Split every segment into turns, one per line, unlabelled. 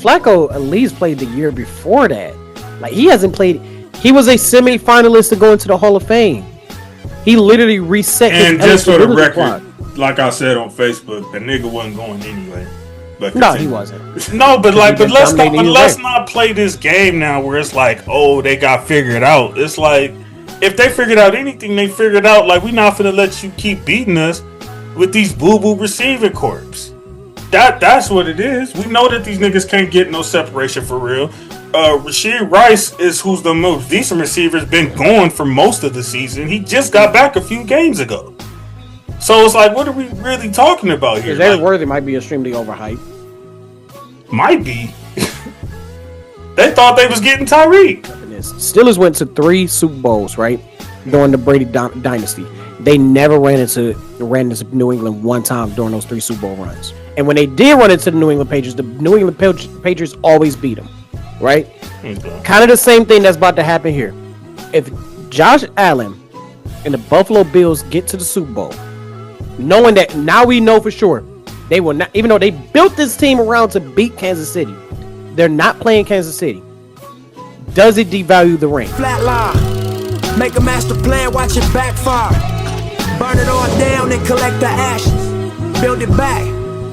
Flacco at least played the year before that. Like, he hasn't played. He was a semi-finalist to go into the Hall of Fame. He literally reset.
And just for the record, like I said on Facebook, the nigga wasn't going anyway. But
no, he wasn't.
No, but let's not play this game now where it's like, oh, they got figured out. It's like, if they figured out anything, they figured out, like, we not finna let you keep beating us with these boo-boo receiving corps. That's what it is. We know that these niggas can't get no separation for real. Rashid Rice is who's the most decent receiver, has been gone for most of the season. He just got back a few games ago. So it's like, what are we really talking about here?
Xavier Worthy might be extremely overhyped.
Might be. They thought they was getting Tyreek.
Steelers went to 3 Super Bowls, right? During the Brady dynasty. They never ran into New England one time during those 3 Super Bowl runs. And when they did run into the New England Patriots, the New England Patriots always beat them. Right? Okay. Kind of the same thing that's about to happen here. If Josh Allen and the Buffalo Bills get to the Super Bowl, knowing that now we know for sure they will not, even though they built this team around to beat Kansas City, they're not playing Kansas City. Does it devalue the ring?
Flatline, make a master plan, watch it backfire. Burn it all down and collect the ashes. Build it back.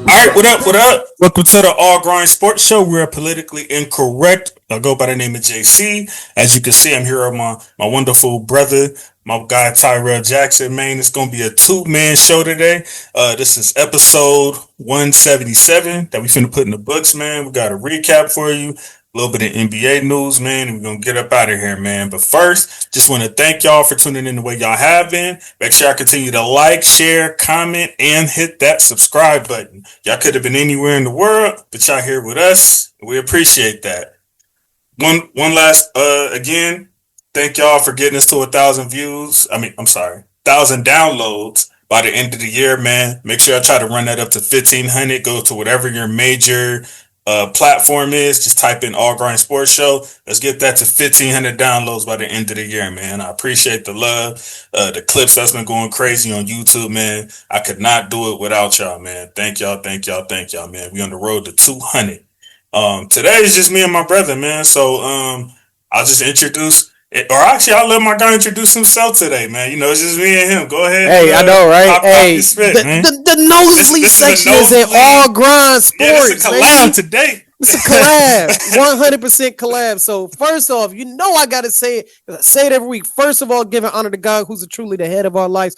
All right, what up, what up? Welcome to the All Grind Sports Show. We're politically incorrect. I go by the name of JC. As you can see, I'm here with my wonderful brother, my guy Tyrell Jackson. Man, it's going to be a 2-man show today. This is episode 177 that we finna put in the books, man. We got a recap for you. A little bit of NBA news, man, and we're going to get up out of here, man. But first, just want to thank y'all for tuning in the way y'all have been. Make sure y'all continue to like, share, comment, and hit that subscribe button. Y'all could have been anywhere in the world, but y'all here with us. We appreciate that. One last, again, thank y'all for getting us to 1,000 views. 1,000 downloads by the end of the year, man. Make sure I try to run that up to 1,500. Go to whatever your major platform is. Just type in All Grind Sports Show. Let's get that to 1,500 downloads by the end of the year, man. I appreciate the love, the clips that's been going crazy on YouTube, man. I could not do it without y'all, man. Thank y'all, man. We on the road to 200. Today is just me and my brother, man. So I'll just introduce it, or actually I'll let my guy introduce himself today, man. You know, it's just me and him. Go ahead.
Hey, I know, right? The nosebleed section is at All Grind Sports.
Yeah, it's a collab today.
It's a collab. 100% collab. So first off, you know I gotta say it, because I say it every week. First of all, giving honor to God, who's truly the head of our lives.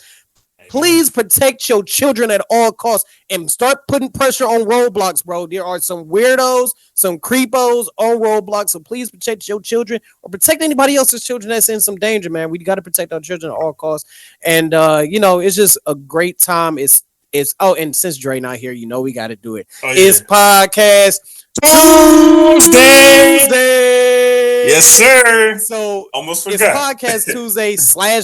Please protect your children at all costs and start putting pressure on Roblox, bro. There are some weirdos, some creepos on Roblox, so please protect your children or protect anybody else's children that's in some danger, man. We got to protect our children at all costs. And, it's just a great time. And since Dre not here, we got to do it. Oh, yeah. It's podcast Tuesday.
Yes, sir.
So
almost forgot.
It's podcast Tuesday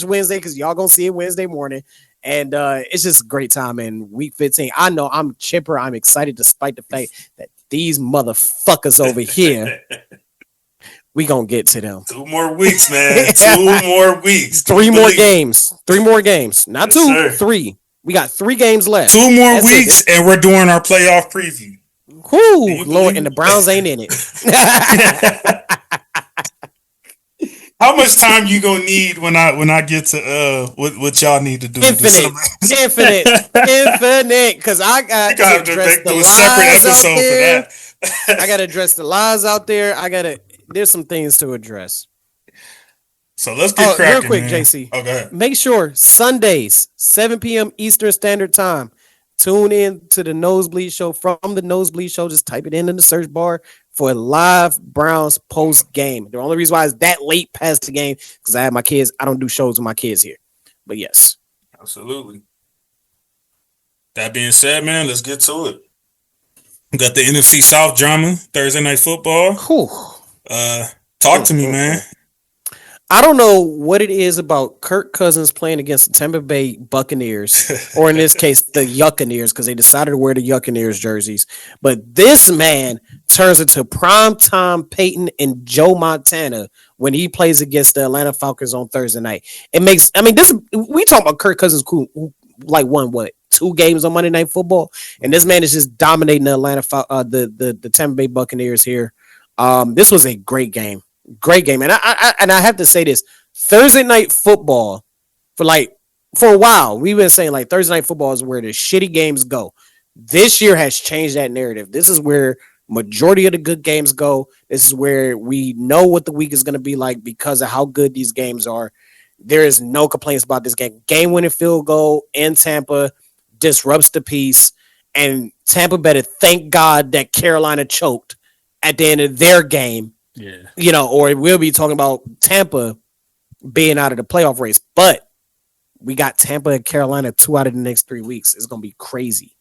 / Wednesday because y'all going to see it Wednesday morning. And it's just a great time in week 15. I know I'm chipper. I'm excited despite the fact that these motherfuckers over here, we going to get to them.
2 more weeks, man. 2 more weeks.
3 more games. 3 more games. Not 2, sir. 3. We got 3 games left.
2 more weeks, and we're doing our playoff preview.
Whoo, Lord, and the Browns ain't in it.
How much time you gonna need when I get to what y'all need to do?
Infinite. Because I got to address the lies out there. I got to address the lies out there. There's some things to address.
So let's get cracking,
real quick,
man.
JC.
Oh, go ahead.
Make sure Sundays, 7 p.m. Eastern Standard Time. Tune in to the Nosebleed Show. From the Nosebleed Show, just type it in the search bar for a live Browns post game. The only reason why it's that late past the game because I have my kids. I don't do shows with my kids here. But yes.
Absolutely. That being said, man, let's get to it. We got the NFC South drama, Thursday Night Football.
Whew.
Talk to me, man.
I don't know what it is about Kirk Cousins playing against the Tampa Bay Buccaneers, or in this case, the Yuccaneers, because they decided to wear the Yuccaneers jerseys. But this man turns into primetime Peyton and Joe Montana when he plays against the Atlanta Falcons on Thursday night. We talking about Kirk Cousins who won 2 2 games on Monday Night Football, and this man is just dominating the Tampa Bay Buccaneers here. This was a great game, and I have to say this: Thursday Night Football for a while we've been saying like Thursday Night Football is where the shitty games go. This year has changed that narrative. This is where majority of the good games go. This is where we know what the week is going to be like because of how good these games are. There is no complaints about this game. Game-winning field goal in Tampa disrupts the peace, and Tampa better thank God that Carolina choked at the end of their game. Yeah, or we'll be talking about Tampa being out of the playoff race. But we got Tampa and Carolina 2 out of the next 3 weeks. It's going to be crazy.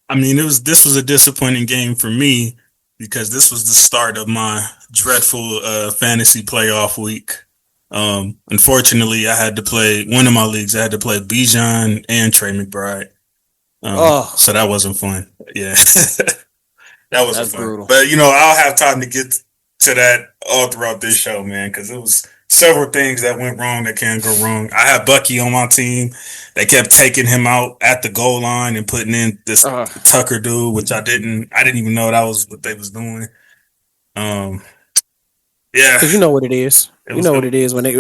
I mean, this was a disappointing game for me because this was the start of my dreadful fantasy playoff week. Unfortunately, I had to play one of my leagues. I had to play Bijan and Trey McBride. So that wasn't fun. Yeah, that wasn't fun. Brutal. But I'll have time to get to that all throughout this show, man, because it was several things that went wrong that can go wrong. I had Bucky on my team. They kept taking him out at the goal line and putting in this Tucker dude, which I didn't even know that was what they was doing. Yeah,
because you know what it is. What it is when them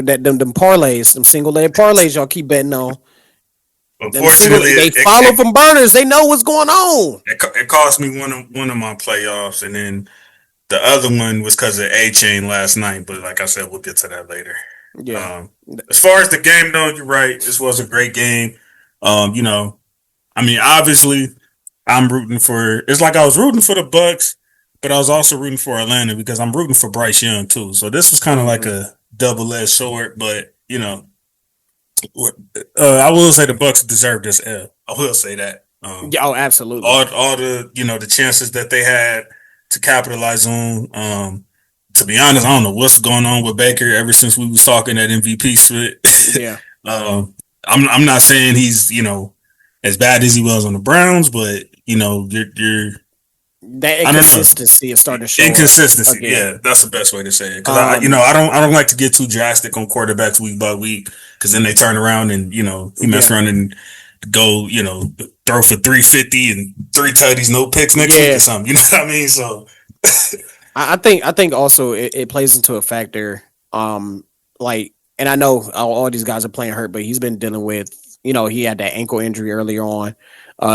parlays, them single leg parlays, y'all keep betting on.
Unfortunately,
they follow from burners. They know what's going on.
It cost me one of my playoffs, and then the other one was because of A-Chain last night. But like I said, we'll get to that later.
Yeah.
As far as the game, though, you're right. This was a great game. I mean, obviously, I'm rooting for. It's like I was rooting for the Bucks, but I was also rooting for Atlanta because I'm rooting for Bryce Young too. So this was kind of like a double-edged sword. But I will say the Bucks deserved this L. I will say that.
Absolutely.
All the the chances that they had to capitalize on. To be honest, I don't know what's going on with Baker ever since we was talking that MVP split.
Yeah.
I'm not saying he's, as bad as he was on the Browns, but you're
that inconsistency is starting to show.
Inconsistency, yeah, that's the best way to say it. Because I don't like to get too drastic on quarterbacks week by week, because then they turn around and he mess around and go throw for 350 and 3 tutties, no picks next week or something. You know what I mean? So
I think also it plays into a factor. And I know all these guys are playing hurt, but he's been dealing with he had that ankle injury earlier on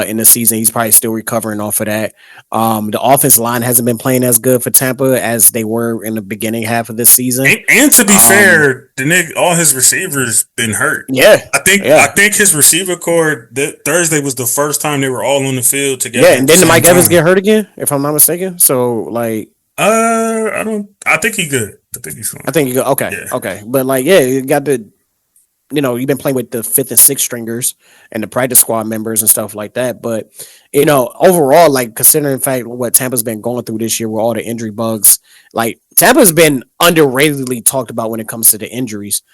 in the season. He's probably still recovering off of that. The offensive line hasn't been playing as good for Tampa as they were in the beginning half of this season.
And to be fair, all his receivers been hurt.
Yeah,
I think his receiver core Thursday was the first time they were all on the field together.
Yeah, and didn't Mike Evans get hurt again, if I'm not mistaken? So
I think he's good. I think he's fine.
I think you go okay, yeah. Okay, but you got the. You've been playing with the 5th and 6th stringers and the practice squad members and stuff like that. But, overall, considering the fact what Tampa's been going through this year with all the injury bugs, Tampa's been underratedly talked about when it comes to the injuries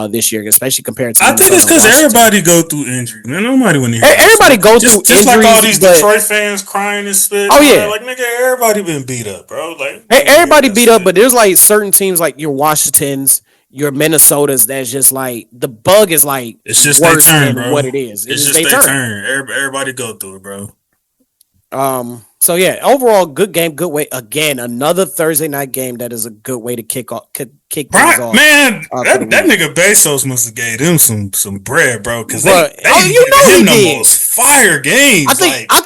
this year, especially compared to.
I think it's because everybody go through injuries. Man, nobody want to hear
everybody go through
just
injuries.
Like all these Detroit fans crying and spit.
Oh, yeah.
Nigga, everybody been beat up, bro.
Everybody beat up, but there's certain teams like your Washingtons, your Minnesotas, that's just the bug is
it's just
worse
their turn,
than
bro.
what it is.
It's just their turn. Everybody go through it, bro.
So yeah, overall good game, good way. Again, another Thursday night game that is a good way to kick things off.
Man, that nigga Bezos must have gave them some bread, bro. Because they
he
him
did.
The most fire games.
I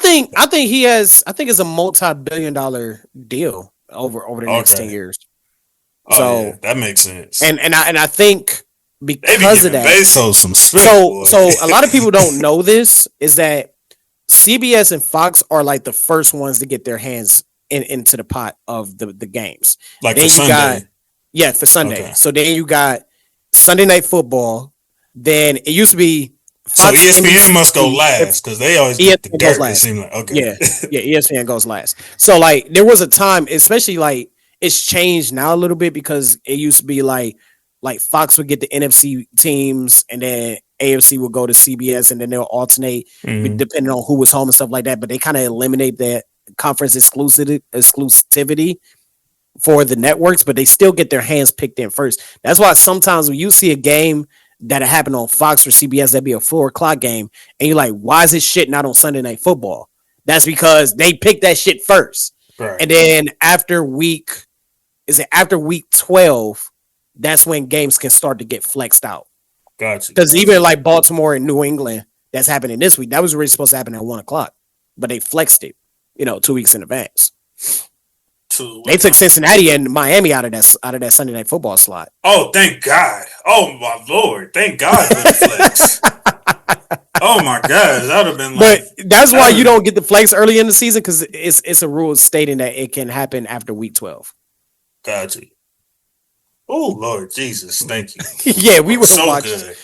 think it's a multi-billion-dollar deal over the next 10 years.
Oh,
so
yeah, that makes sense.
And I think because of that,
Bezos some spit,
so a lot of people don't know this is that CBS and Fox are the first ones to get their hands into the pot of the games.
Then for Sunday.
For Sunday.
Okay.
So then you got Sunday Night Football. Then it used to be
Fox, so ESPN must go last because they always get the dirt. It seems like okay.
Yeah, ESPN goes last. So there was a time, especially it's changed now a little bit because it used to be like Fox would get the NFC teams and then AFC would go to CBS and then they'll alternate depending on who was home and stuff like that. But they kind of eliminate that conference exclusivity for the networks, but they still get their hands picked in first. That's why sometimes when you see a game that happened on Fox or CBS. That'd be a 4:00 game, and you're like, why is this shit not on Sunday Night Football? That's because they picked that shit first,
Right.
and then after week 12, that's when games can start to get flexed out.
Gotcha.
Because even like Baltimore and New England, that's happening this week. That was really supposed to happen at 1:00, but they flexed it, 2 weeks in advance. They took Cincinnati and Miami out of that Sunday Night Football slot.
Oh, thank God! Oh my Lord! Thank God for the flex. Oh my God, that would have been like.
But that's why you don't get the flex early in the season, because it's a rule stating that it can happen after week 12.
Gotcha. Oh Lord Jesus, thank you.
Yeah, we were
so
watching
good.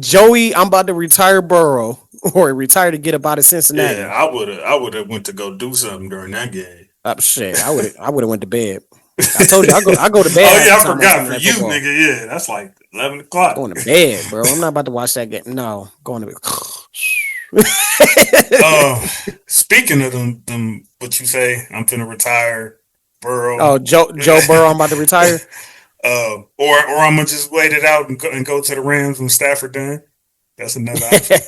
Joey. I'm about to retire Burrow or retire to get up out of Cincinnati.
Yeah, I would have went to go do something during that game.
Shit, I would have went to bed. I told you I go to bed.
Oh yeah, I forgot for you, football. Nigga. Yeah, that's like 11 o'clock.
Going to bed, bro. I'm not about to watch that game. No, going to bed.
Speaking of them, what you say? I'm finna retire, Burrow.
Oh, Joe Burrow, I'm about to retire.
Or I'm gonna just wait it out and go to the Rams when Stafford done. That's another option.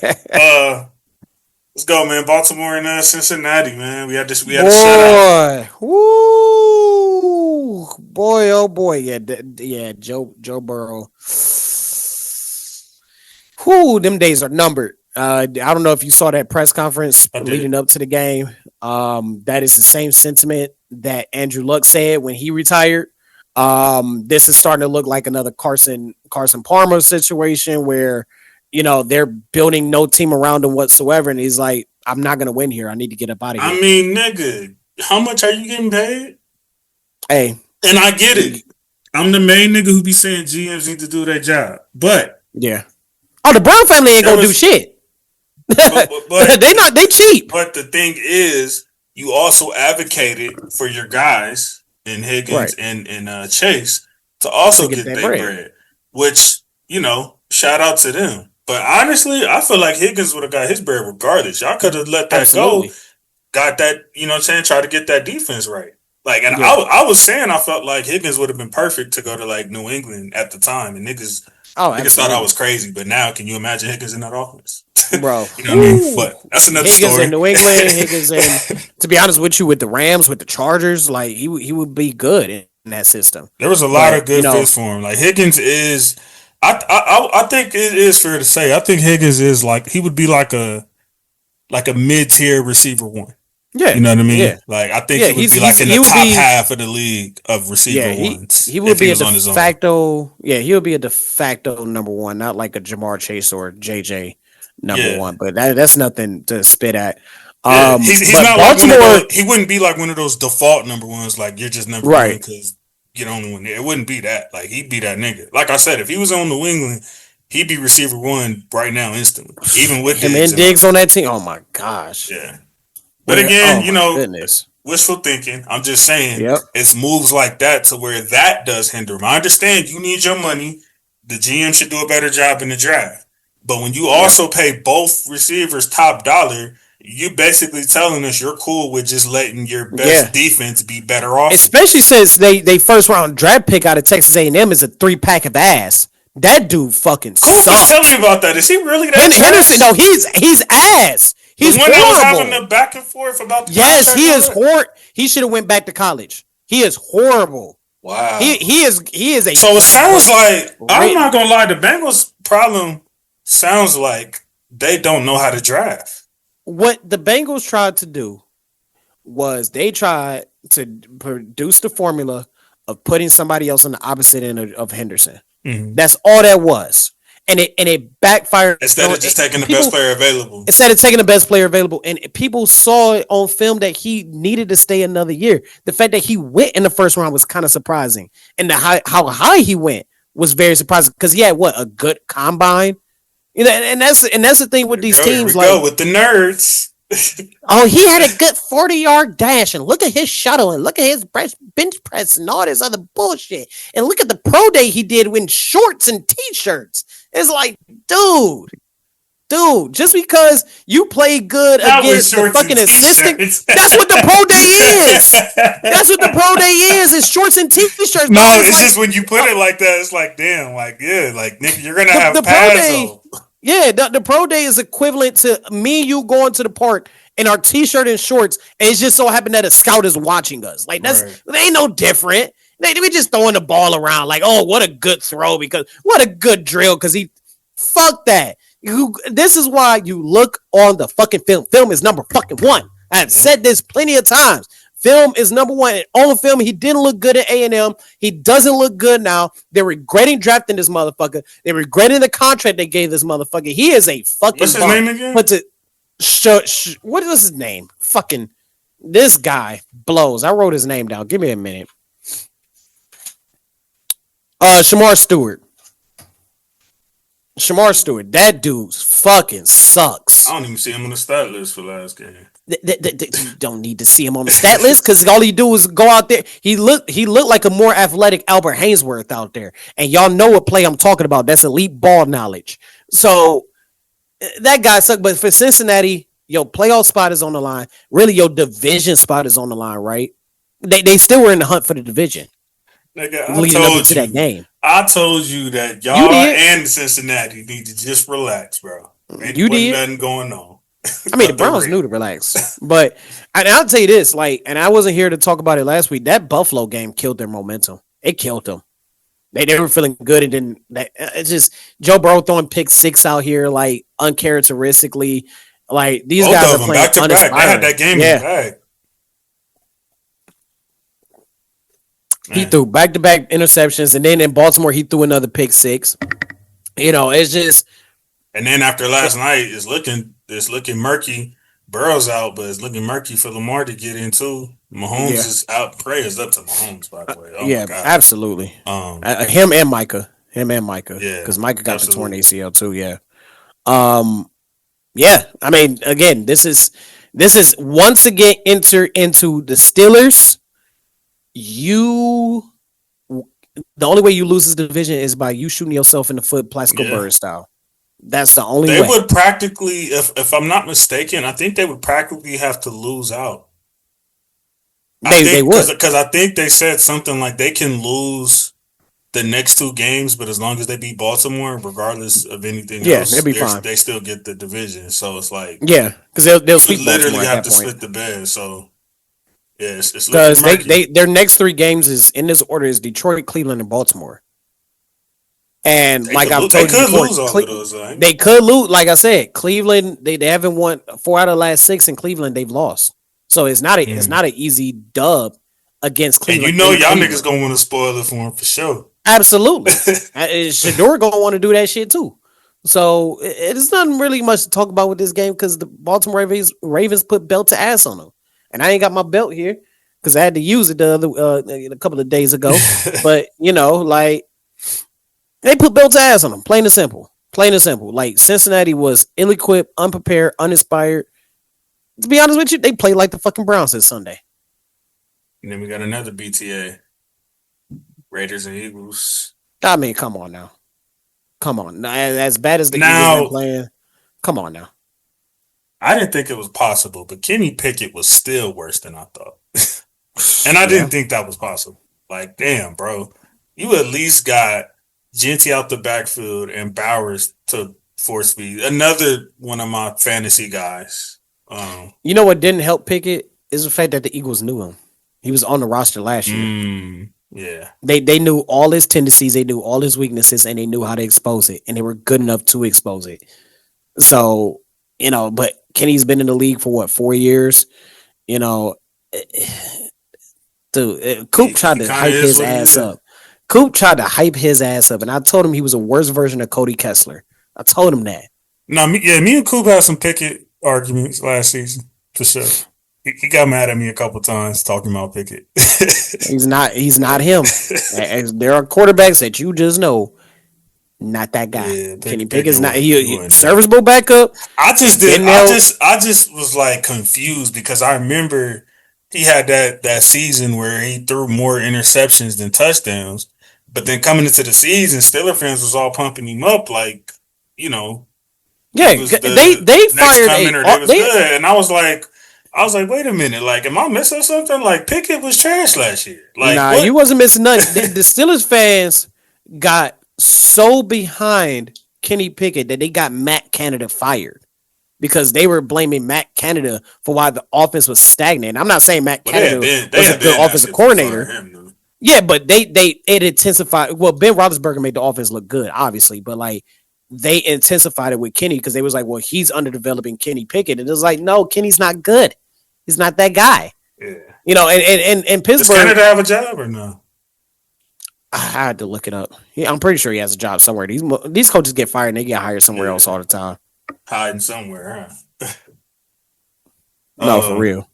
Let's go, man. Baltimore and Cincinnati, man. We had a shutout.
Woo! Boy, oh boy. Yeah, Joe Burrow. Whoo, them days are numbered. I don't know if you saw that press conference leading up to the game. That is the same sentiment that Andrew Luck said when he retired. This is starting to look like another Carson Palmer situation where they're building no team around him whatsoever, and he's like, I'm not gonna win here. I need to get up out of here.
I mean, nigga, how much are you getting paid?
Hey,
and I get it. I'm the main nigga who be saying GMs need to do their job, but
yeah. Oh, the Brown family ain't gonna do shit. But they cheap.
But the thing is, you also advocated for your guys in Higgins and Chase to also get their bread, which shout out to them. But honestly, I feel like Higgins would have got his bread regardless. Y'all could have let that go. Got that, try to get that defense right. Like, and I was saying I felt like Higgins would have been perfect to go to like New England at the time, and niggas thought I was crazy. But now, can you imagine Higgins in that offense,
bro?
You know what I mean? But that's another
Higgins
story.
In New England, Higgins in. To be honest with you, with the Rams, with the Chargers, like he would be good in that system.
There was a lot of good fits for him. Like Higgins is. I think it is fair to say. I think Higgins is like he would be like a mid-tier receiver one.
Yeah,
you know what I mean.
Yeah.
Like I think he would be like in the top half of the league of receiver ones.
He would be a de facto. Yeah, he would be a de facto number one, not like a Jamar Chase or JJ number one. But that's nothing to spit at.
He's not Baltimore. Like he wouldn't be like one of those default number ones. Like you're just number one because. Get on one. It wouldn't be that. Like he'd be that nigga. Like I said, if he was on New England, he'd be receiver one right now instantly. Even with
him and Diggs on that team. Oh my gosh.
Yeah. But again, wishful thinking. I'm just saying it's moves like that to where that does hinder him. I understand you need your money. The GM should do a better job in the draft. But when you also pay both receivers top dollar, you basically telling us you're cool with just letting your best defense be better off.
Especially since they first round draft pick out of Texas A&M is a 3-pack of ass. That dude fucking sucks.
Tell me about that. Is he really that
Henderson? No, he's ass. He's
the one that was having the back and forth about the
he is horrible. He should have went back to college. He is horrible.
Wow.
He is a.
So it sounds like I'm not gonna lie. The Bengals' problem sounds like they don't know how to draft.
What the Bengals tried to do was they tried to produce the formula of putting somebody else on the opposite end of Henderson. Mm-hmm. That's all that was. And it backfired.
Instead of just taking the best player available.
Instead of taking the best player available. And people saw it on film that he needed to stay another year. The fact that he went in the first round was kind of surprising. And how high he went was very surprising. Because he had a good combine. And that's the thing with these teams.
Go with the nerds.
Oh, he had a good 40-yard dash, and look at his shuttle, and look at his bench press, and all this other bullshit, and look at the pro day he did in shorts and t-shirts. It's like, dude, Dude, just because you play good
Not with
against the
shorts
fucking
and
assistant,
t-shirts.
that's what the pro day is. That's what the pro day is. It's shorts and t-shirts.
No,
Bro.
it's just when you put it like that, it's like, damn, like, yeah, like, nigga, you're gonna have
the pro
pads
day.
on.
Yeah, the pro day is equivalent to me and you going to the park in our t-shirt and shorts, and it's just so happened that a scout is watching us. Like, that's It ain't no different. We just throwing the ball around like, oh, what a good throw, because what a good drill, because he fuck that. This is why you look on the fucking film. Film is number fucking one. I've said this plenty of times. Film is number one. On the film, he didn't look good at A&M. He doesn't look good now. They're regretting drafting this motherfucker. They're regretting the contract they gave this motherfucker. He is a fucking
What's his name again?
What was his name? Fucking this guy blows. I wrote his name down. Give me a minute. Shamar Stewart. That dude fucking sucks.
I don't even see him on the stat list for last game.
You don't need to see him on the stat list because all he do is go out there. He looked like a more athletic Albert Hainsworth out there, and y'all know what play I'm talking about. That's elite ball knowledge. So that guy sucked. But for Cincinnati, your playoff spot is on the line. Really, your division spot is on the line, right? They still were in the hunt for the division.
Nigga,
leading up into that game.
I told you that y'all and Cincinnati need to just relax, bro.
You did.
Nothing going on.
I mean, the Browns knew to relax, but I'll tell you this, like, and I wasn't here to talk about it last week. That Buffalo game killed their momentum. It killed them. They were feeling good, and then it's just Joe Burrow throwing pick six out here, like uncharacteristically. Like these
Both
guys
of
are
them,
playing
back to back. They had that game in the bag.
He threw back-to-back interceptions, and then in Baltimore, he threw another pick six. You know, it's just.
And then after last night, it's looking murky. Burrow's out, but it's looking murky for Lamar to get into. Mahomes is out. Prayers up to Mahomes, by the way. Oh my God.
Absolutely. Him and Micah. Yeah, because Micah got the torn ACL too. Yeah. Yeah. I mean, again, this is once again enter into the Steelers. The only way you lose this division is by you shooting yourself in the foot, Plaxico Burress style. That's the only way.
They would practically, if I'm not mistaken, I think they would practically have to lose out.
They would.
Because I think they said something like they can lose the next two games, but as long as they beat Baltimore, regardless of anything else,
they'll be fine.
They still get the division. So it's like,
because they'll sweep
literally
Baltimore
have to
point.
split the bed. So yeah, it's
because their next three games is in this order is Detroit, Cleveland, and Baltimore. And
they
like I've told
they
you
could
before,
lose all of those.
They could lose. Like I said, Cleveland they haven't won 4 out of the last 6 in Cleveland. They've lost, so it's not an easy dub against Cleveland.
And you know y'all niggas gonna want to spoil it for them for sure.
Absolutely, Shedeur gonna want to do that shit too. So it's nothing really much to talk about with this game because the Baltimore Ravens put belt to ass on them, and I ain't got my belt here because I had to use it a couple of days ago. But you know, like. They put belt to ass on them, plain and simple. Like Cincinnati was ill-equipped, unprepared, uninspired. To be honest with you, they played like the fucking Browns this Sunday.
And then we got another BTA. Raiders and Eagles.
I mean, come on now. As bad as the Eagles been playing, come on now.
I didn't think it was possible, but Kenny Pickett was still worse than I thought. And I didn't think that was possible. Like, damn, bro. You at least got Genty out the backfield and Bowers to force feed. Another one of my fantasy guys.
You know what didn't help Pickett is the fact that the Eagles knew him. He was on the roster last year.
Yeah.
They knew all his tendencies, they knew all his weaknesses, and they knew how to expose it, and they were good enough to expose it. So, you know, but Kenny's been in the league for 4 years? You know, Coop tried to hype his ass up. Coop tried to hype his ass up, and I told him he was a worse version of Cody Kessler. I told him that.
No, me and Coop had some Pickett arguments last season, for sure. He got mad at me a couple times talking about Pickett.
He's not him. There are quarterbacks that you just know, not that guy. Yeah, Kenny Pickett's not he serviceable backup.
I just was like confused because I remember he had that season where he threw more interceptions than touchdowns. But then coming into the season, Steelers fans was all pumping him up like, you know,
Yeah,
He was the
they
next
fired
coming, or they was good, and I was like, wait a minute, like, am I missing something? Like, Pickett was trash last year. Like,
Nah,
what?
you wasn't missing nothing. The Steelers fans got so behind Kenny Pickett that they got Matt Canada fired because they were blaming Matt Canada for why the offense was stagnant. I'm not saying Matt Canada was a good offensive coordinator. Yeah, but it intensified. Well, Ben Roethlisberger made the offense look good, obviously, but like they intensified it with Kenny because they was like, well, he's underdeveloping Kenny Pickett, and it was like, no, Kenny's not good. He's not that guy.
Yeah.
You know, and Pittsburgh.
Does Canada have a job or no?
I had to look it up. I'm pretty sure he has a job somewhere. These coaches get fired and they get hired somewhere else all the time.
Hiding somewhere, huh?
No, for real.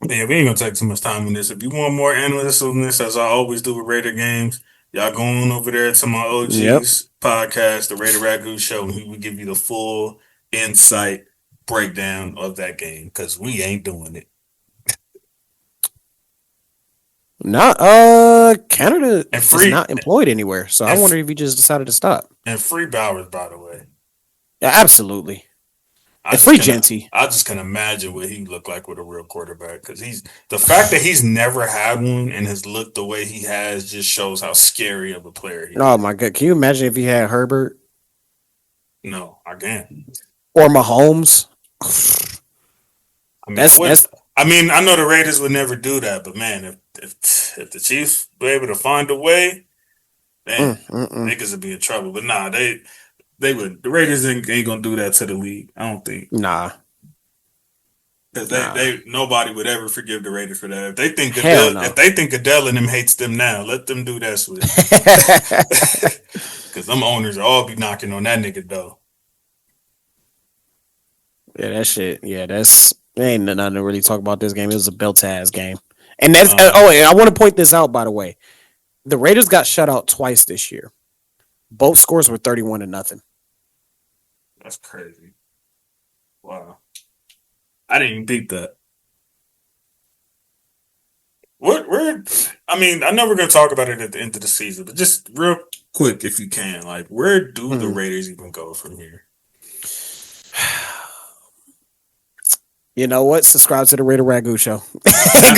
Yeah, we ain't gonna take too much time on this. If you want more analysis on this, as I always do with Raider games, y'all go on over there to my OG's podcast, the Raider Ragu Show, and he will give you the full insight breakdown of that game because we ain't doing it.
Canada is not employed anywhere, so I wonder if he just decided to stop.
And free Bowers, by the way.
Yeah, absolutely. And free Genty.
I just can imagine what he looked like with a real quarterback because the fact that he's never had one and has looked the way he has just shows how scary of a player he is.
Oh my God, can you imagine if he had Herbert?
No, I can't.
Or Mahomes.
I mean, I know the Raiders would never do that, but man, if the Chiefs were able to find a way, man, niggas would be in trouble. But nah, they would. The Raiders ain't gonna do that to the league. I don't think.
Nah.
Because nobody would ever forgive the Raiders for that. If they think Goodell and them hates them now, let them do that switch. Because them owners will all be knocking on that nigga though.
Yeah, that shit. Yeah, there ain't nothing to really talk about this game. It was a belt-ass game. And that's and I want to point this out, by the way. The Raiders got shut out twice this year. Both scores were 31-0.
That's crazy. Wow. I didn't even think that. I mean, I know we're going to talk about it at the end of the season, but just real quick, if you can, like, where do the Raiders even go from here?
You know what? Subscribe to the Raider Ragu Show.
Absolutely.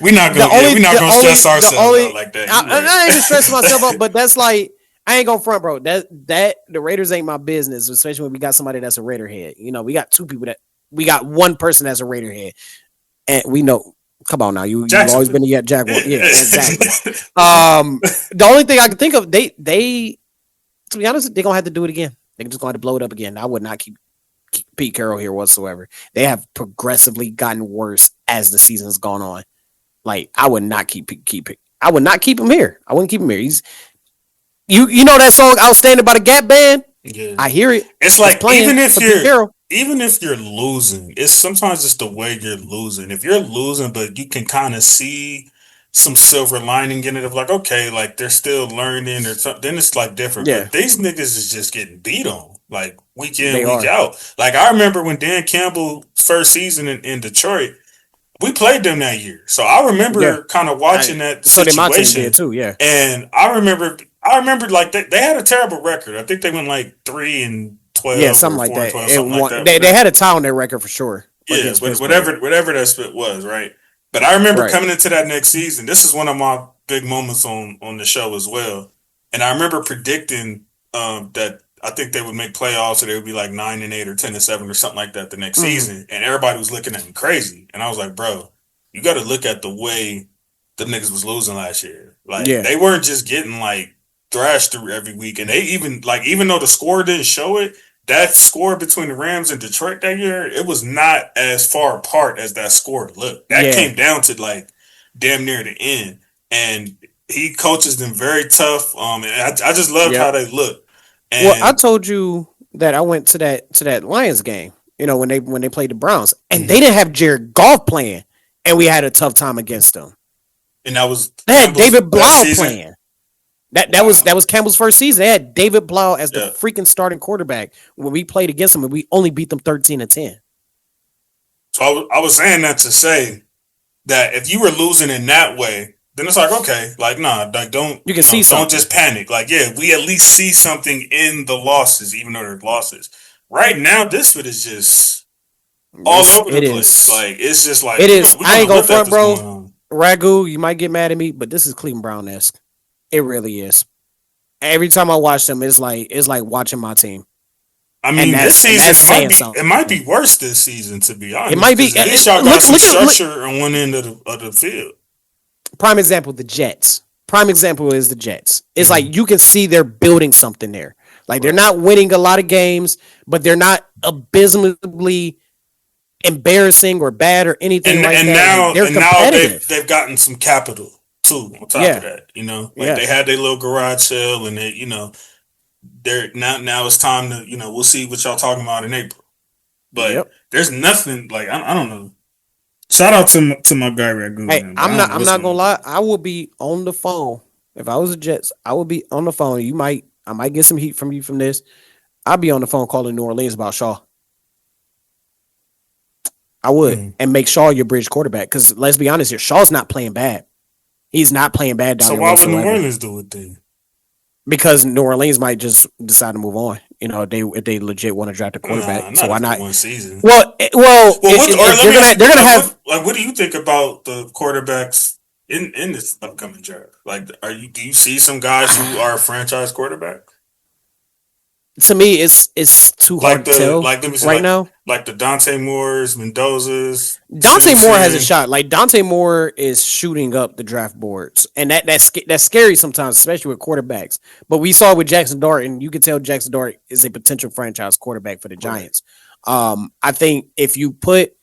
We're not gonna stress ourselves out like that.
I ain't stressing myself out, but that's like I ain't gonna front, bro. That the Raiders ain't my business, especially when we got somebody that's a Raider head. You know, we got one person that's a Raider head, and we know. Come on now, you've always been a Jaguar. Yeah, exactly. The only thing I can think of, they to be honest, they're gonna have to do it again. They're just gonna have to blow it up again. I would not keep Pete Carroll here whatsoever. They have progressively gotten worse as the season's gone on. Like I would not keep I would not keep him here. I wouldn't keep him here. He's you know that song "Outstanding" by the Gap Band?
Yeah.
I hear it.
It's like even if you're losing, it's sometimes it's the way you're losing. If you're losing, but you can kind of see some silver lining in it of like, okay, like they're still learning or something, then it's like different.
Yeah.
But these niggas is just getting beat on like week in, week out. Like I remember when Dan Campbell's first season in Detroit, we played them that year. So I remember kind of watching that situation.
So my team did too, yeah.
And I remember like they had a terrible record. I think they went like 3-12.
Yeah, something like that. They had a tie on their record for sure.
Yeah, whatever that split was, right? But I remember coming into that next season. This is one of my big moments on the show as well. And I remember predicting that I think they would make playoffs, or they would be like 9-8 or 10-7 or something like that the next season. And everybody was looking at me crazy. And I was like, bro, you got to look at the way the niggas was losing last year. Like they weren't just getting like thrashed through every week. And they even though the score didn't show it, that score between the Rams and Detroit that year, it was not as far apart as that score looked. That came down to like damn near the end. And he coaches them very tough. And I just loved how they look. And
well, I told you that I went to that Lions game, you know, when they played the Browns, and they didn't have Jared Goff playing, and we had a tough time against them.
And that was
they had David Blau playing. That was Campbell's first season. They had David Blau as the freaking starting quarterback when we played against them, and we only beat them 13-10.
So I was saying that to say that if you were losing in that way, then it's like, okay, like, nah, like, don't,
You can see something.
don't just panic. Like, yeah, we at least see something in the losses, even though they're losses. Right now, this one is just all over the place. Like, it's just like,
it is. I ain't gonna front, bro. Ragu, you might get mad at me, but this is Cleveland Brown-esque. It really is. Every time I watch them, it's like watching my team.
I mean, this season it might be worse this season, to be honest.
It might be.
At least y'all got some structure on one end of the field.
Prime example, the Jets. Prime example is the Jets. It's like you can see they're building something there. Like they're not winning a lot of games, but they're not abysmally embarrassing or bad or anything like that.
Now they've gotten some capital too on top of that. You know, like they had their little garage sale, and they, you know, they're now it's time to, you know, we'll see what y'all talking about in April. But there's nothing like I don't know. Shout out to my guy Ragu.
Hey, I'm not gonna lie. I will be on the phone if I was the Jets. I would be on the phone. I might get some heat from you from this. I'll be on the phone calling New Orleans about Shaw. I would and make Shaw your bridge quarterback, because let's be honest here, Shaw's not playing bad. He's not playing bad down there.
So why would New Orleans do it then?
Because New Orleans might just decide to move on. You know, if they legit want to draft a quarterback. So why not?
One season.
Well, they're gonna have.
Like, what do you think about the quarterbacks in this upcoming draft? Like, do you see some guys who are franchise quarterback?
To me, it's too hard to tell right now.
Like the Dante Moores, Mendozas.
Dante Moore has a shot. Like Dante Moore is shooting up the draft boards, and that's scary sometimes, especially with quarterbacks. But we saw with Jackson Dart, and you can tell Jackson Dart is a potential franchise quarterback for the Giants. I think if you put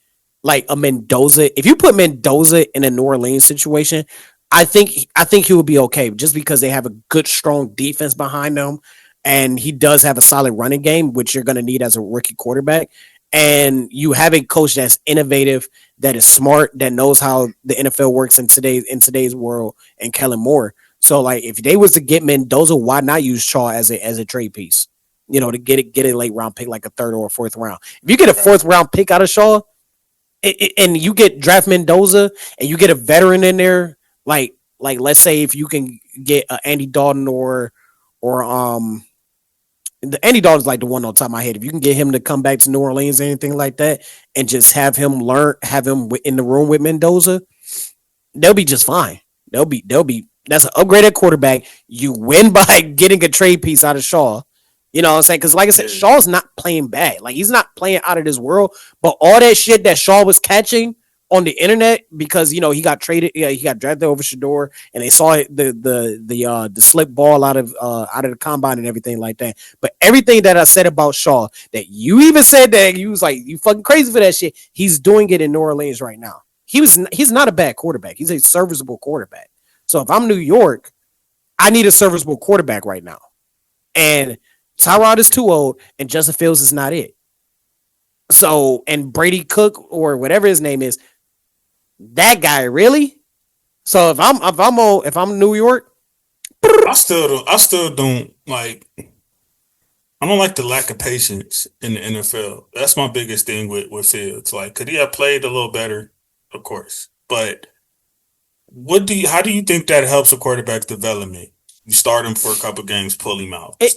like a Mendoza, if you put Mendoza in a New Orleans situation, I think he will be okay, just because they have a good, strong defense behind them. And he does have a solid running game, which you're going to need as a rookie quarterback. And you have a coach that's innovative, that is smart, that knows how the NFL works in today's world, and Kellen Moore. So, like, if they was to get Mendoza, why not use Shaw as a trade piece? You know, to get a late round pick, like a third or a fourth round. If you get a fourth round pick out of Shaw, and you get draft Mendoza, and you get a veteran in there, like let's say if you can get Andy Dalton or Andy Dalton's like the one on top of my head. If you can get him to come back to New Orleans or anything like that, and just have him in the room with Mendoza, they'll be just fine. They'll be that's an upgraded quarterback. You win by getting a trade piece out of Shaw. You know what I'm saying? Because like I said, Shaw's not playing bad. Like, he's not playing out of this world. But all that shit that Shaw was catching on the internet, because, you know, he got traded, he got drafted over Shedeur, and they saw the slip ball out of the combine and everything like that. But everything that I said about Shaw, that you even said that you was like, you fucking crazy for that shit, he's doing it in New Orleans right now. He's not a bad quarterback. He's a serviceable quarterback. So if I'm New York, I need a serviceable quarterback right now. And Tyrod is too old, and Justin Fields is not it. So, and Brady Cook or whatever his name is, that guy, really? So if I'm New York,
I still don't like. I don't like the lack of patience in the NFL. That's my biggest thing with Fields. Like, could he have played a little better? Of course, but how do you think that helps a quarterback's development? You start him for a couple games, pull him out. A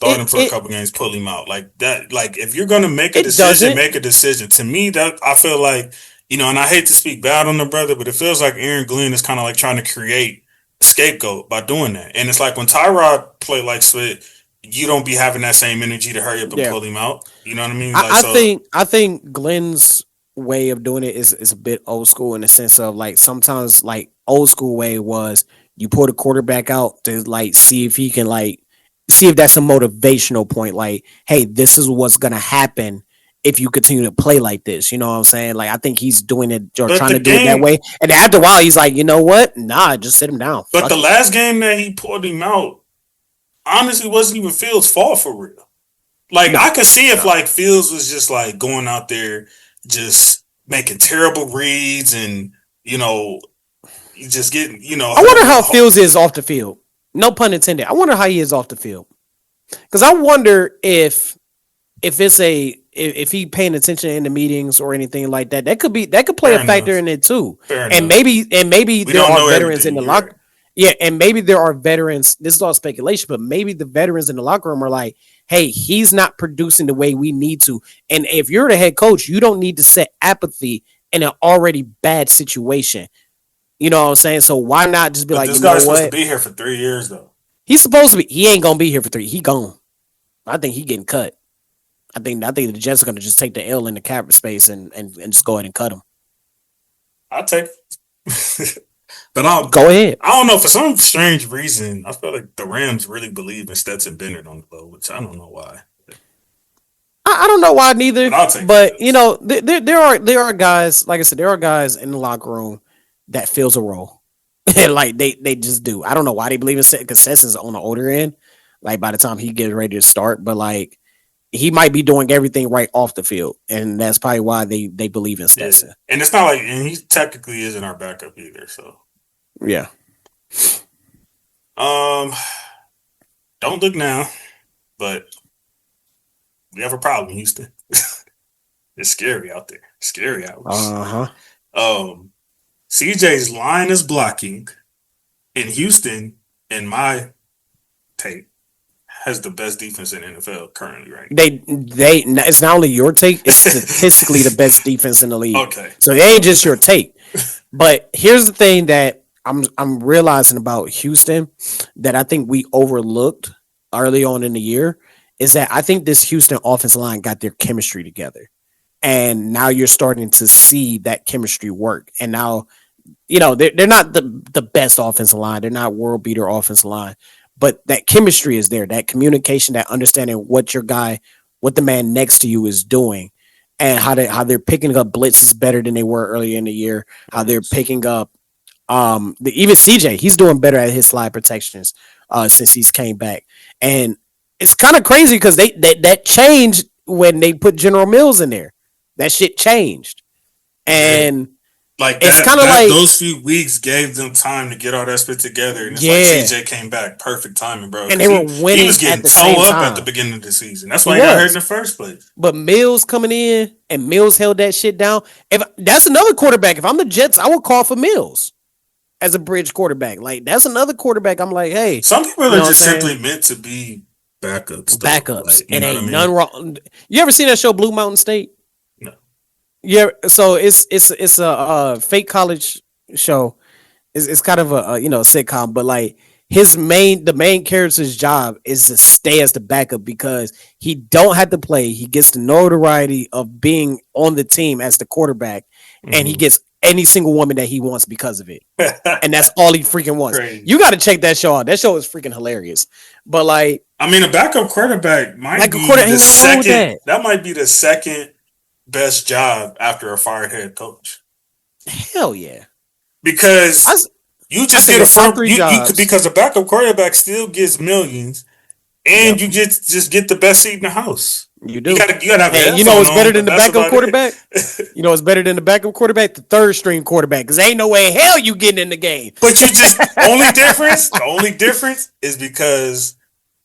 couple games, pull him out. Like that. Like, if you're gonna make a decision, make a decision. To me, that I feel like, you know, and I hate to speak bad on the brother, but it feels like Aaron Glenn is kind of like trying to create a scapegoat by doing that. And it's like when Tyrod played like Swift, you don't be having that same energy to hurry up and pull him out. You know what I mean? Like,
I think Glenn's way of doing it is a bit old school, in the sense of, like, sometimes, like, old school way was you pull the quarterback out to, like, see if he can, like, see if that's a motivational point. Like, hey, this is what's going to happen if you continue to play like this. You know what I'm saying? Like, I think he's doing it or trying to do it that way. And after a while, he's like, you know what? Nah, just sit him down.
But the last game that he pulled him out, honestly, wasn't even Fields' fault for real. Like, I could see if, like, Fields was just, like, going out there just making terrible reads and, you know, just getting, you know.
I wonder how Fields is off the field. No pun intended. I wonder how he is off the field. Because I wonder if he paying attention in the meetings or anything like that. That could play a factor in it too. And maybe there are veterans in the locker. Yeah, and maybe there are veterans. This is all speculation, but maybe the veterans in the locker room are like, "Hey, he's not producing the way we need to." And if you're the head coach, you don't need to set apathy in an already bad situation. You know what I'm saying? So why not just be
But
like,
this
you know
guy's supposed to
what?
be here for 3 years though.
He's supposed to be. He ain't gonna be here for 3. He gone. I think he getting cut. I think the Jets are gonna just take the L in the cap space and just go ahead and cut him.
I'll take it. But
Go ahead.
I don't know, for some strange reason, I feel like the Rams really believe in Stetson Bennett on the low, which I don't know why.
I don't know why neither,
But I'll take
but
it.
you know, there are guys, like I said, there are guys in the locker room that fills a role. Like they just do. I don't know why they believe in Stetson, because Stetson's on the older end. Like by the time he gets ready to start, but like he might be doing everything right off the field, and that's probably why they believe in Stetson.
Yeah. And it's not like, and he technically isn't our backup either. So
Yeah.
don't look now, but we have a problem, Houston. It's scary out there. Scary hours. CJ's line is blocking in Houston, in my take, has the best defense in NFL currently, right?
It's not only your take, it's statistically the best defense in the league.
Okay.
So it ain't just your take. But here's the thing that I'm realizing about Houston that I think we overlooked early on in the year is that I think this Houston offensive line got their chemistry together. And now you're starting to see that chemistry work. And now, you know, they're not the best offensive line. They're not world beater offensive line. But that chemistry is there. That communication, that understanding what the man next to you is doing. And how they're picking up blitzes better than they were earlier in the year. How they're picking up even CJ, he's doing better at his slide protections since he's came back. And it's kind of crazy because that changed when they put General Mills in there. That shit changed. And
like
it's kind of like
those few weeks gave them time to get all that shit together. And it's like CJ came back. Perfect timing, bro.
And they were winning.
He was getting
at the
toe
same
up
time.
at the beginning of the season. That's why he got hurt in the first place.
But Mills coming in and Mills held that shit down. If that's another quarterback, if I'm the Jets, I would call for Mills as a bridge quarterback. Like that's another quarterback. I'm like, hey,
some people are just simply meant to be backups.
Backups.
Like,
and ain't none wrong. You ever seen that show Blue Mountain State?
No.
Yeah. So it's a fake college show. It's kind of a sitcom, but like the main character's job is to stay as the backup because he don't have to play. He gets the notoriety of being on the team as the quarterback, and he gets any single woman that he wants because of it. And that's all he freaking wants.
Crazy.
You got to check that show out. That show is freaking hilarious. But like,
I mean, a backup quarterback might be the second. That might be the second best job after a fired head coach.
Hell yeah.
Because you just get because a backup quarterback still gets millions, and you just get the best seat in the house.
You do.
You gotta have.
Hey, you know what's better than the backup quarterback? You know what's better than the backup quarterback? The third string quarterback. Because ain't no way in hell you getting in the game.
But the only difference is because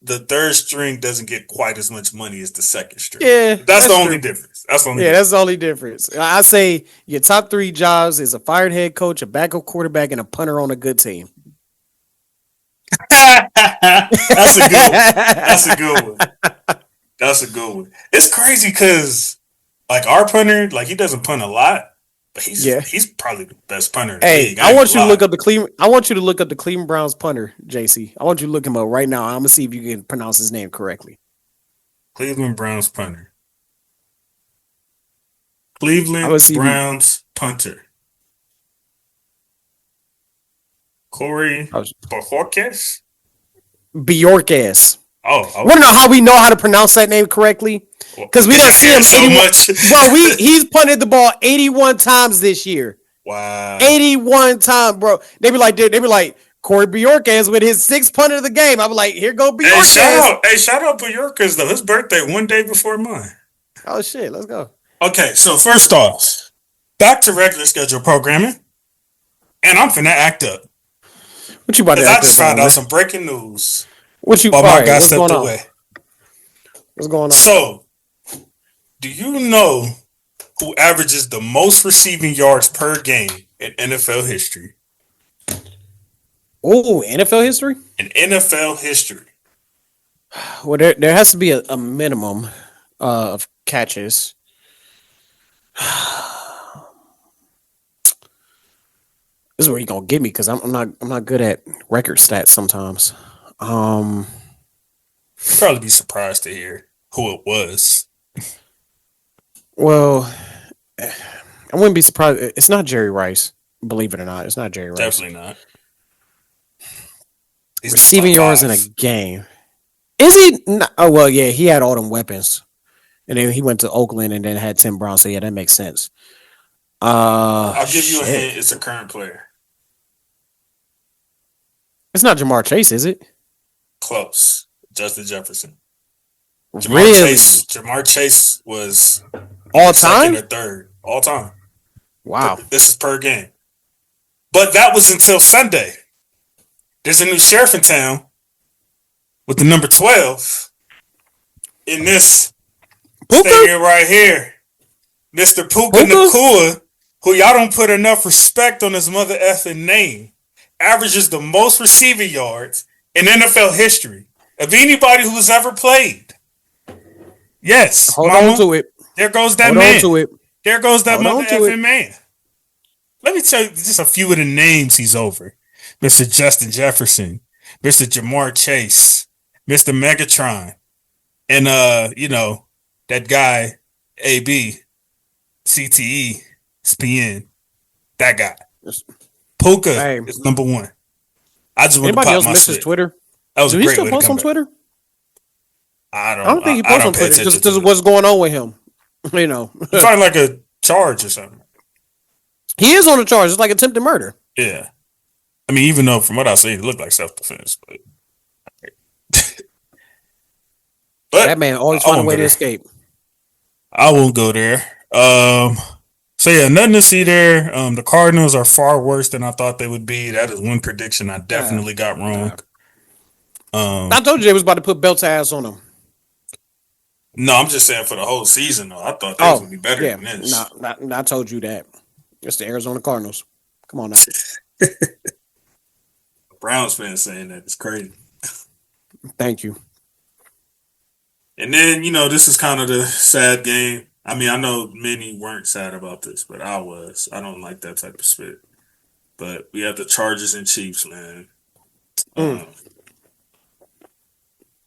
the third string doesn't get quite as much money as the second string.
Yeah,
that's the only difference.
That's the only difference. I say your top 3 jobs is a fired head coach, a backup quarterback, and a punter on a good team.
That's a good one. That's a good one. It's crazy because like our punter, like he doesn't punt a lot, but he's probably the best punter in the league.
I want you to look up the Cleveland Browns punter, JC. I want you to look him up right now. I'm gonna see if you can pronounce his name correctly.
Cleveland Browns punter. Cleveland Browns punter. Corey Bojorquez?
Bjorkes.
Oh,
want to know how we know how to pronounce that name correctly? Because we don't see him 81. Bro, he's punted the ball 81 times this year.
Wow,
81 times, bro. They be like Corey Bjorkes with his 6th punt of the game. I'm like, here go Bjorkes.
Shout out Bjorkes though. His birthday one day before mine.
Oh shit, let's go.
Okay, so first off, back to regular schedule programming, and I'm finna act up.
What you about to act up? I just
found out some breaking news.
What you?
My guy stepped away.
What's going on?
So, do you know who averages the most receiving yards per game in NFL history?
Oh, NFL history?
In NFL history.
Well, there has to be a minimum of catches. This is where you're gonna get me because I'm not good at record stats sometimes.
You'd probably be surprised to hear who it was.
Well, I wouldn't be surprised. It's not Jerry Rice. Believe it or not, it's not Jerry Rice.
Definitely not. He's
Receiving yards in a game. Is he? Not, oh well, yeah, he had all them weapons, and then he went to Oakland and then had Tim Brown. So yeah, that makes sense.
I'll give you a hint. It's a current player.
It's not Jamar Chase, is it?
Close. Justin Jefferson. Jamar Chase was
all time
second or third all time.
Wow.
This is per game. But that was until Sunday. There's a new sheriff in town with the number 12 in this stadium right here. Mr. Puka Nacua, who y'all don't put enough respect on his mother effing name, averages the most receiving yards in NFL history of anybody who's ever played. Yes.
Hold on to it.
There goes that man. There goes that mother effing man. Let me tell you just a few of the names he's over. Mr. Justin Jefferson, Mr. Jamar Chase, Mr. Megatron, and that guy, AB, CTE, SPN, that guy. Puka is number one. I just want to pop my shit.
Twitter?
That was
Do he still post on Twitter?
I
don't think he posts on Twitter because of what's going on with him. You know,
it's probably like a charge or something.
He is on a charge. It's like attempted murder.
Yeah. I mean, even though from what I see, it looked like self-defense. But
that man always finds a way to escape.
I won't go there. So yeah, nothing to see there. The Cardinals are far worse than I thought they would be. That is one prediction I definitely got wrong.
I told you they was about to put belt to ass on them.
No, I'm just saying for the whole season, though. I thought they would be better than this.
I told you that. It's the Arizona Cardinals. Come on now.
Browns fans saying that is crazy.
Thank you.
And then, this is kind of the sad game. I mean, I know many weren't sad about this, but I was. I don't like that type of spit. But we have the Chargers and Chiefs, man.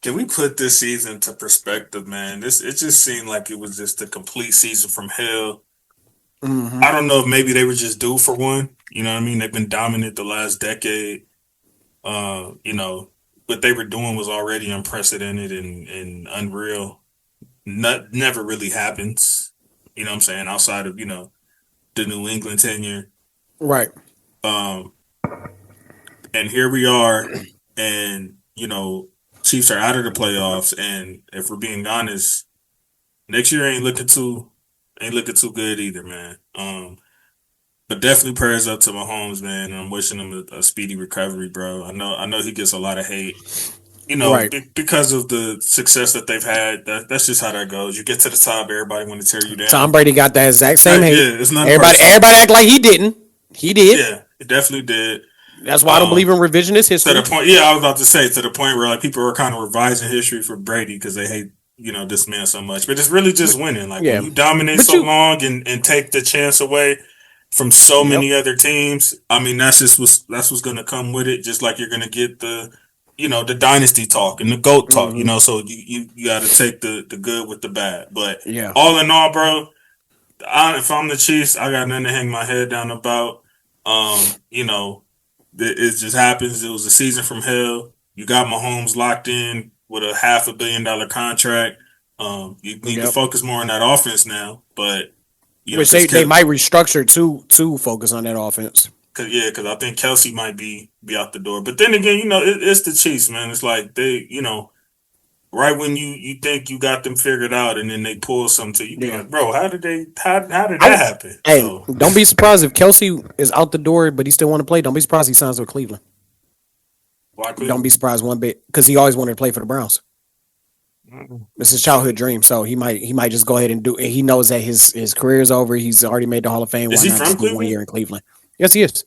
Can we put this season into perspective, man? It just seemed like it was just a complete season from hell. Mm-hmm. I don't know if maybe they were just due for one. You know what I mean? They've been dominant the last decade. What they were doing was already unprecedented and unreal. Never really happens. You know what I'm saying? Outside of, the New England tenure.
Right.
And here we are, and, Chiefs are out of the playoffs, and if we're being honest, next year ain't looking too good either, man. But definitely prayers up to Mahomes, man. I'm wishing him a speedy recovery, bro. I know he gets a lot of hate,
right.
because of the success that they've had. That's just how that goes. You get to the top, everybody want to tear you down.
Tom Brady got that exact same hate.
Yeah, it's not
everybody act like he didn't. He did.
Yeah, it definitely did.
That's why I don't believe in revisionist history.
To the point, I was about to say to the point where like people are kind of revising history for Brady because they hate this man so much. But it's really just winning. Like when you dominate long and take the chance away from so many other teams. I mean, that's what's going to come with it. Just like you're going to get the the dynasty talk and the GOAT talk.
Mm-hmm.
So you got to take the good with the bad. But
yeah,
all in all, bro, if I'm the Chiefs, I got nothing to hang my head down about. It just happens. It was a season from hell. You got Mahomes locked in with a $500 million contract. You need to focus more on that offense now. But
which they might restructure to focus on that offense.
Because I think Kelsey might be out the door. But then again, it's the Chiefs, man. It's like they, right when you think you got them figured out, and then they pull something to you. Be like, bro, how did that happen?
Hey, don't be surprised if Kelsey is out the door, but he still want to play. Don't be surprised he signs with Cleveland.
Why Cleveland?
Don't be surprised one bit because he always wanted to play for the Browns. It's his childhood dream, so he might just go ahead and do it. He knows that his career is over. He's already made the Hall of Fame.
Is he from Cleveland?
1 year in Cleveland. Yes, he is.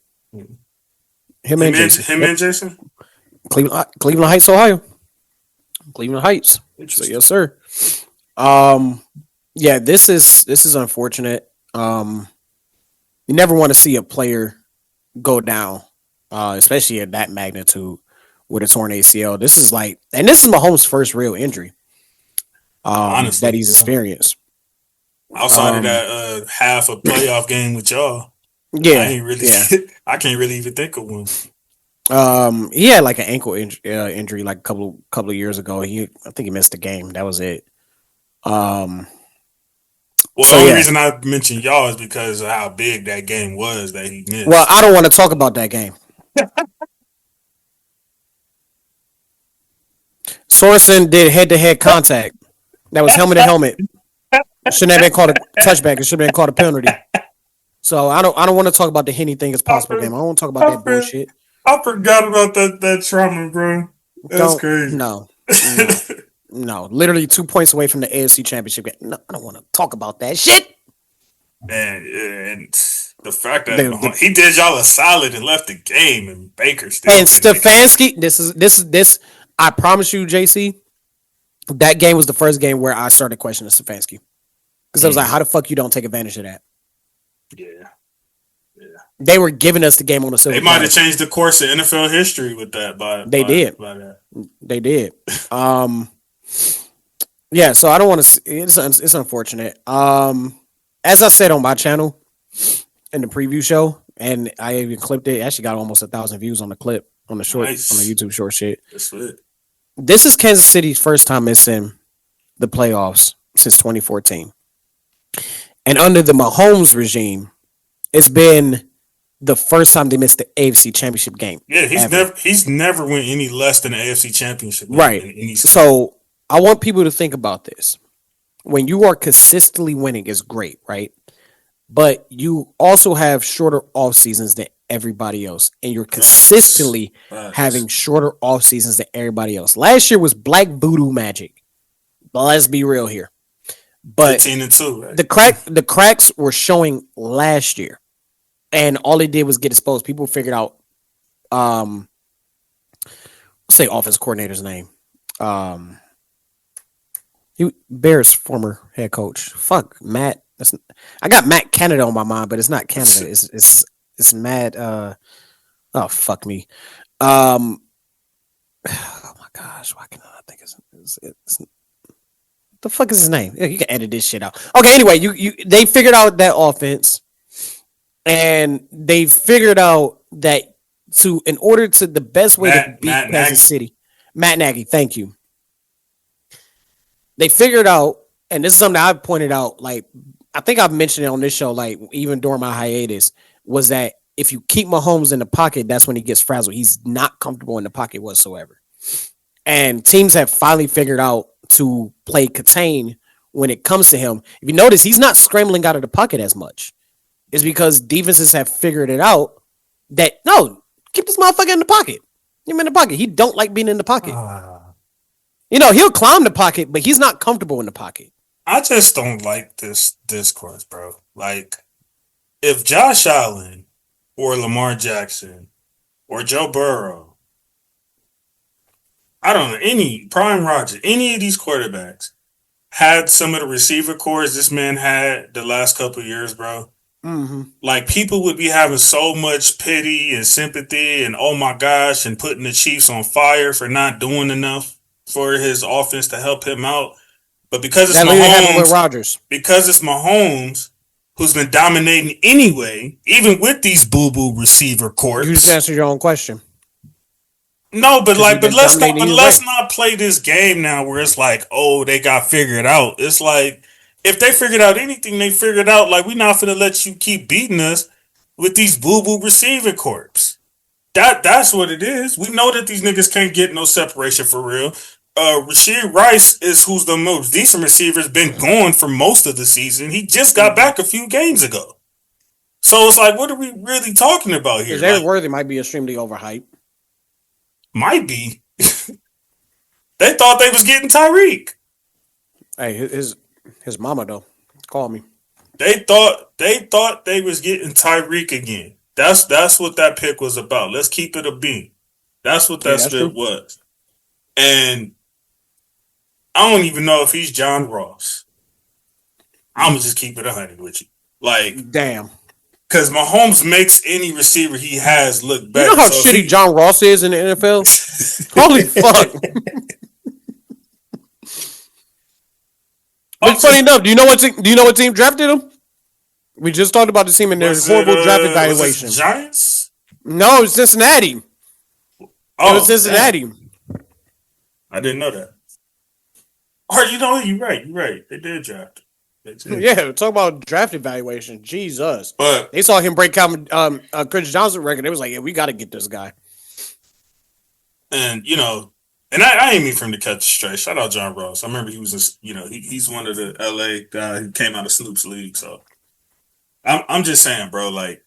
Him and Jason.
Him and Jason.
Cleveland Heights, Ohio. Cleveland Heights. So yes, sir. Yeah, this is unfortunate. You never want to see a player go down, especially at that magnitude with a torn ACL. This is Mahomes' first real injury. Honestly, that he's experienced.
Outside of that half a playoff game with y'all.
Yeah.
I can't really even think of one.
He had like an ankle injury like a couple of years ago. I think he missed the game. That was it.
Well, the only reason I mentioned y'all is because of how big that game was that he missed.
Well, I don't want to talk about that game. Sorensen did head-to-head contact. That was helmet to helmet. Shouldn't have been called a touchback. It should have been called a penalty. So I don't want to talk about the Henny thing as possible game. I don't want to talk about that bullshit.
I forgot about that trauma, bro. That's crazy.
No. Literally 2 points away from the AFC Championship game. No, I don't want to talk about that shit.
Man, and the fact that he did y'all a solid and left the game, and Baker still.
And Stefanski, this. I promise you, JC, that game was the first game where I started questioning Stefanski because I was like, "How the fuck you don't take advantage of that?"
Yeah.
They were giving us the game on the silver.
They might have changed the course of NFL history with that.
They did. Yeah, so I don't want to. It's unfortunate. As I said on my channel in the preview show, and I even clipped it. Actually, got almost 1,000 views on the clip on the short on the YouTube short shit.
That's it.
This is Kansas City's first time missing the playoffs since 2014, and under the Mahomes regime, it's been the first time they missed the AFC Championship game.
Yeah, he's never went any less than the AFC Championship game.
Right. So I want people to think about this. When you are consistently winning, is great, right? But you also have shorter off seasons than everybody else, and you're consistently having shorter off seasons than everybody else. Last year was Black Voodoo Magic. But let's be real here. But
15-2, right?
the cracks were showing last year. And all they did was get exposed. People figured out, say offense coordinator's name. Bears former head coach. Fuck, Matt. I got Matt Canada on my mind, but it's not Canada. It's Matt. Oh fuck me. Oh my gosh, why can I not think it's the fuck is his name? You can edit this shit out. Okay, anyway, they figured out that offense. And they figured out that the best way to beat Kansas City, Matt Nagy, thank you. They figured out, and this is something that I've pointed out, like, I think I've mentioned it on this show, like, even during my hiatus, was that if you keep Mahomes in the pocket, that's when he gets frazzled. He's not comfortable in the pocket whatsoever. And teams have finally figured out to play contain when it comes to him. If you notice, he's not scrambling out of the pocket as much. Is because defenses have figured it out that no, keep this motherfucker in the pocket. Keep him in the pocket. He don't like being in the pocket. He'll climb the pocket, but he's not comfortable in the pocket.
I just don't like this discourse, bro. Like, if Josh Allen or Lamar Jackson or Joe Burrow, I don't know, any Prime Rodgers, any of these quarterbacks had some of the receiver cores this man had the last couple of years, bro.
Mm-hmm.
Like, people would be having so much pity and sympathy and oh my gosh, and putting the Chiefs on fire for not doing enough for his offense to help him out. But because it's Mahomes, who's been dominating anyway, even with these boo-boo receiver courts.
You just answered your own question.
No, but let's not play this game now where it's like, oh, they got figured out. It's like, if they figured out anything, they figured out, like, we're not finna let you keep beating us with these boo-boo receiver corps. That's what it is. We know that these niggas can't get no separation for real. Rashid Rice is who's the most decent receiver, has been gone for most of the season. He just got back a few games ago. So it's like, what are we really talking about here?
Eric Worthy might be extremely overhyped.
Might be. They thought they was getting Tyreek.
Hey, his mama though called me.
They thought they was getting Tyreek again. That's what that pick was about. Let's keep it a beam. That's what that spit was. And I don't even know if he's John Ross. I'm gonna just keep it 100 with you. Like,
damn.
Because Mahomes makes any receiver he has look better.
You know how shitty John Ross is in the NFL? Holy fuck. But funny enough, do you know what team drafted him? We just talked about the team in their horrible draft evaluation.
Was it Giants?
No, it was Cincinnati.
Oh,
it was Cincinnati.
Damn. I didn't know that. Or you're right. They did draft.
Yeah, talk about draft evaluation. Jesus.
But
they saw him break Chris Johnson record. They was like, yeah, we got to get this guy.
And, and I ain't mean for him to catch straight. Shout out John Ross. I remember he was, he's one of the LA guys who came out of Snoop's league. So I'm just saying, bro, like,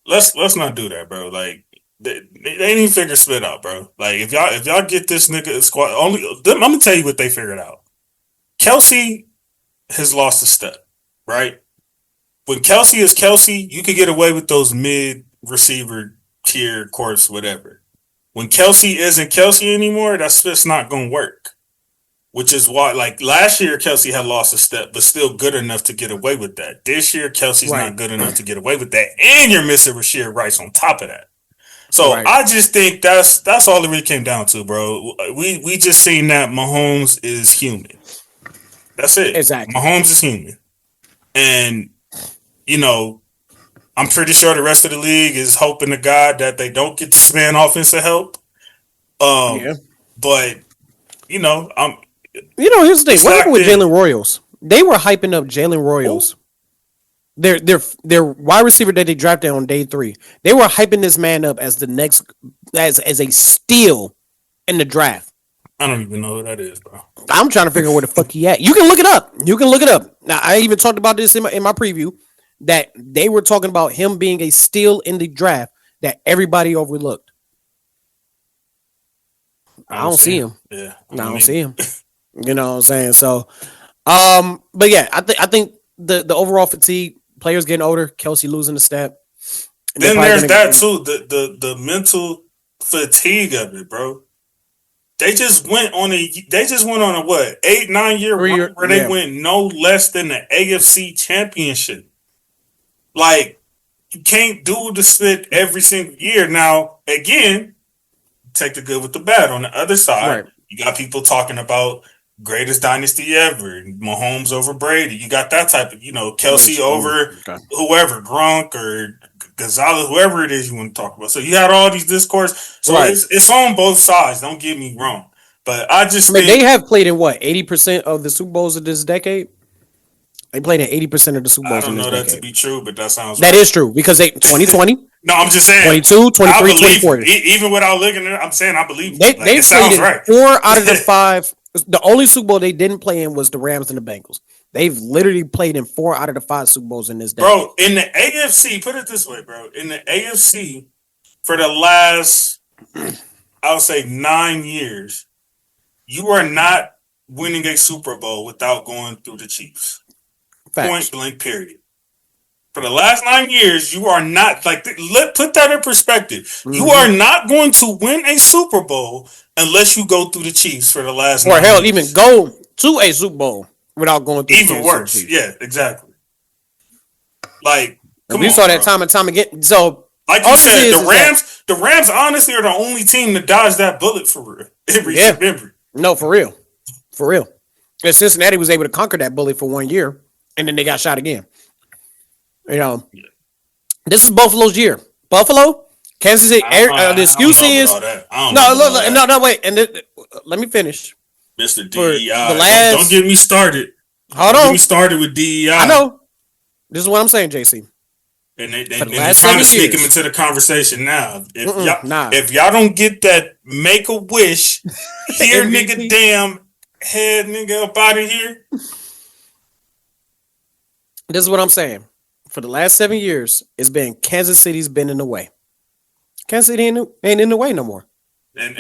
let's not do that, bro. Like, they ain't even figure split out, bro. Like, if y'all get this nigga squad, I'm gonna tell you what they figured out. Kelsey has lost a step, right? When Kelsey is Kelsey, you can get away with those mid receiver tier course, whatever. When Kelsey isn't Kelsey anymore, that's just not going to work. Which is why, like, last year, Kelsey had lost a step, but still good enough to get away with that. This year, Kelsey's not good enough to get away with that. And you're missing Rashid Rice on top of that. So I just think that's all it really came down to, bro. We just seen that Mahomes is human. That's it.
Exactly.
Mahomes is human. And, I'm pretty sure the rest of the league is hoping to God that they don't get this man offensive help. But, here's
the thing. What happened with Jalen Royals? They were hyping up Jalen Royals. Their wide receiver that they drafted on day 3. They were hyping this man up as the next as a steal in the draft.
I don't even know who that is, bro.
I'm trying to figure out where the fuck he at. You can look it up. Now, I even talked about this in my preview that they were talking about him being a steal in the draft that everybody overlooked. I don't see him.
Yeah,
I don't see him. You know what I'm saying? So, but yeah, I think the overall fatigue, players getting older, Kelsey losing the step.
Then there's that too, the mental fatigue of it, bro. They just went on a 8-9 year run where they went no less than the AFC Championship. Like, you can't do the split every single year. Now, again, take the good with the bad. On the other side, you got people talking about greatest dynasty ever, Mahomes over Brady. You got that type of, Kelsey over whoever, Gronk or Gonzalez, whoever it is you want to talk about. So you had all these discourse. So it's on both sides. Don't get me wrong. But I think
they have played in 80% of the Super Bowls of this decade. They played in 80% of the Super Bowls.
I don't know that to be true, but that sounds
that is true because 2020.
No, I'm just saying
22, 23, 24.
Even without looking at it, I'm saying I believe
they played
sounds
in
right.
4 out of the 5. The only Super Bowl they didn't play in was the Rams and the Bengals. They've literally played in 4 out of the 5 Super Bowls in this decade.
Bro, in the AFC, put it this way, bro. In the AFC, for the last, I would say 9 years, you are not winning a Super Bowl without going through the Chiefs.
Facts.
Point blank, period. For the last 9 years, you are not put that in perspective. Mm-hmm. You are not going to win a Super Bowl unless you go through the Chiefs for the last 9 years.
Even go to a Super Bowl without going through
even worse. Yeah, exactly. Like,
we saw that time and time again. So,
like you said, the Rams honestly are the only team to dodge that bullet for real. Every.
No, for real. And Cincinnati was able to conquer that bullet for 1 year, and then they got shot again. This is Buffalo's year. Buffalo, Kansas City. The excuse is no. Wait, and let me finish.
Mr. DEI, don't get me started.
Hold on,
get me started with DEI.
I know. This is what I'm saying, JC.
And they're trying to sneak him into the conversation now. If y'all don't get that make a wish, here nigga, damn head nigga up out of here.
This is what I'm saying. For the last 7 years, it's been Kansas City's been in the way. Kansas City ain't in the way no more.
And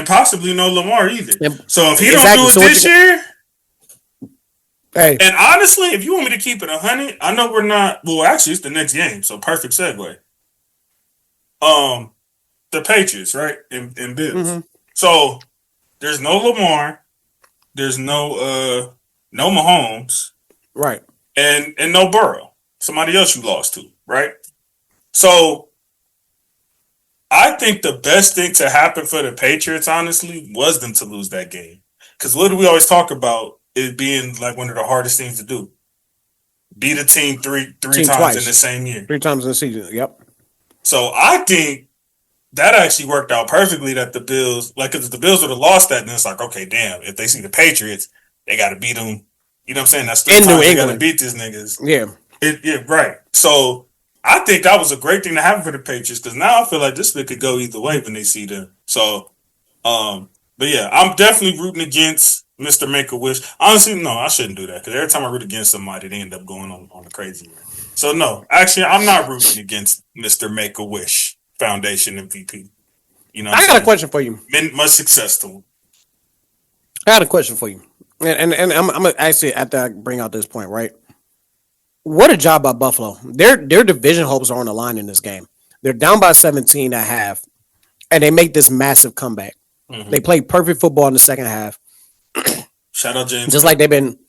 possibly no Lamar either. So if he don't do it this year,
Hey,
And honestly, if you want me to keep it 100, I know we're not. Well, actually, it's the next game, so perfect segue. The Patriots, right, and Bills. So there's no Lamar, there's no Mahomes,
right.
and no Burrow. Somebody else you lost to, right? So I think the best thing to happen for the Patriots, honestly, was them to lose that game. Because what do we always talk about it being like one of the hardest things to do? Beat a team three times
twice.
in the same year.
3 times in the season. Yep.
So I think that actually worked out perfectly that the Bills, like, because if the Bills would have lost that, then it's like, okay, damn, if they see the Patriots, they got to beat them. You know what I'm saying? That's 3
In New
times they got to
England.
beat these niggas.
Yeah.
Yeah, right. So I think that was a great thing to happen for the Patriots because now I feel like this could go either way when they see them. So, but yeah, I'm definitely rooting against Mr. Make-A-Wish. Honestly, no, I shouldn't do that because every time I root against somebody, they end up going on a crazy one. So no, actually, I'm not rooting against Mr. Make-A-Wish Foundation MVP. You know,
I got a question for you.
Much success to him.
I got a question for you. And I'm gonna actually, after I bring out this point, right? What a job by Buffalo. Their division hopes are on the line in this game. They're down by 17 at half, and they make this massive comeback. Mm-hmm. They play perfect football in the second half.
Shout out James.
Just like they've been.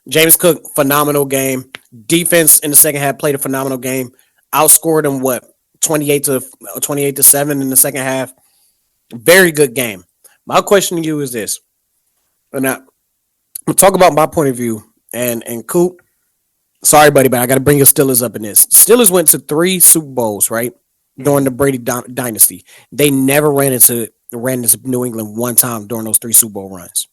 James Cook, phenomenal game. Defense in the second half played a phenomenal game. Outscored them 28-7 in the second half. Very good game. My question to you is this. And now, I'm gonna talk about my point of view. And Coop, sorry, buddy, but I got to bring your Steelers up in this. Steelers went to 3 Super Bowls, right, during the Brady dynasty. They never ran into New England one time during those 3 Super Bowl runs.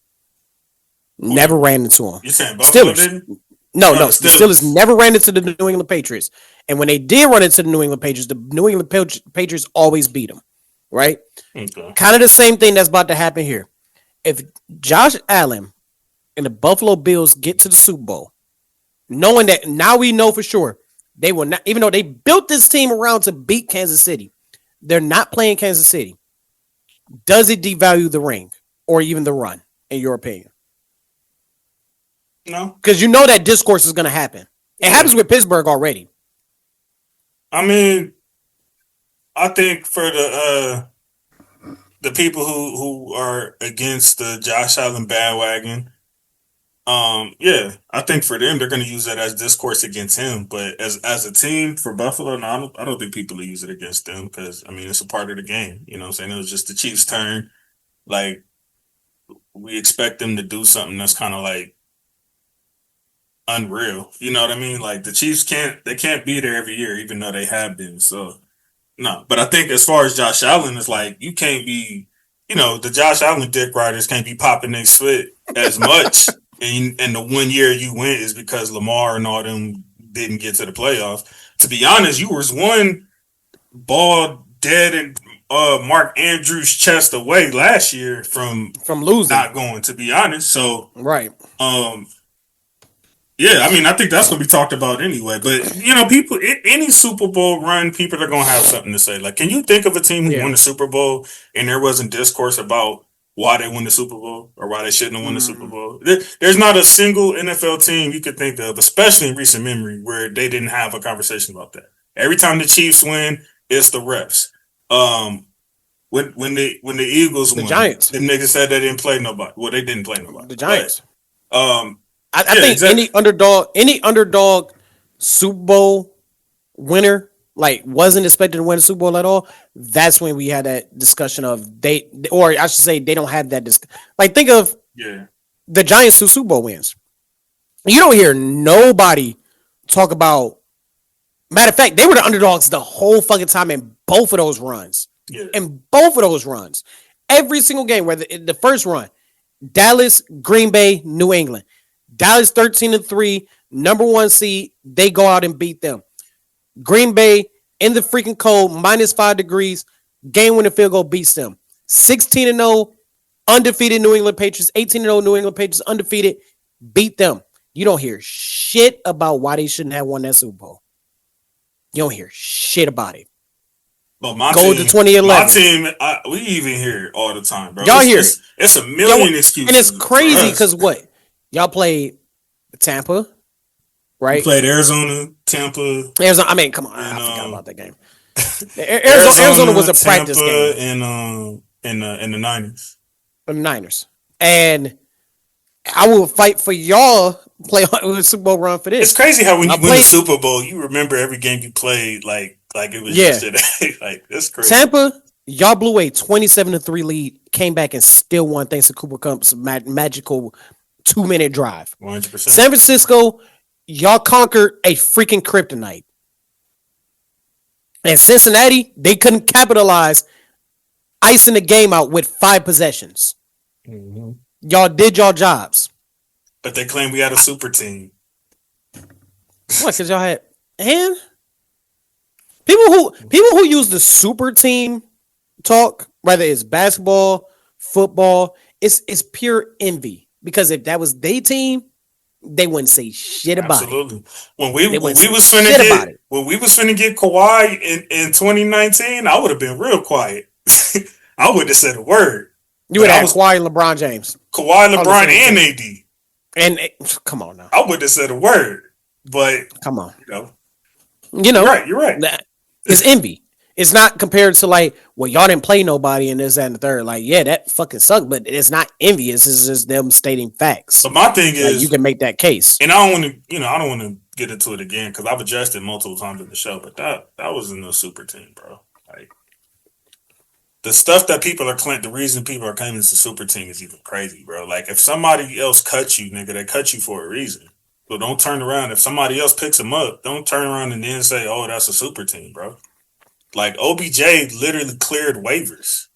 Never ran into them.
You saying Buffalo didn't?
No. The Steelers never ran into the New England Patriots. And when they did run into the New England Patriots, the New England Patriots always beat them, right? Okay. Kind of the same thing that's about to happen here. If Josh Allen and the Buffalo Bills get to the Super Bowl, knowing that now we know for sure they will not, even though they built this team around to beat Kansas City, they're not playing Kansas City. Does it devalue the ring or even the run, in your opinion?
No.
Because you know that discourse is going to happen. It happens with Pittsburgh already.
I mean, I think for the people who are against the Josh Allen bandwagon, yeah, I think for them they're going to use that as discourse against him. But as a team for Buffalo, no, I don't think people will use it against them because I mean it's a part of the game. You know what I'm saying? It was just the Chiefs' turn. Like we expect them to do something that's kind of like unreal. You know what I mean? Like the Chiefs can't be there every year, even though they have been. So no. But I think as far as Josh Allen, it's like you can't be, the Josh Allen dick riders can't be popping their sweat as much. And the 1 year you went is because Lamar and all them didn't get to the playoffs. To be honest, you was one ball dead and Mark Andrews' chest away last year from
losing,
not going. To be honest, so
right.
Yeah, I mean, I think that's going to be talked about anyway. But, people, any Super Bowl run, people are going to have something to say. Like, can you think of a team who won the Super Bowl and there wasn't discourse about why they won the Super Bowl or why they shouldn't have won the Super Bowl? There's not a single NFL team you could think of, especially in recent memory, where they didn't have a conversation about that. Every time the Chiefs win, it's the refs. When the Eagles won,
Giants,
the niggas said they didn't play nobody. Well, they didn't play nobody.
The Giants.
But,
I think exactly. any underdog Super Bowl winner wasn't expected to win the Super Bowl at all. That's when we had that discussion of they don't have that think of the Giants 2 Super Bowl wins. You don't hear nobody talk about. Matter of fact, they were the underdogs the whole fucking time in both of those runs.
Yeah.
In both of those runs, every single game. Where the first run, Dallas, Green Bay, New England. Dallas 13-3, number 1 seed. They go out and beat them. Green Bay in the freaking cold, -5 degrees. Game-winning field goal beats them. 16-0, undefeated New England Patriots. 18-0 New England Patriots undefeated. Beat them. You don't hear shit about why they shouldn't have won that Super Bowl. You don't hear shit about it.
But my
go
team,
to 2011.
My team, we even hear it all the time, bro.
Y'all hear it.
It's a million excuses.
And it's crazy because what? Y'all played Tampa,
We
right?
played Arizona, Tampa.
Arizona. I mean, come on,
And,
I forgot about that game.
Arizona
was a
Tampa,
practice game.
And the Niners.
The Niners. And I will fight for y'all play on Super Bowl run for this.
It's crazy how when you win the Super Bowl, you remember every game you played like it was yesterday. Like, that's crazy.
Tampa, y'all blew a 27-3 lead, came back and still won thanks to Cooper Kupp's magical 2-minute drive.
100%.
San Francisco, y'all conquered a freaking kryptonite. And Cincinnati, they couldn't capitalize, icing the game out with 5 possessions.
Mm-hmm.
Y'all did y'all jobs.
But they claim we had a super team.
What? Because y'all had people who use the super team talk, whether it's basketball, football, it's pure envy. Because if that was their team, they wouldn't say shit about
Absolutely.
it.
When we was finna get Kawhi in 2019, I would have been real quiet. I wouldn't have said a word.
You would have Kawhi and LeBron James.
Kawhi, LeBron, and AD.
And come on now.
I wouldn't have said a word. But
come on.
You're right.
It's envy. It's not compared to like, well, y'all didn't play nobody in this, that, and the third. Like, yeah, that fucking sucked, but it's not envious. It's just them stating facts.
But my thing is,
you can make that case.
And I don't want to get into it again because I've addressed it multiple times in the show. But that wasn't no super team, bro. Like, the stuff that people are the reason people are claiming it's a super team is even crazy, bro. Like, if somebody else cuts you, nigga, they cut you for a reason. So don't turn around. If somebody else picks them up, don't turn around and then say, "Oh, that's a super team, bro." Like, OBJ literally cleared waivers.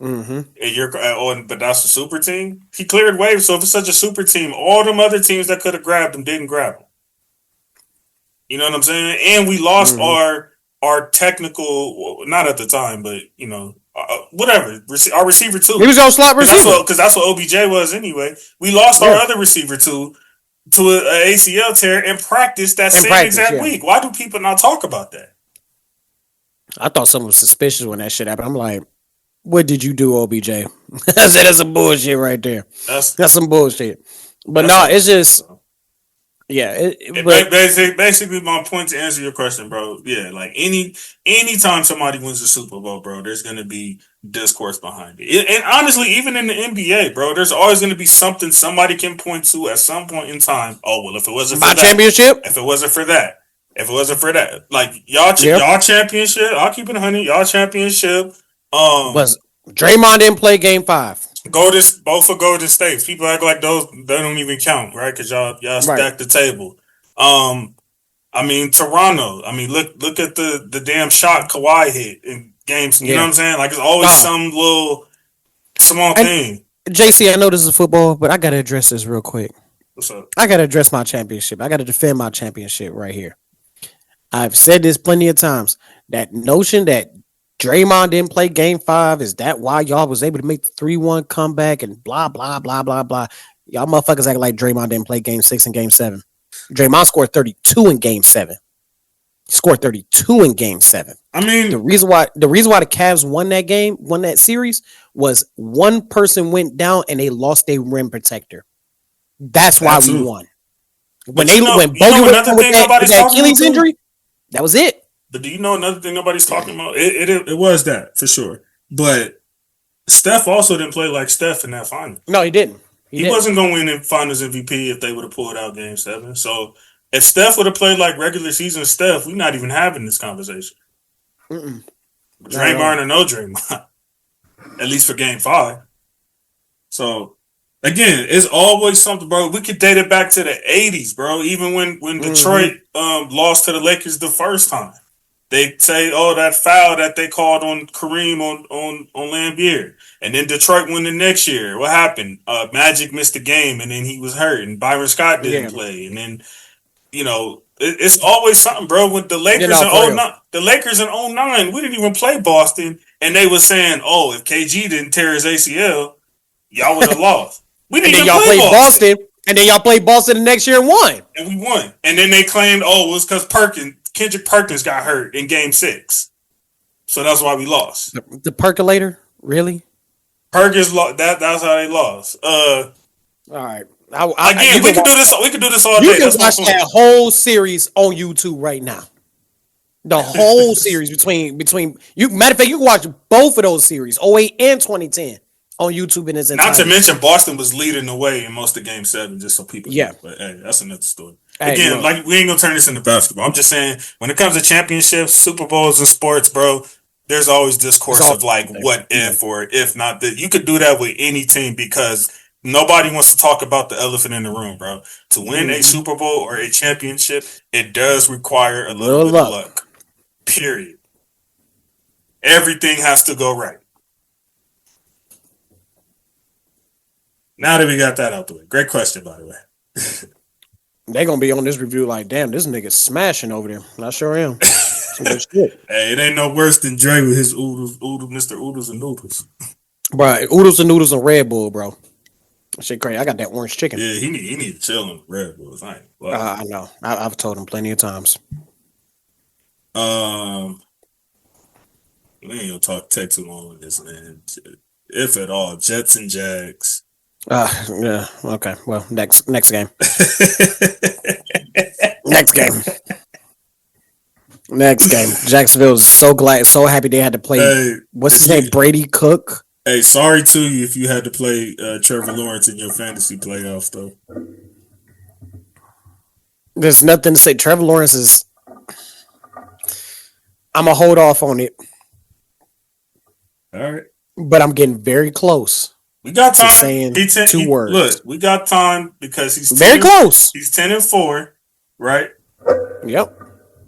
Mm-hmm. But that's a super team. He cleared waivers. So if it's such a super team, all them other teams that could have grabbed him didn't grab him. You know what I'm saying? And we lost our technical, not at the time, but whatever. Our receiver too.
He was your slot receiver
because that's what OBJ was anyway. We lost our other receiver too to an ACL tear in practice that same exact week. Why do people not talk about that? I
thought something was suspicious when that shit happened. I'm like, what did you do, OBJ? I said, that's some bullshit right there. That's some bullshit. But no, it's just,
basically, my point to answer your question, bro. Yeah, like anytime somebody wins the Super Bowl, bro, there's gonna be discourse behind it. And honestly, even in the NBA, bro, there's always gonna be something somebody can point to at some point in time. Oh well, if it wasn't for that
championship,
if it wasn't for that, like y'all championship, I'll keep it 100. Y'all championship.
Was Draymond didn't play Game 5.
Both for Golden State. People act like those they don't even count, right? Because y'all stacked the table. I mean Toronto. I mean look at the damn shot Kawhi hit in games. You know what I'm saying? Like it's always some little small thing.
JC, I know this is football, but I gotta address this real quick.
What's up?
I gotta address my championship. I gotta defend my championship right here. I've said this plenty of times. That notion that Draymond didn't play Game 5, is that why y'all was able to make the 3-1 comeback and blah, blah, blah, blah, blah. Y'all motherfuckers act like Draymond didn't play Game 6 and Game 7. Draymond scored 32 in Game 7. He scored 32 in Game 7.
I mean,
the reason why the Cavs won that series, was one person went down and they lost their rim protector. That's why we won. When Bogey went down with that Achilles injury, that was it.
But do you know another thing nobody's talking about? It was that for sure. But Steph also didn't play like Steph in that final.
No, he didn't.
He wasn't going to win in Finals MVP if they would have pulled out Game 7. So if Steph would have played like regular season Steph, we're not even having this conversation. Draymond or no Draymond, at least for Game 5. So again, it's always something, bro. We could date it back to the 80s, bro. Even when Detroit lost to the Lakers the first time. They say, oh, that foul that they called on Kareem on Lambeer. And then Detroit won the next year. What happened? Magic missed the game, and then he was hurt, and Byron Scott didn't play. And then, it's always something, bro. With the Lakers in 09, we didn't even play Boston, and they were saying, oh, if KG didn't tear his ACL, y'all would have lost. We didn't even play Boston.
And then y'all played Boston the next year and won.
And we won. And then they claimed, oh, it was because Kendrick Perkins got hurt in Game 6. So that's why we lost.
The percolator? Really?
Perkins lost. That's how they lost.
All right.
Again, we can do this. We can do this all day.
You can watch that whole series on YouTube right now. The whole series between you. Matter of fact, you can watch both of those series, 08 and 2010, on YouTube in its entirety.
Not to mention, Boston was leading the way in most of Game 7, just so people know. But hey, that's another story. Again, like we ain't gonna turn this into basketball. I'm just saying, when it comes to championships, Super Bowls, and sports, bro, there's always discourse of like, what if or if not. That you could do that with any team because nobody wants to talk about the elephant in the room, bro. To win a Super Bowl or a championship, it does require a little bit of luck. Period. Everything has to go right. Now that we got that out the way. Great question, by the way.
They're going to be on this review like, damn, this nigga's smashing over there. I sure am.
Hey, it ain't no worse than Dre with his Mr. Oodles and Noodles.
Bro, Oodles and Noodles and Red Bull, bro. Shit crazy. I got that orange chicken.
Yeah, he need to chill on the Red Bulls. I
know. I've told him plenty of times.
We ain't gonna tech too long on this, man. If at all, Jets and Jags.
Yeah. Okay. Well, next game. Next game. Jacksonville is so happy they had to play.
Hey,
what's his name? Brady Cook.
Hey, sorry to you if you had to play Trevor Lawrence in your fantasy playoffs, though.
There's nothing to say. Trevor Lawrence is. I'm gonna hold off on it.
All right,
but I'm getting very close.
We got time.
Saying two words.
Look, we got time because he's
very close.
He's 10-4, right?
Yep.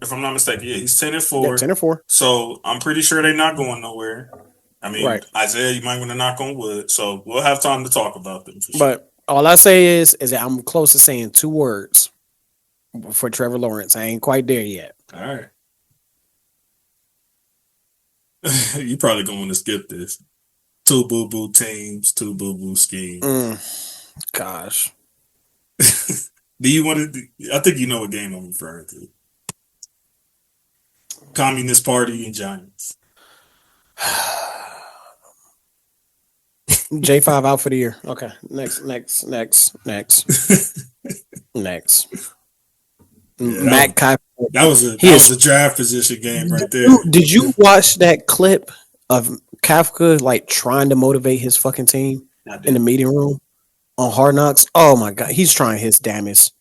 If I'm not mistaken, yeah, he's 10-4.
Yeah, 10-4.
So I'm pretty sure they're not going nowhere. I mean, right. Isaiah, you might want to knock on wood. So we'll have time to talk about them.
But all I say is that I'm close to saying two words for Trevor Lawrence. I ain't quite there yet.
All right. You probably going to want to skip this. 2 boo-boo teams, 2 boo-boo schemes.
Gosh.
Do you want to? I think you know what game I'm referring to. Communist Party and Giants.
J5 out for the year. Okay. Next. Matt Kafka.
That was a draft position game right there.
Did you watch that clip of Kafka like trying to motivate his fucking team in the meeting room on Hard Knocks? Oh my god, he's trying his damnest.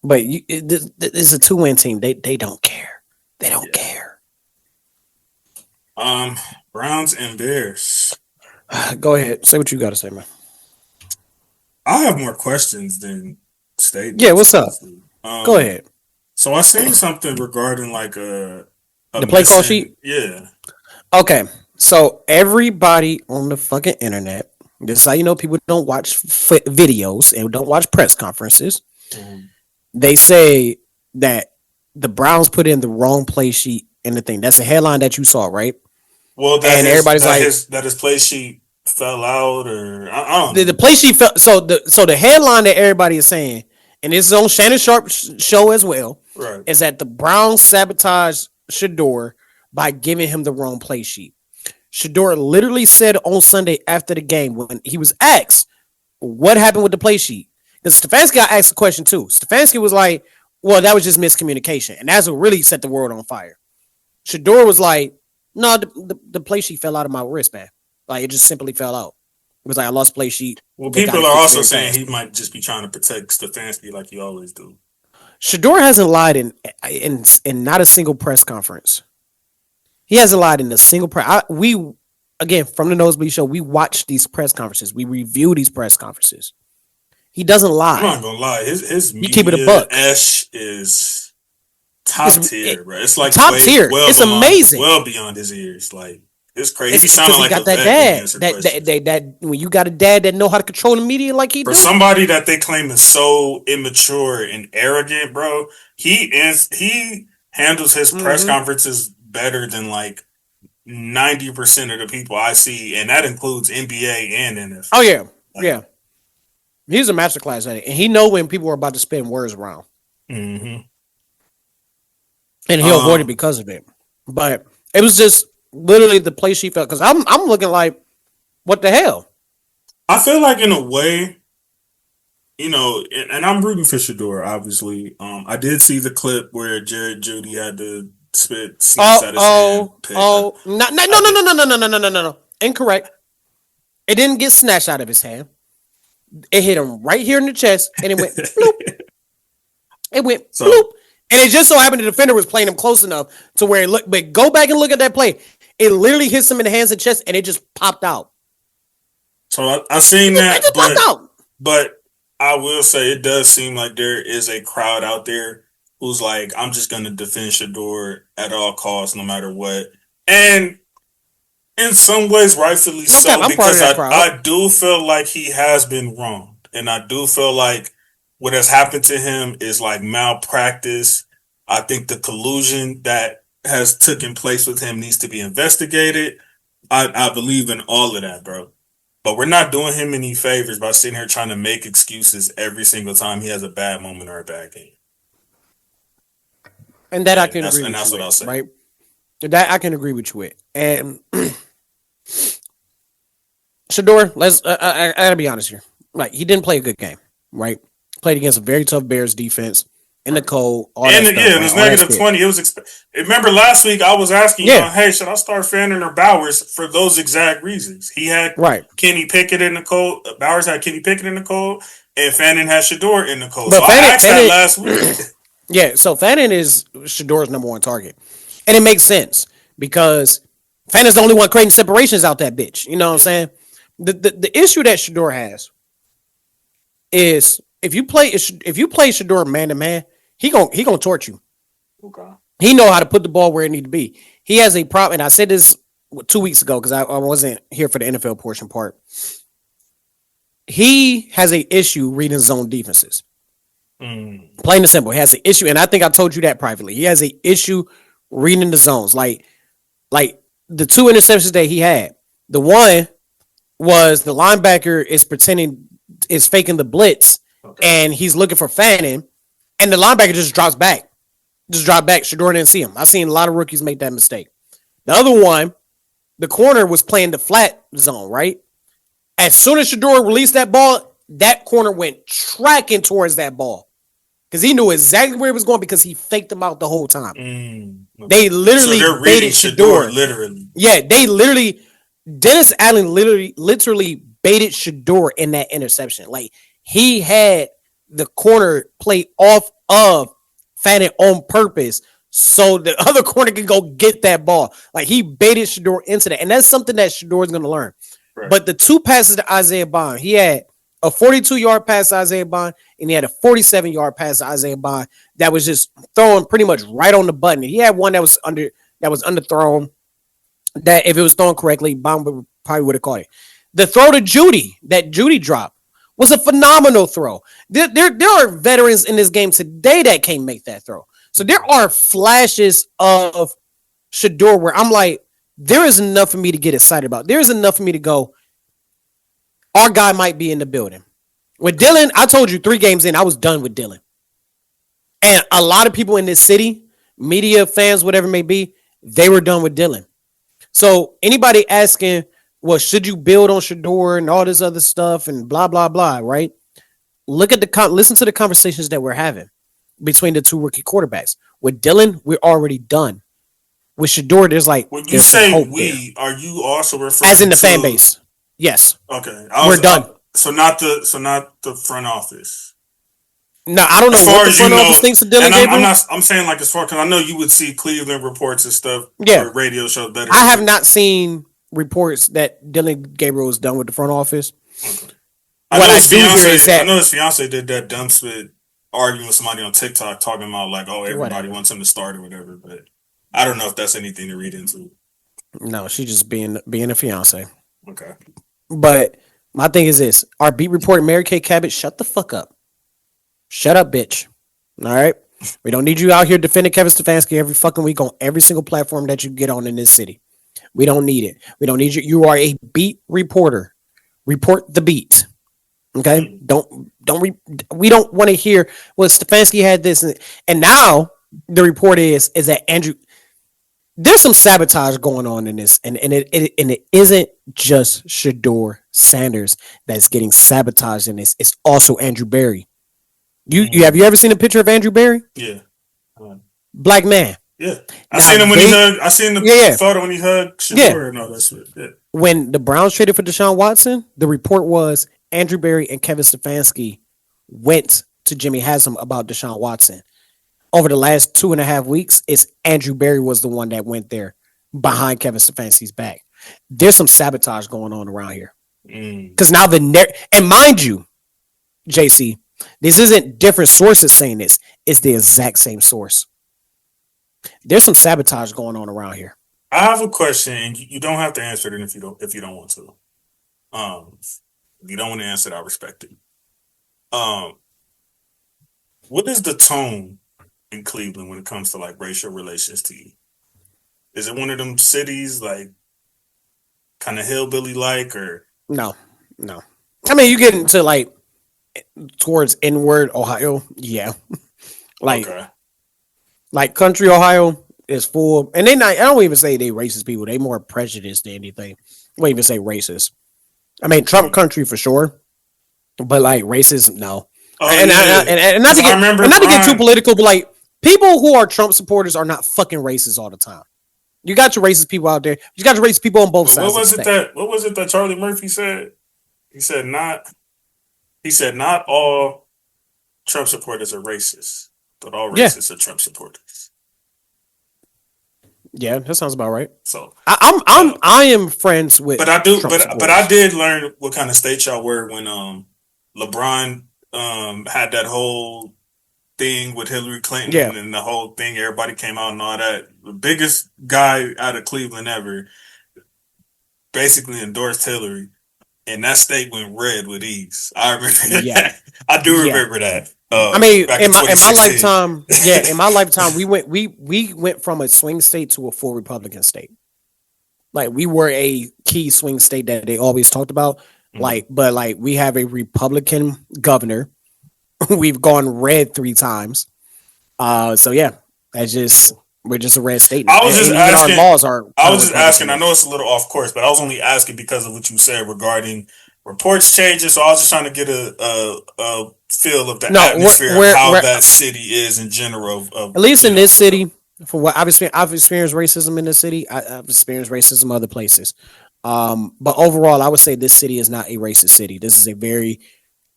But it's a 2-win team. They don't care. They don't care.
Browns and Bears.
Go ahead. Say what you got to say, man.
I have more questions than statements.
Yeah, what's up? Go ahead.
So I seen something regarding like the
play call sheet.
Yeah.
Okay. So everybody on the fucking internet, this is how you know people don't watch videos and don't watch press conferences. They say that the Browns put in the wrong play sheet in the thing. That's a headline that you saw, right?
Well, that his play sheet fell out, or I don't know.
The play sheet fell. So the headline that everybody is saying, and this is on Shannon Sharp's show as well,
right,
is that the Browns sabotaged Shedeur by giving him the wrong play sheet. Shedeur literally said on Sunday after the game when he was asked what happened with the play sheet, because Stefanski got asked a question too. Stefanski was like, well, that was just miscommunication, and that's what really set the world on fire. Shedeur was like, no, the play sheet fell out of my wristband. Like, it just simply fell out. It was like, I lost play sheet.
Well, people are also saying he might just be trying to protect Stefanski like you always do.
Shedeur hasn't lied in not a single press conference. He hasn't lied in a single press. We, again, from the Nosebleed Show, we watch these press conferences. We review these press conferences. He doesn't lie.
I'm not going to lie. His
you keep it a buck.
Is top tier, bro. It's like
top tier.
Well
it's amazing.
Well beyond his ears. Like, it's crazy. He sounded like
got that dad. That when you got a dad that know how to control the media like he does.
For somebody that they claim is so immature and arrogant, bro, he handles his press conferences better than like 90% of the people I see, and that includes NBA and NFL.
Oh yeah, yeah. He's a masterclass at it, and he know when people are about to spin words around, and he'll avoid it because of it. But it was just literally the play sheet felt, because I'm looking like, what the hell?
I feel like in a way, you know, and I'm rooting for Shedeur, obviously. I did see the clip where Jared Judy had to spit snakes at his hand.
No. Incorrect. It didn't get snatched out of his hand. It hit him right here in the chest, and it went bloop. It went bloop. And it just so happened the defender was playing him close enough to where it looked. But go back and look at that play. It literally hits him in the hands and chest, and it just popped out.
So I seen that, but I will say it does seem like there is a crowd out there who's like, I'm just going to defend Shedeur at all costs, no matter what. And in some ways, rightfully so, because I do feel like he has been wronged. And I do feel like what has happened to him is like malpractice. I think the collusion that has taken place with him needs to be investigated. I believe in all of that, bro. But we're not doing him any favors by sitting here trying to make excuses every single time he has a bad moment or a bad game.
And that I can agree with you with.
That's what I'll say.
Right? That I can agree with you with. And Shedeur, I gotta be honest here. Like, he didn't play a good game, right? Played against a very tough Bears defense in the cold.
It was negative 20. It was. Remember last week I was asking you, hey, should I start Fannin or Bowers for those exact reasons? He had Kenny Pickett in the cold. Bowers had Kenny Pickett in the cold, and Fannin had Shedeur in the cold. But so I asked that last week.
Yeah, so Fannin is Shedeur's number one target, and it makes sense because Fannin's the only one creating separations out that bitch. You know what I'm saying? The issue that Shedeur has is if you play Shedeur man to man, he gonna torch you. Okay. He know how to put the ball where it need to be. He has a problem, and I said this 2 weeks ago because I wasn't here for the NFL portion part. He has an issue reading zone defenses. Plain and simple, he has an issue, and I think I told you that privately. He has an issue reading the zones. Like the two interceptions that he had. The one was the linebacker is faking the blitz, and he's looking for Fannin, and the linebacker just drops back. Shedeur didn't see him. I've seen a lot of rookies make that mistake. The other one, the corner was playing the flat zone, right? As soon as Shedeur released that ball, that corner went tracking towards that ball because he knew exactly where it was going because he faked them out the whole time. They literally baited Shedeur.
Literally.
Yeah, Dennis Allen literally baited Shedeur in that interception. Like, he had the corner play off of Fannin on purpose so the other corner can go get that ball. Like, he baited Shedeur into that. And that's something that Shedeur is going to learn. Right. But the two passes to Isaiah Bond, he had a 42-yard pass to Isaiah Bond, and he had a 47-yard pass to Isaiah Bond that was just throwing pretty much right on the button. He had one that was underthrown. That if it was thrown correctly, Bond probably would have caught it. The throw to Judy, that Judy dropped, was a phenomenal throw. There are veterans in this game today that can't make that throw. So there are flashes of Shedeur where I'm like, there is enough for me to get excited about. There is enough for me to go, our guy might be in the building. With Dylan, I told you 3 games in, I was done with Dylan. And a lot of people in this city, media, fans, whatever it may be, they were done with Dylan. So anybody asking, well, should you build on Shedeur and all this other stuff and blah, blah, blah, right? Listen to the conversations that we're having between the two rookie quarterbacks. With Dylan, we're already done. With Shedeur, there's like,
when you say we, are you also referring
as in the fan base? Yes.
Okay.
We're done.
So not the front office.
No, I don't know what the front office thinks of Dylan Gabriel.
I'm saying like as far because I know you would see Cleveland reports and stuff. Yeah. Radio shows better.
I have not seen reports that Dylan Gabriel was done with the front office.
Okay. I know his fiance did that dumb spit arguing with somebody on TikTok talking about like, oh, everybody wants him to start or whatever, but I don't know if that's anything to read into.
No, she's just being a fiance.
Okay.
But my thing is this: our beat reporter Mary Kay Cabot, shut the fuck up. Shut up, bitch. All right. We don't need you out here defending Kevin Stefanski every fucking week on every single platform that you get on in this city. We don't need it. We don't need you. You are a beat reporter. Report the beat. Okay. We don't want to hear, well, Stefanski had this. And now the report is that there's some sabotage going on in this, and it isn't just Shedeur Sanders that's getting sabotaged in this. It's also Andrew Berry. You have you ever seen a picture of Andrew Berry?
Yeah.
Black man.
Yeah. I seen him when he hugged. I seen the photo when he hugged Shedeur and all that shit. Yeah.
When the Browns traded for Deshaun Watson, the report was Andrew Berry and Kevin Stefanski went to Jimmy Haslam about Deshaun Watson. Over the last 2.5 weeks, it's Andrew Berry was the one that went there behind Kevin Stefanski's back. There's some sabotage going on around here. Because now and mind you, JC, this isn't different sources saying this. It's the exact same source. There's some sabotage going on around here.
I have a question, and you don't have to answer it if you don't want to. If you don't want to answer it, I respect it. What is the tone in Cleveland when it comes to like racial relations to you? Is it one of them cities like kind of hillbilly like or
no? I mean, you get into like towards inward Ohio, yeah. Like country Ohio is full, and I don't even say they racist people. They more prejudiced than anything. I won't even say racist. I mean Trump country for sure, but like racist, no. And not to get too political, but like people who are Trump supporters are not fucking racist all the time. You got your racist people out there. You got your racist people on both sides.
What was it that Charlie Murphy said? He said not all Trump supporters are racist, but all racists are Trump supporters.
Yeah, that sounds about right.
So
I am friends with,
but I did learn what kind of state y'all were when LeBron had that whole thing with Hillary Clinton and the whole thing. Everybody came out and all that. The biggest guy out of Cleveland ever basically endorsed Hillary, and that state went red with ease. I remember. Yeah, I do remember that.
I mean, in my lifetime, in my lifetime, we went from a swing state to a full Republican state. Like we were a key swing state that they always talked about. But we have a Republican governor. We've gone red 3 times. So yeah, we're just a red state now.
I was just asking.
Our laws are.
I was just asking. I know it's a little off course, but I was only asking because of what you said regarding reports changes. So I was just trying to get a feel of the atmosphere of how that city is in general. At
least in this city, for what I've experienced racism in this city. I've experienced racism other places. But overall, I would say this city is not a racist city. This is a very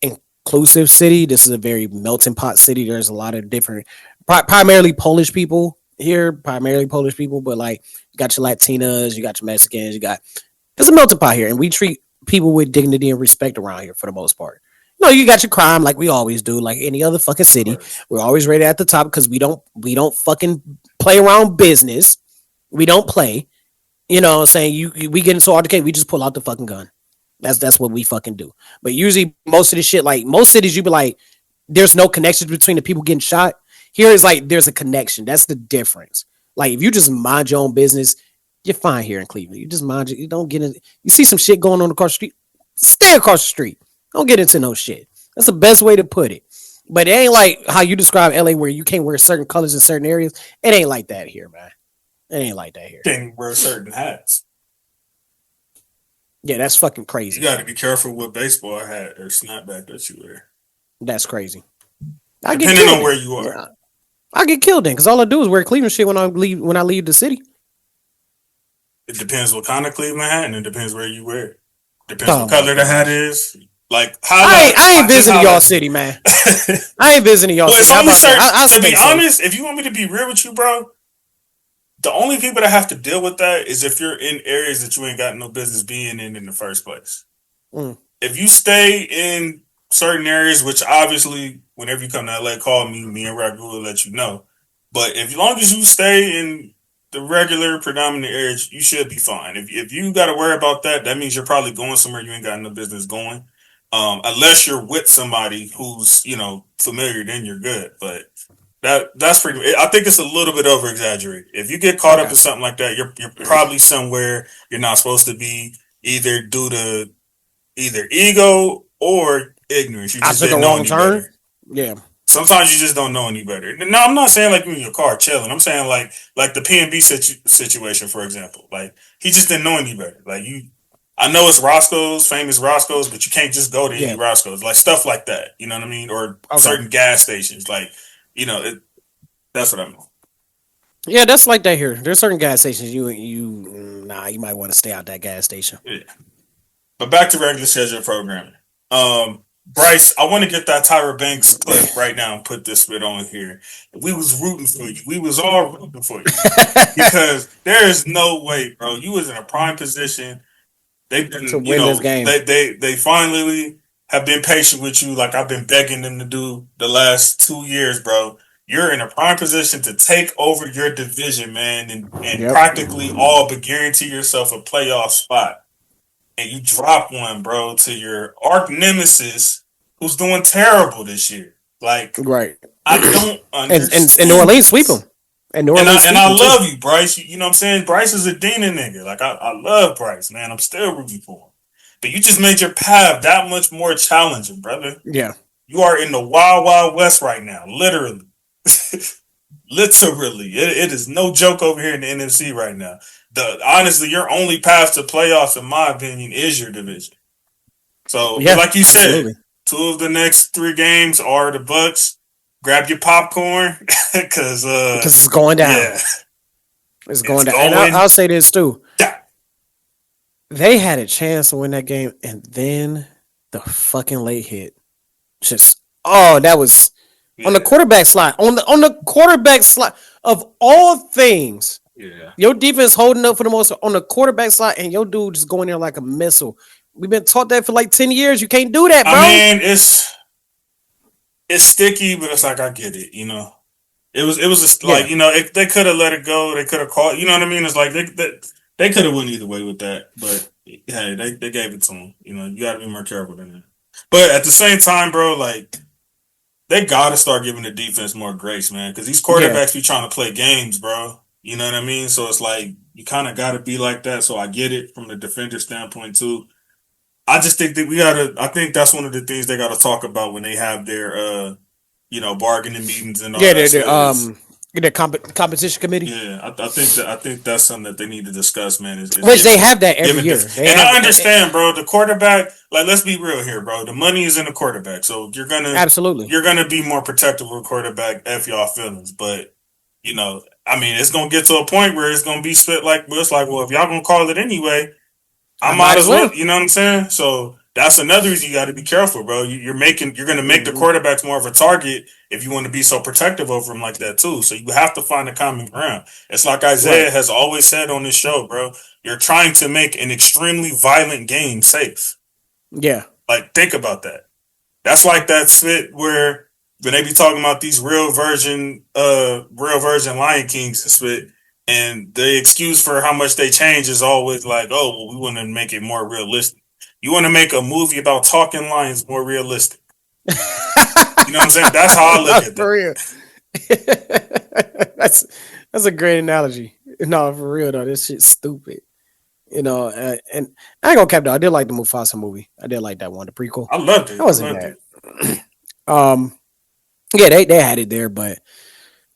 inclusive city. This is a very melting pot city. There's a lot of different, primarily Polish people here, but like you got your Latinas, you got your Mexicans, there's a melting pot here, and we treat people with dignity and respect around here for the most part. You got your crime like we always do, like any other fucking city. We're always rated at the top because we don't fucking play around business. We don't play. You know what I'm saying? We get into altercation, we just pull out the fucking gun. That's what we fucking do. But usually most of the shit, like most cities, you be like, there's no connection between the people getting shot. Here is like there's a connection. That's the difference. Like if you just mind your own business, you're fine here in Cleveland. You just mind you don't get in. You see some shit going on across the street, stay across the street. Don't get into no shit. That's the best way to put it. But it ain't like how you describe LA where you can't wear certain colors in certain areas. It ain't like that here, man. It ain't like that here.
Can't wear certain hats.
Yeah, that's fucking crazy.
You got to be careful what baseball hat or snapback that you wear.
That's crazy.
Depending on where you are.
I get killed then because all I do is wear Cleveland shit when I leave the city.
It depends what kind of Cleveland hat, and it depends where you wear it. Depends what color the hat is. Like
I ain't visiting y'all city, man. I ain't visiting y'all city.
It's only certain, to be honest, if you want me to be real with you, bro, the only people that have to deal with that is if you're in areas that you ain't got no business being in the first place. If you stay in certain areas, which obviously, whenever you come to LA, call me and Ragu will let you know. But as long as you stay in the regular predominant areas, you should be fine. If you got to worry about that, that means you're probably going somewhere you ain't got no business going. Unless you're with somebody who's, familiar, then you're good. But that's pretty. I think it's a little bit over exaggerated. If you get caught up in something like that, you're probably somewhere you're not supposed to be, either due to ego or ignorance. You just
took a wrong turn. Yeah.
Sometimes you just don't know any better. No, I'm not saying like you in your car chilling. I'm saying like the P&B situation, for example. Like he just didn't know any better. Like I know it's Roscoe's, famous Roscoe's, but you can't just go to any Roscoe's. Like stuff like that. You know what I mean? Or certain gas stations. Like, that's what I mean.
Yeah, that's like that here. There's certain gas stations you might want to stay out that gas station.
Yeah. But back to regular schedule programming. Bryce, I want to get that Tyra Banks clip right now and put this bit on here. We was rooting for you. We was all rooting for you. Because there is no way, bro. You was in a prime position. They've been,
to win this game.
They finally have been patient with you like I've been begging them to do the last 2 years, bro. You're in a prime position to take over your division, man, and practically all but guarantee yourself a playoff spot. And you drop one, bro, to your arch nemesis who's doing terrible this year. Like,
right.
I don't understand.
And New Orleans sweep them. And
I love you, Bryce. You know what I'm saying? Bryce is a Dina nigga. Like, I love Bryce, man. I'm still rooting for him. But you just made your path that much more challenging, brother.
Yeah.
You are in the wild, wild west right now, literally. Literally. It is no joke over here in the NFC right now. Honestly, your only path to playoffs, in my opinion, is your division. So, like you said, absolutely. 2 of the next 3 games are the Bucks. Grab your popcorn because
it's going down. Yeah. It's going down. And I'll say this too.
Yeah.
They had a chance to win that game, and then the fucking late hit. That was on the quarterback slide. On the quarterback slide of all things.
Yeah.
Your defense holding up for the most on the quarterback side, and your dude just going there like a missile. We've been taught that for like 10 years. You can't do that, bro.
I mean, it's sticky, but it's like I get it. It was they could have let it go. They could have called. You know what I mean? It's like they could have went either way with that, but hey, they gave it to them. You got to be more careful than that. But at the same time, bro, like they got to start giving the defense more grace, man, because these quarterbacks be trying to play games, bro. You know what I mean? So it's like you kind of got to be like that. So I get it from the defender standpoint too. I just think that I think that's one of the things they got to talk about when they have their, bargaining meetings and all that.
The competition committee.
Yeah, I think that's something that they need to discuss, man.
Which they have that every year.
And I understand, bro. The quarterback, like, let's be real here, bro. The money is in the quarterback, so you're gonna be more protective of the quarterback. F y'all feelings, but I mean, it's gonna get to a point where it's gonna be split. It's like, well, if y'all gonna call it anyway, I might as well. You know what I'm saying? So that's another reason you got to be careful, bro. You're gonna make the quarterbacks more of a target if you want to be so protective over them like that too. So you have to find a common ground. It's like Isaiah has always said on this show, bro. You're trying to make an extremely violent game safe.
Yeah.
Like, think about that. That's like that spit where when they be talking about these real version Lion Kings spit, and the excuse for how much they change is always like, oh, well, we want to make it more realistic. You want to make a movie about talking lions more realistic. You know what I'm saying? That's how I look at
that. That's a great analogy. No, for real though, this shit's stupid. And I ain't gonna cap though. I did like the Mufasa movie. I did like that one, the prequel.
I loved it.
That wasn't bad. Yeah, they had it there, but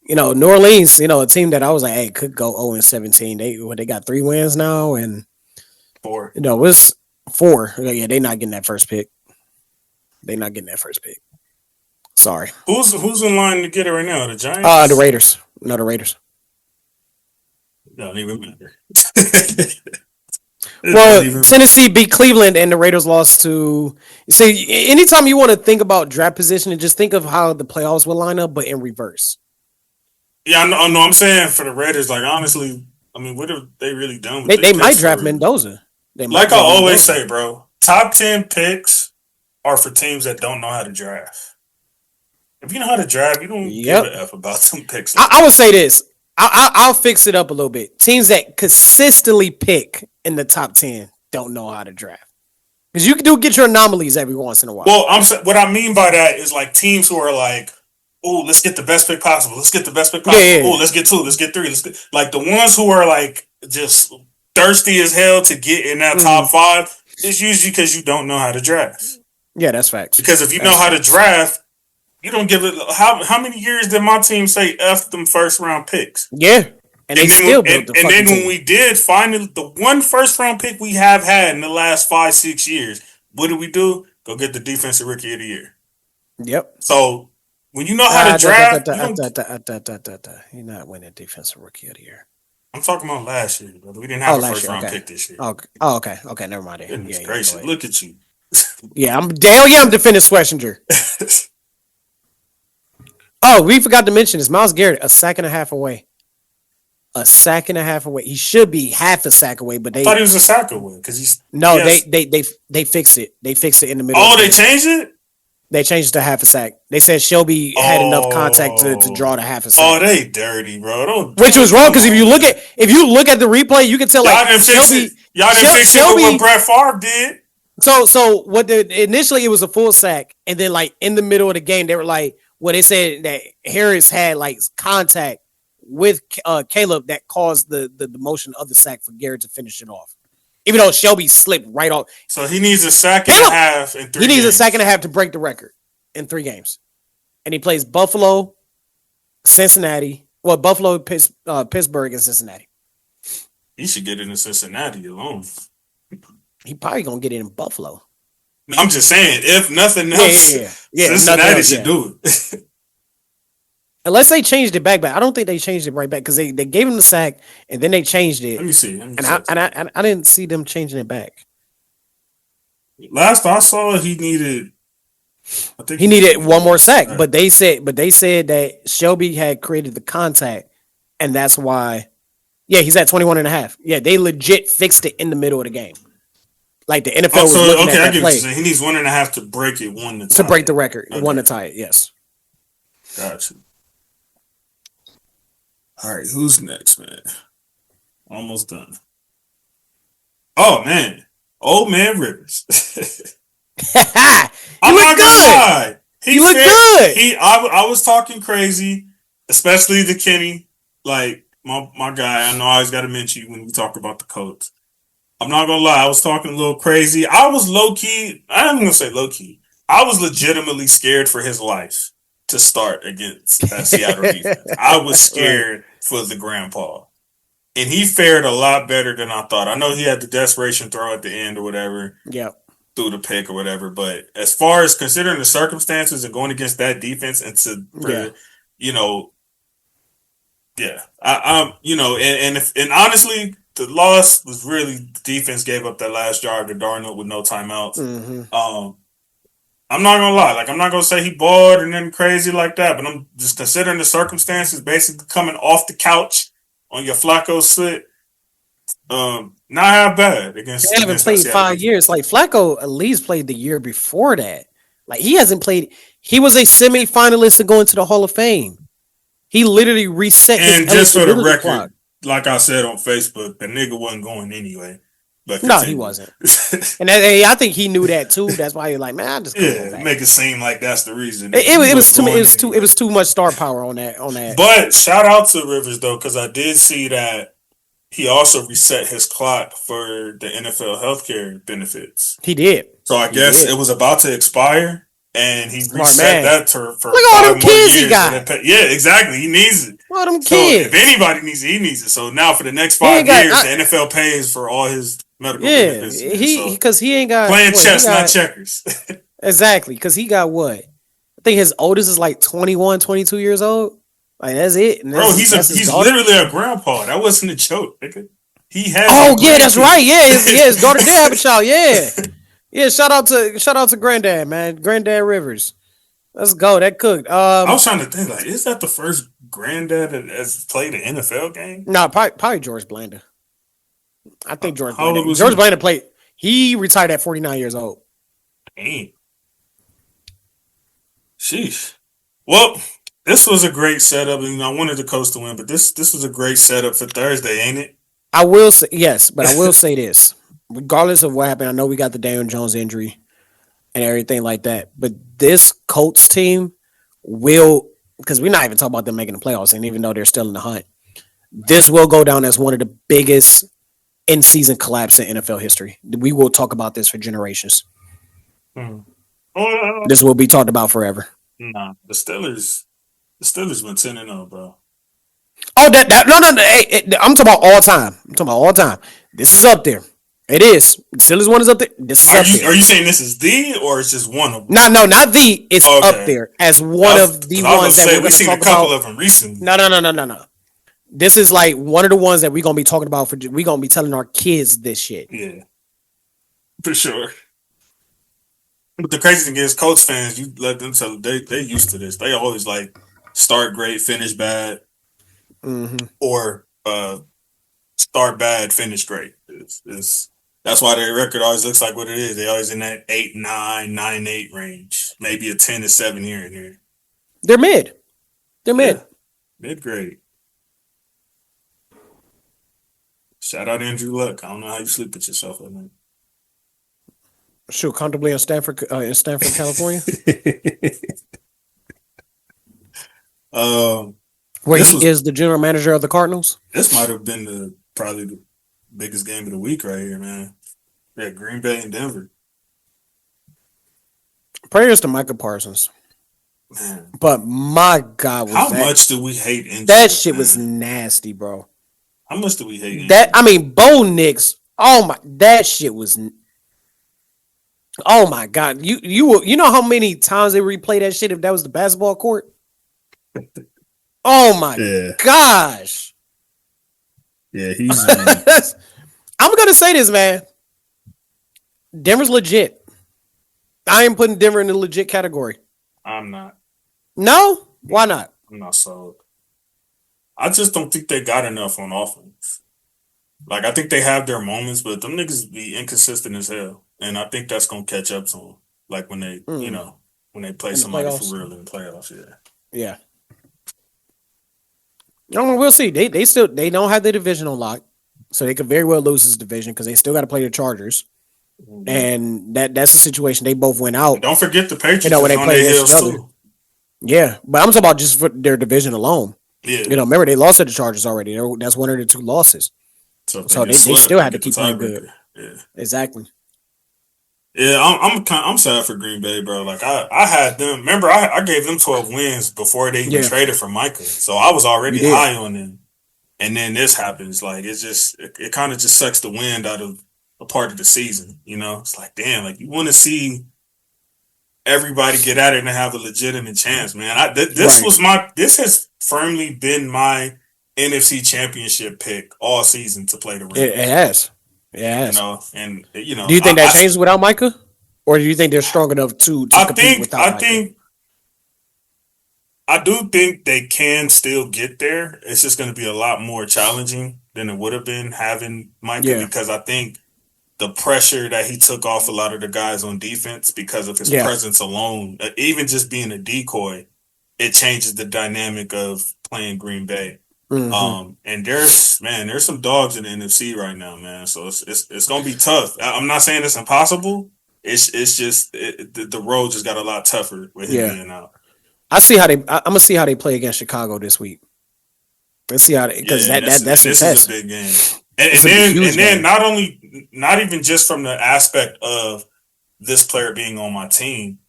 New Orleans, a team that I was like, hey, could go 0-17. They got 3 wins now and
4.
It's 4. Yeah, they're not getting that first pick. Sorry.
Who's in line to get it right now? The Giants?
The Raiders. No, the Raiders.
No, don't even matter.
Well, Tennessee beat Cleveland and the Raiders lost to. See, anytime you want to think about draft position, just think of how the playoffs will line up, but in reverse.
Yeah, I know. I'm saying for the Raiders, like, honestly, I mean, what have they really done?
They might draft Mendoza.
Like I always say, bro, top 10 picks are for teams that don't know how to draft. If you know how to draft, you don't give a F about some picks.
I would say this. I'll fix it up a little bit. Teams that consistently pick in the top 10 don't know how to draft. Because you do get your anomalies every once in a while.
Well, what I mean by that is like teams who are like, oh, let's get the best pick possible. Let's get the best pick possible. Yeah. Oh, let's get 2. Let's get 3. Like the ones who are like just thirsty as hell to get in that top 5, it's usually because you don't know how to draft.
Yeah, that's facts.
Because if you know how to draft, You don't give it. How many years did my team say F them first round picks?
Yeah. And they still built the
and then
team.
when we did finally, the one first round pick we have had in the last 5-6 years, what did we do? Go get the defensive rookie of the year.
Yep.
So when you know how to draft,
you're not winning defensive rookie of the year.
I'm talking about last year, brother. We didn't have a first round pick this year.
Okay. Never mind.
Goodness gracious, look at you.
Yeah, I'm defending Schlesinger. Oh, we forgot to mention this. Myles Garrett, a sack and a half away. A sack and a half away. He should be half a sack away, but they
thought he was a sack away because he's
they fixed it. They fixed it in the middle.
Oh, they changed it?
They changed it to half a sack. They said Shelby had enough contact to draw to half a sack.
Oh, they dirty, bro.
Which was wrong because if you look at the replay, you can tell
y'all didn't fix it what Brett Favre did.
So initially it was a full sack, and then like in the middle of the game, they were like, well, they said that Harris had like contact with Caleb that caused the motion of the sack for Garrett to finish it off. Even though Shelby slipped right off.
So he needs a sack and a half in 3 games. He
needs a sack and a half to break the record in 3 games. And he plays Buffalo, Cincinnati. Well, Buffalo, Pittsburgh, and Cincinnati.
He should get into Cincinnati alone.
He probably going to get it in Buffalo.
I'm just saying, if nothing else, Cincinnati should do it.
Unless they changed it back, but I don't think they changed it right back because they gave him the sack and then they changed it.
Let me see.
I didn't see them changing it back.
Last I saw, he needed
one more sack, but they said that Shelby had created the contact, and that's why. Yeah, he's at 21.5. Yeah, they legit fixed it in the middle of the game. Like the NFL was looking at that play.
He needs 1.5 to break it, 1
to break the record, 1 to tie it. Yes.
Gotcha. All right, who's next, man? Almost done. Oh man, old man Rivers. I'm not gonna lie.
He looked good.
I was talking crazy, especially to Kenny, like my guy. I know I always got to mention you when we talk about the Colts. I'm not gonna lie. I was talking a little crazy. I was low key. I'm gonna say low key. I was legitimately scared for his life to start against that Seattle defense. I was scared for the grandpa. And he fared a lot better than I thought. I know he had the desperation throw at the end or whatever.
Yeah.
Through the pick or whatever. But as far as considering the circumstances and going against that defense and and honestly, the loss was really the defense gave up that last yard to Darnold with no timeouts.
Mm-hmm.
I'm not gonna lie, like I'm not gonna say he balled and then crazy like that, but I'm just considering the circumstances, basically coming off the couch on your Flacco sit. Not how bad against.
They haven't played 5 years. Like Flacco at least played the year before that. Like he hasn't played. He was a semi-finalist to go into the Hall of Fame. He literally reset.
And just for the record, clock. Like I said on Facebook, the nigga wasn't going anyway. But
no, he wasn't. And I think he knew that too. That's why he was like, man, I just
make it seem like that's the reason.
It was too much star power on that.
But shout out to Rivers though, because I did see that he also reset his clock for the NFL healthcare benefits.
He did.
So I guess it was about to expire, and he reset that for
look at all them kids he got.
Yeah, exactly. He needs it.
All them kids.
So if anybody needs it, he needs it. So now for the next 5 years, the NFL pays for all his medical benefits.
Because he ain't got
playing chess, not checkers.
Exactly, because he got what? I think his oldest is like 21, 22 years old. Like that's it. And
bro, he's literally a grandpa. That wasn't a joke, nigga. He has.
Oh yeah, that's right. Yeah, his daughter did have a child. Yeah, yeah. Shout out to Granddad, man. Granddad Rivers. Let's go. That cooked.
I was trying to think, like, is that the first granddad that has played an NFL game?
No, probably George Blanda. I think George Blanda played. He retired at 49 years old.
Dang. Sheesh. Well, this was a great setup. I wanted the Coast to win, but this was a great setup for Thursday, ain't it?
I will say yes, but I will say this. Regardless of what happened, I know we got the Daniel Jones injury and everything like that, but this Colts team will, because we're not even talking about them making the playoffs, and even though they're still in the hunt, this will go down as one of the biggest in-season collapse in NFL history. We will talk about this for generations. This will be talked about forever.
Nah, the Steelers went 10-0, bro.
Oh, no. Hey, I'm talking about all time. I'm talking about all time. This is up there. It is. Steelers one is up there. This is up there.
Are you saying this is the or it's just one of them?
No, not the. It's up there as one of the ones that we're going to talk about.
We've seen a couple of them recently.
No. This is like one of the ones that we're going to be talking about. We're going to be telling our kids this shit.
Yeah, for sure. But the crazy thing is, Colts fans, you let them tell they used to this. They always like start great, finish bad, or start bad, finish great. That's why their record always looks like what it is. They always in that 8-9, 9-8 range, maybe a 10-7 here and there.
They're mid.
Mid grade. Shout out Andrew Luck. I don't know how you sleep with yourself at night.
Sure, comfortably in Stanford, California. Where he is the general manager of the Cardinals.
This might have been probably the biggest game of the week right here, man. Yeah, Green Bay and Denver.
Prayers to Micah Parsons.
Man.
But my God,
how much do we hate injuries?
That shit was nasty, bro.
How much do we hate injuries?
That? I mean, Bo Nix. Oh my, that shit was. Oh my God! You know how many times they replay that shit if that was the basketball court? Oh my gosh!
Yeah, he's.
I'm gonna say this, man. Denver's legit. I am putting Denver in the legit category.
I'm not.
No? Why not?
I'm not sold. I just don't think they got enough on offense. Like, I think they have their moments, but them niggas be inconsistent as hell. And I think that's going to catch up to them. Like, when they, when they play somebody for real in the playoffs,
Yeah. No, we'll see. They don't have the division on lock. So they could very well lose this division because they still got to play the Chargers. Mm-hmm. And that's the situation. They both went out.
And don't forget the Patriots when they play against each other.
Yeah, but I'm talking about just for their division alone.
Yeah.
Remember they lost to the Chargers already. That's one of the two losses. So they still had to keep playing good.
Yeah.
Exactly.
Yeah, I'm sad for Green Bay, bro. Like I had them. Remember, I gave them 12 wins before they even traded for Micah. So I was already high on them. And then this happens. Like it kind of just sucks the wind out of a part of the season. It's like, damn, like you want to see everybody get at it and have a legitimate chance, man. This has firmly been my NFC Championship pick all season to play the Rams.
It has. Yeah.
Do
you think that changes without Micah? Or do you think they're strong enough to compete without Micah?
I do think they can still get there. It's just going to be a lot more challenging than it would have been having Micah because I think the pressure that he took off a lot of the guys on defense because of his presence alone, even just being a decoy, it changes the dynamic of playing Green Bay. Mm-hmm. And there's some dogs in the NFC right now, man. So it's gonna be tough. I'm not saying it's impossible. It's just the road just got a lot tougher with him being out.
I'm gonna see how they play against Chicago this week. Let's see how because that's
this is a big game. And then not even just from the aspect of this player being on my team,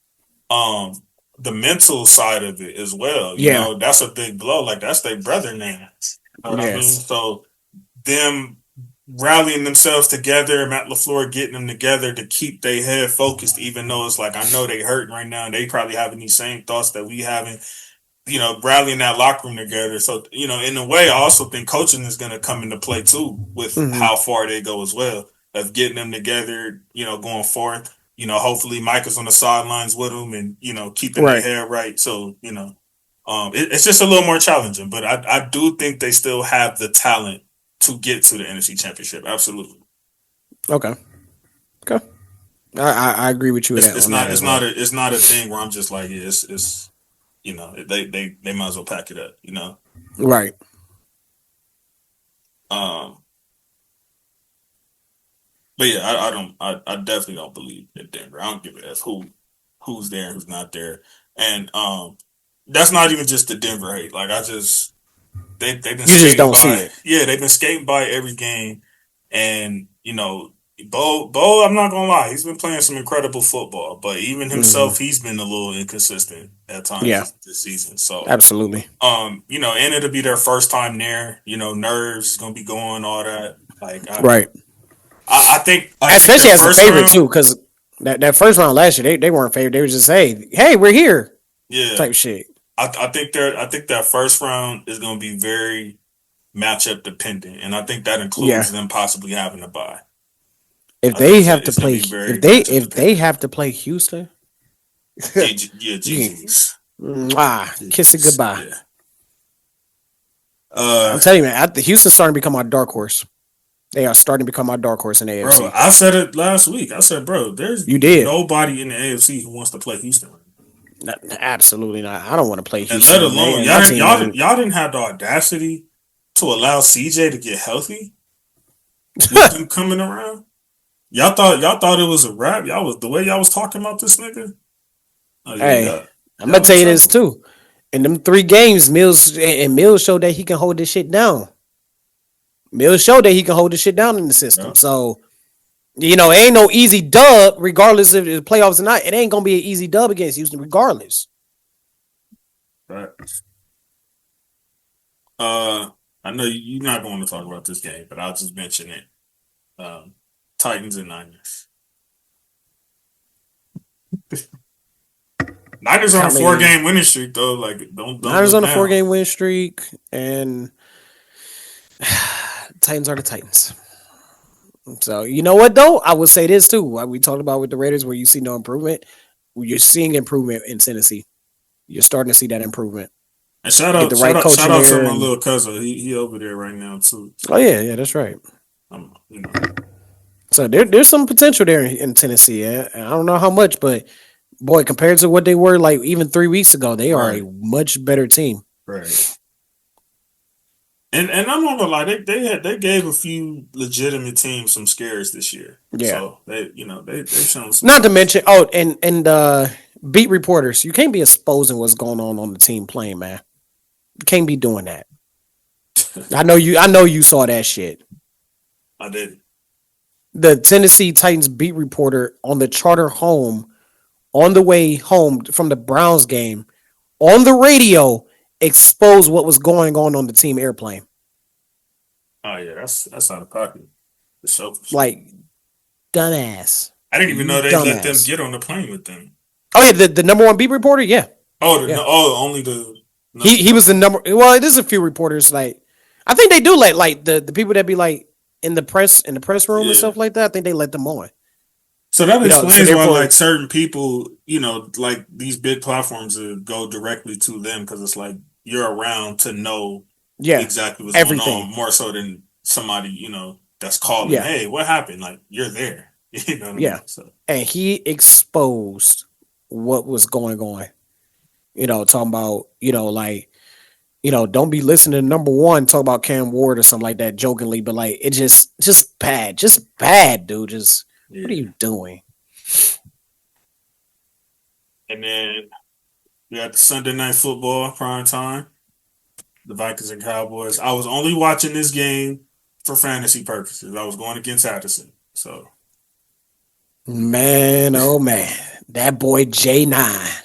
the mental side of it as well. You know, that's a big blow. Like that's their brother now. You know what I mean? So them rallying themselves together, Matt LaFleur getting them together to keep their head focused, even though it's like I know they hurting right now and they probably having these same thoughts that we having. Rallying that locker room together. So, in a way, I also think coaching is going to come into play too with how far they go as well. Of getting them together, going forth. Hopefully Micah's on the sidelines with them and, keeping their head right. So, it's just a little more challenging. But I do think they still have the talent to get to the NFC Championship. Absolutely.
Okay. I agree with you.
It's not a thing where I'm just like, it's they might as well pack it up,
Right.
But yeah, I definitely don't believe in Denver. I don't give a f who's there and who's not there. And that's not even just the Denver hate. Like they've been
you just don't see it.
Yeah, they've been skating by every game, and Bo, I'm not gonna lie, he's been playing some incredible football, but even himself, he's been a little inconsistent at times
Yeah,
this season. So,
absolutely.
and it'll be their first time there. Nerves gonna be going, all that. Like,
Right.
I think,
Especially as a favorite
round,
too, because that first round last year, they weren't favored. They were just hey, we're here
yeah.
type shit.
I think that first round is gonna be very matchup dependent, and I think that includes them possibly having a bye.
If they have to play, if they have to play Houston,
GG's.
Kiss it goodbye.
Yeah.
I'm telling you, man, Houston's starting to become our dark horse. They are starting to become our dark horse in the AFC.
Bro, I said it last week. I said, bro, there's nobody in the AFC who wants to play Houston.
Absolutely not. I don't want to play Houston.
And let alone y'all didn't have the audacity to allow CJ to get healthy with him coming around. Y'all thought it was a wrap. The way y'all was talking about this nigga.
I'm gonna tell you this too. In them 3 games, Mills showed that he can hold this shit down. Mills showed that he can hold this shit down in the system. Yeah. So, it ain't no easy dub, regardless if the playoffs or not. It ain't gonna be an easy dub against Houston, regardless.
Right. I know you're not going to talk about this game, but I'll just mention it. Titans and Niners. Niners on a 4-game winning streak, though. Like, don't
Niners on a 4-game winning streak, and Titans are the Titans. So, you know what, though? I would say this, too. Like we talked about with the Raiders, where you see no improvement. You're seeing improvement in Tennessee. You're starting to see that improvement.
And shout out to my little cousin. He over there right now, too.
Oh, yeah, that's right. So there's some potential there in Tennessee. I don't know how much, but boy, compared to what they were like even 3 weeks ago, they are a much better team.
Right. And I'm not gonna lie, they gave a few legitimate teams some scares this year. Yeah. So they've shown some.
Not to mention, and beat reporters, you can't be exposing what's going on the team playing, man. You can't be doing that. I know you saw that shit.
I did.
The Tennessee Titans beat reporter on the charter home, on the way home from the Browns game, on the radio, exposed what was going on the team airplane.
Oh yeah, that's out of pocket. The show.
Like, dumbass.
I didn't even know they let them get on the plane with them.
Oh yeah, the number 1 beat reporter, yeah.
Only the. No.
He was the number. Well, there's a few reporters like I think they do let like the people that be like in the press room and stuff like that. I think they let them on.
So that explains why like certain people, like these big platforms go directly to them because it's like you're around to know exactly what's going on more so than somebody that's calling. Yeah. Hey, what happened? Like you're there. You know what I mean? So.
And he exposed what was going on. Talking about, don't be listening to number 1 talk about Cam Ward or something like that jokingly, but like it just bad, dude. What are you doing?
And then we got the Sunday Night Football prime time, the Vikings and Cowboys. I was only watching this game for fantasy purposes. I was going against Addison, so.
Man, oh man, that boy J9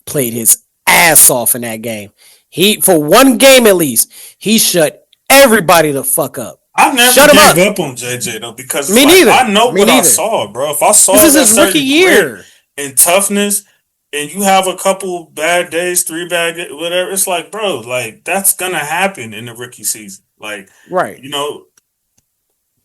played his ass off in that game. He, for 1 game at least, he shut everybody the fuck up.
I never gave up on JJ though because
neither.
I know what I saw, bro. If I saw
this is his rookie year
and toughness, and you have a couple bad days, 3 bad days, whatever, it's like, bro, like that's gonna happen in the rookie season. Like,
right?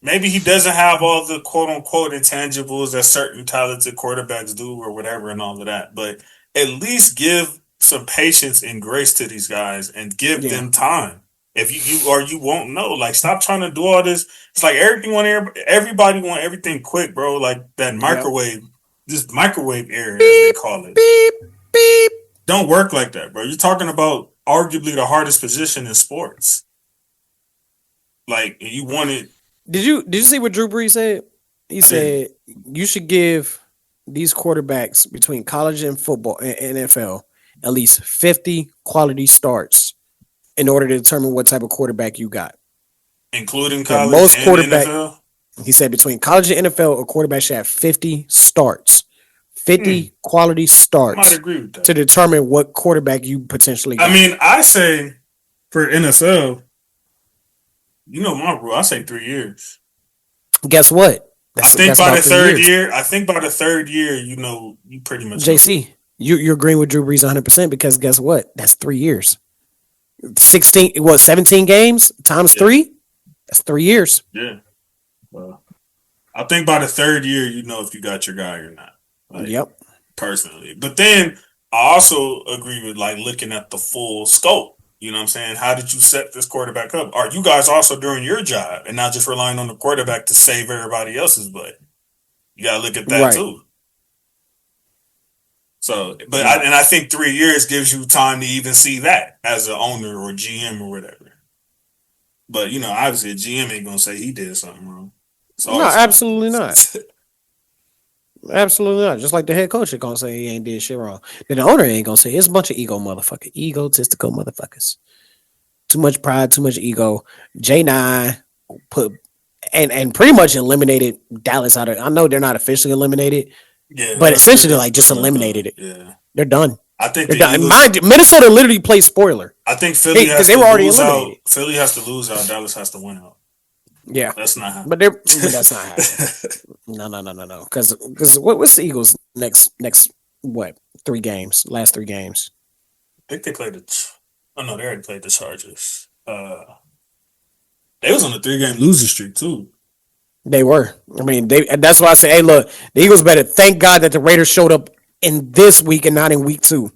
Maybe he doesn't have all the quote unquote intangibles that certain talented quarterbacks do, or whatever, and all of that. But at least give some patience and grace to these guys and give them time. If you won't know. Like, stop trying to do all this. It's like everybody want everything quick, bro. Like that microwave, this microwave era, as they call it.
Beep, beep.
Don't work like that, bro. You're talking about arguably the hardest position in sports. Like, you wanted.
Did you see what Drew Brees said? He said you should give these quarterbacks between college and football and NFL at least 50 quality starts in order to determine what type of quarterback you got.
Including college and NFL?
He said between college and NFL, a quarterback should have 50 starts, 50 quality
I might
starts
agree with that.
to determine what quarterback you potentially got.
I mean, I say for NFL, you know my rule. I say 3 years.
Guess what?
I think by
about
the
3
third
years.
year, you know, you pretty much
JC, you're agreeing with Drew Brees 100% because guess what? That's 3 years. 17 games times 3? That's 3 years.
Yeah. Well, I think by the third year, you know if you got your guy or not. Like,
Yep.
Personally. But then I also agree with like looking at the full scope. You know what I'm saying? How did you set this quarterback up? Are you guys also doing your job and not just relying on the quarterback to save everybody else's butt? You got to look at that
Right.
too. So, I think 3 years gives you time to even see that as an owner or GM or whatever. But, you know, obviously a GM ain't going to say he did something wrong.
No, absolutely not. Absolutely not. Just like the head coach is gonna say he ain't did shit wrong. Then the owner ain't gonna say it's a bunch of egotistical motherfuckers. Too much pride, too much ego. J9 put and pretty much eliminated Dallas out of. I know they're not officially eliminated, but essentially like just eliminated it.
Yeah,
they're done.
I think
they're done. Mind you, Minnesota literally played spoiler.
I think Philly
because they were already eliminated.
Philly has to lose out. Dallas has to win out.
Yeah,
that's not happening.
But that's not happening. No. Because what's the Eagles next? What 3 games? Last 3 games.
I think they played they already played the Chargers. They was on a 3-game losing streak too.
They were. I mean, that's why I say, hey, look, the Eagles better thank God that the Raiders showed up in this week and not in week 2.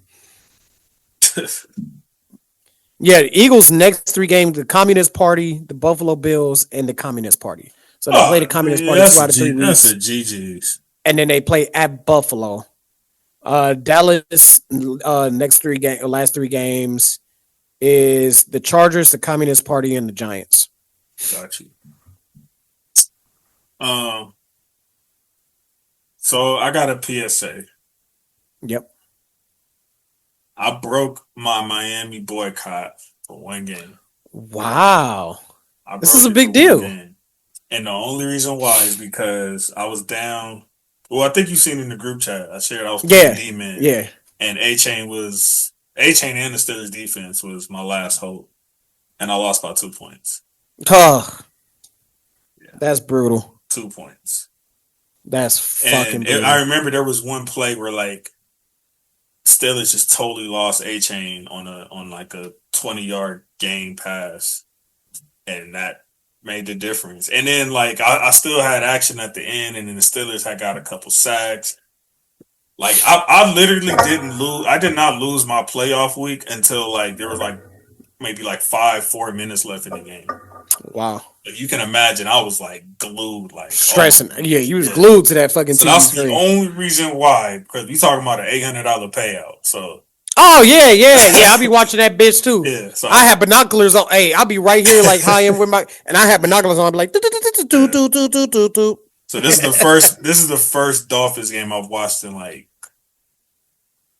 Yeah, the Eagles' next 3 games: the Communist Party, the Buffalo Bills, and the Communist Party. So they play the Communist Party 2 out of 3 weeks.
That's the GGs.
And then they play at Buffalo. Dallas last 3 games is the Chargers, the Communist Party, and the Giants.
Got you. So I got a PSA.
Yep.
I broke my Miami boycott for 1 game.
Wow. This is a big deal.
And the only reason why is because I was down. Well, I think you've seen in the group chat. I shared I was playing D-Man.
Yeah.
And A-Chain and the Steelers defense was my last hope. And I lost by 2 points.
Oh. Yeah. That's brutal.
2 points.
That's fucking brutal.
I remember there was one play where like Steelers just totally lost A-Chain on like a 20-yard game pass, and that made the difference. And then like I still had action at the end, and then the Steelers had got a couple sacks. Like I literally didn't lose. I did not lose my playoff week until like there was like maybe like 4 minutes left in the game.
Wow.
If you can imagine, I was like glued, like
stressing. You was glued to that fucking TV
that's
screen.
The only reason why, because we talking about an $800 payout. So.
Oh yeah. I'll be watching that bitch too.
Yeah. So
I have binoculars on. Hey, I'll be right here like how I am with and I have binoculars on. I'll be like do.
So this is the first Dolphins game I've watched in like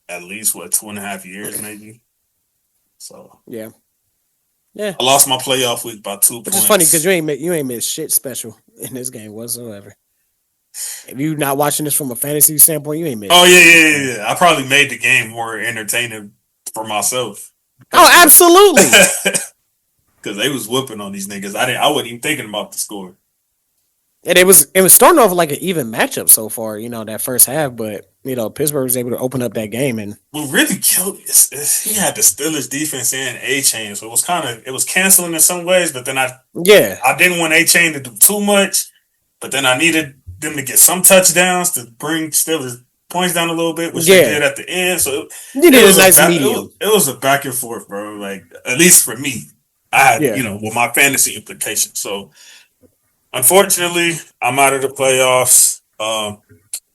at least 2.5 years maybe. So
yeah.
I lost my playoff week by 2 points.
Which is funny because you ain't missed shit special in this game whatsoever. If you not watching this from a fantasy standpoint, you ain't missed.
Oh yeah. I probably made the game more entertaining for myself.
Oh, absolutely.
Because they was whooping on these niggas. I wasn't even thinking about the score.
And it was starting off like an even matchup so far, that first half, but Pittsburgh was able to open up that game. And
what really killed me is he had the Steelers defense and A-Chain, so it was canceling in some ways, but then I didn't want A-Chain to do too much, but then I needed them to get some touchdowns to bring Steelers points down a little bit, which they did at the end. So
you did a nice medium.
It was a back and forth, bro. Like at least for me, I had with my fantasy implications. So unfortunately, I'm out of the playoffs.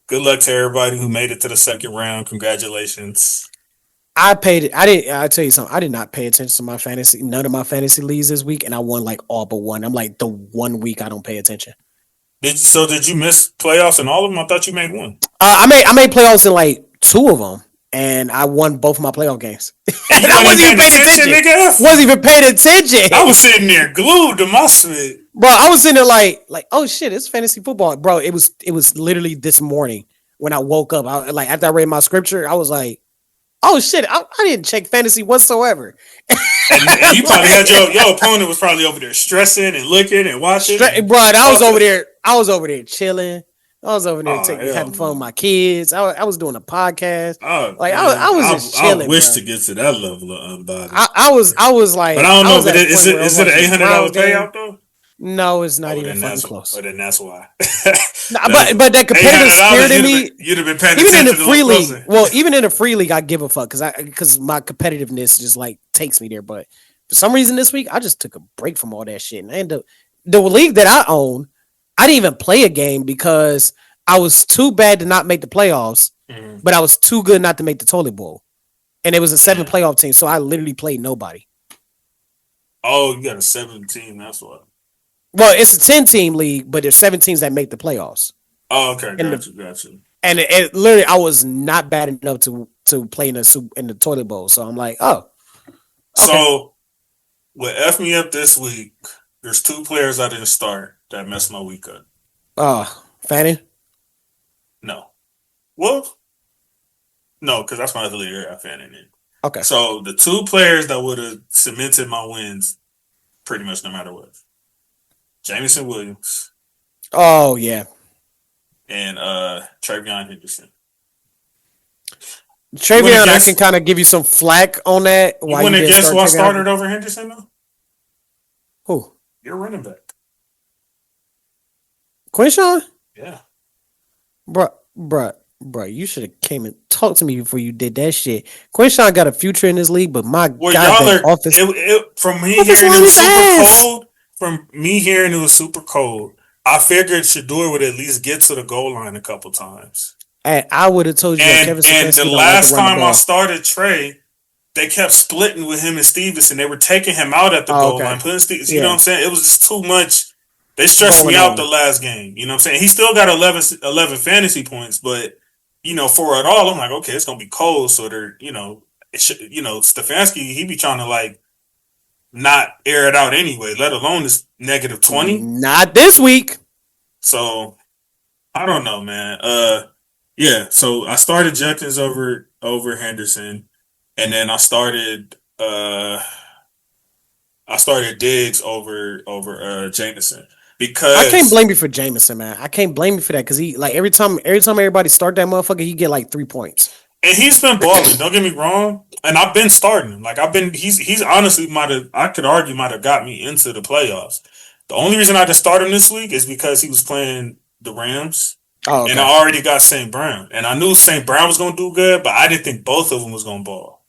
Good luck to everybody who made it to the second round. Congratulations.
I'll tell you something. I did not pay attention to my fantasy, none of my fantasy leagues this week, and I won like all but one. I'm like the 1 week I don't pay attention.
Did you miss playoffs in all of them? I thought you made one.
I made playoffs in like 2 of them, and I won both of my playoff games. And I wasn't even paying attention.
Nigga?
Wasn't even paying attention.
I was sitting there glued to my shit.
Bro, I was in there like, oh shit, it's fantasy football, bro. It was literally this morning when I woke up. I like after I read my scripture, I was like, oh shit, I didn't check fantasy whatsoever.
And you probably had your opponent was probably over there stressing and looking and watching.
Bro, I was over there. I was over there chilling. I was over there having fun with my kids. I was doing a podcast. I was just chilling.
I wish
bro.
to get to that level of unbothered.
I was like,
but I don't know. But is it an $800 payout though?
No, it's not even fucking close.
But then that's why.
But that competitive spirit in me,
you'd have been paying
even in
attention
the free
to
league. Well, even in the free league, I give a fuck because my competitiveness just like takes me there. But for some reason this week, I just took a break from all that shit. And the league that I own, I didn't even play a game because I was too bad to not make the playoffs, but I was too good not to make the toilet bowl. And it was a 7 playoff team, so I literally played nobody.
Oh, you got a 7 team. That's what.
Well, it's a 10-team league, but there's 7 teams that make the playoffs.
Oh, okay, gotcha.
And it literally, I was not bad enough to play in the toilet bowl. So I'm like, oh. Okay.
So, what F me up this week, there's 2 players I didn't start that messed my week up.
Fanning?
No. Well, no, because that's my affiliate area. I Fanning in.
Okay.
So, the 2 players that would have cemented my wins pretty much no matter what. Jameson Williams.
Oh, yeah.
And Travion Henderson.
Travion, I can kind of give you some flack on that.
You want to guess who I started over Henderson, though?
Who?
Your running back.
Quinshawn?
Yeah.
Bruh, you should have came and talked to me before you did that shit. Quinshawn got a future in this league, but my God,
from me hearing it was super cold. From me hearing it was super cold, I figured Shedeur would at least get to the goal line a couple times.
And I would have told you.
And the last time I started Trey, they kept splitting with him and Stevenson. They were taking him out at the goal line, putting Stevenson. You know what I'm saying? It was just too much. They stressed me out the last game. You know what I'm saying? He still got 11 fantasy points, but for it all, I'm like, okay, it's gonna be cold. So they're, Stefanski, he be trying to like not air it out anyway, let alone this negative 20.
Not this week.
So I don't know, man. Yeah. So I started Jenkins over Henderson, and then I started Diggs over Jameson. Because
I can't blame you for Jameson, man. I can't blame you for that because he like every time everybody start that motherfucker, he get like 3 points.
And he's been balling. Don't get me wrong. And I've been starting him. Like he's honestly might have got me into the playoffs. The only reason I just started him this week is because he was playing the Rams. Oh, okay. And I already got St. Brown. And I knew St. Brown was gonna do good, but I didn't think both of them was gonna ball.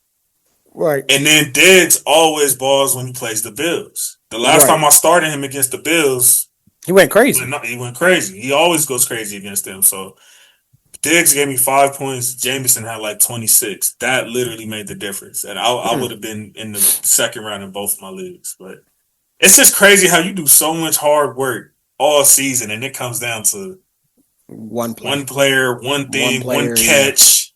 Right.
And then Diggs always balls when he plays the Bills. The last time I started him against the Bills,
he went crazy.
He went crazy. He always goes crazy against them. So Diggs gave me 5 points. Jameson had like 26. That literally made the difference. And I would have been in the second round in both of my leagues. But it's just crazy how you do so much hard work all season and it comes down to one player, one thing, one catch.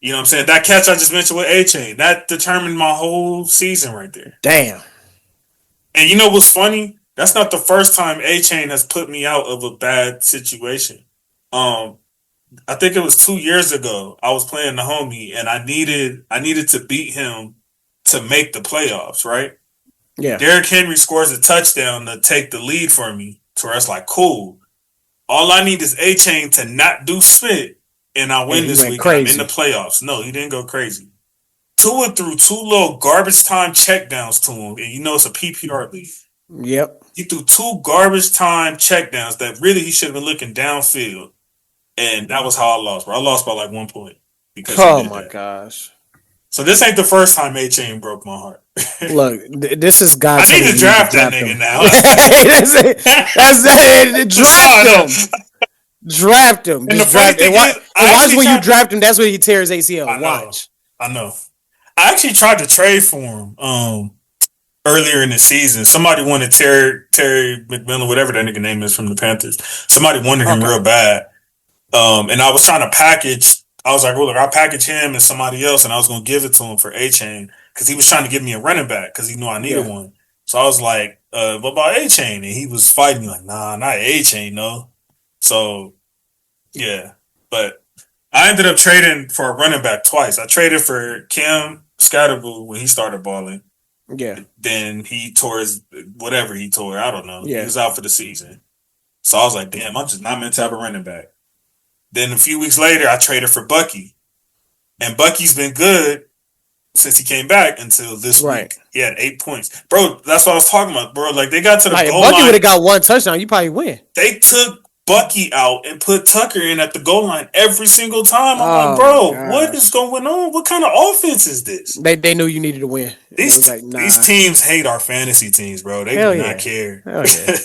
You know what I'm saying? That catch I just mentioned with A-Chain, that determined my whole season right there.
Damn.
And you know what's funny? That's not the first time A-Chain has put me out of a bad situation. I think it was 2 years ago. I was playing the homie, and I needed to beat him to make the playoffs, right?
Yeah.
Derrick Henry scores a touchdown to take the lead for me, to where it's like, cool. All I need is A-Chain to not do spit, and I win this week. I'm in the playoffs. No, he didn't go crazy. Tua threw 2 little garbage time checkdowns to him, and it's a PPR league.
Yep.
He threw 2 garbage time checkdowns that really he should have been looking downfield. And that was how I lost, bro. I lost by like 1 point.
Oh my gosh.
So this ain't the first time A-Chain broke my heart.
Look, this is God.
I need to draft that nigga now.
That's it. Draft him. Just draft him. Watch when you draft him. That's when he tears ACL. Watch.
I know. I actually tried to trade for him earlier in the season. Somebody wanted Terry McMillan, whatever that nigga name is from the Panthers. Somebody wanted him real bad. And I was trying to package. I was like, well, look, I'll package him and somebody else, and I was going to give it to him for A-Chain because he was trying to give me a running back because he knew I needed one. So I was like, what about A-Chain? And he was fighting me like, nah, not A-Chain, no. So, yeah. But I ended up trading for a running back twice. I traded for Kim Scatterboo when he started balling.
Yeah.
Then he tore whatever he tore. I don't know.
Yeah.
He was out for the season. So I was like, damn, I'm just not meant to have a running back. Then a few weeks later, I traded for Bucky. And Bucky's been good since he came back until this week. He had 8 points. Bro, that's what I was talking about, bro. Like, they got to the goal line.
Bucky would have got one touchdown, you probably win.
They took Bucky out and put Tucker in at the goal line every single time. I'm like, bro, what is going on? What kind of offense is this?
They knew you needed to win.
These teams hate our fantasy teams, bro. They do not care.
Hell yeah.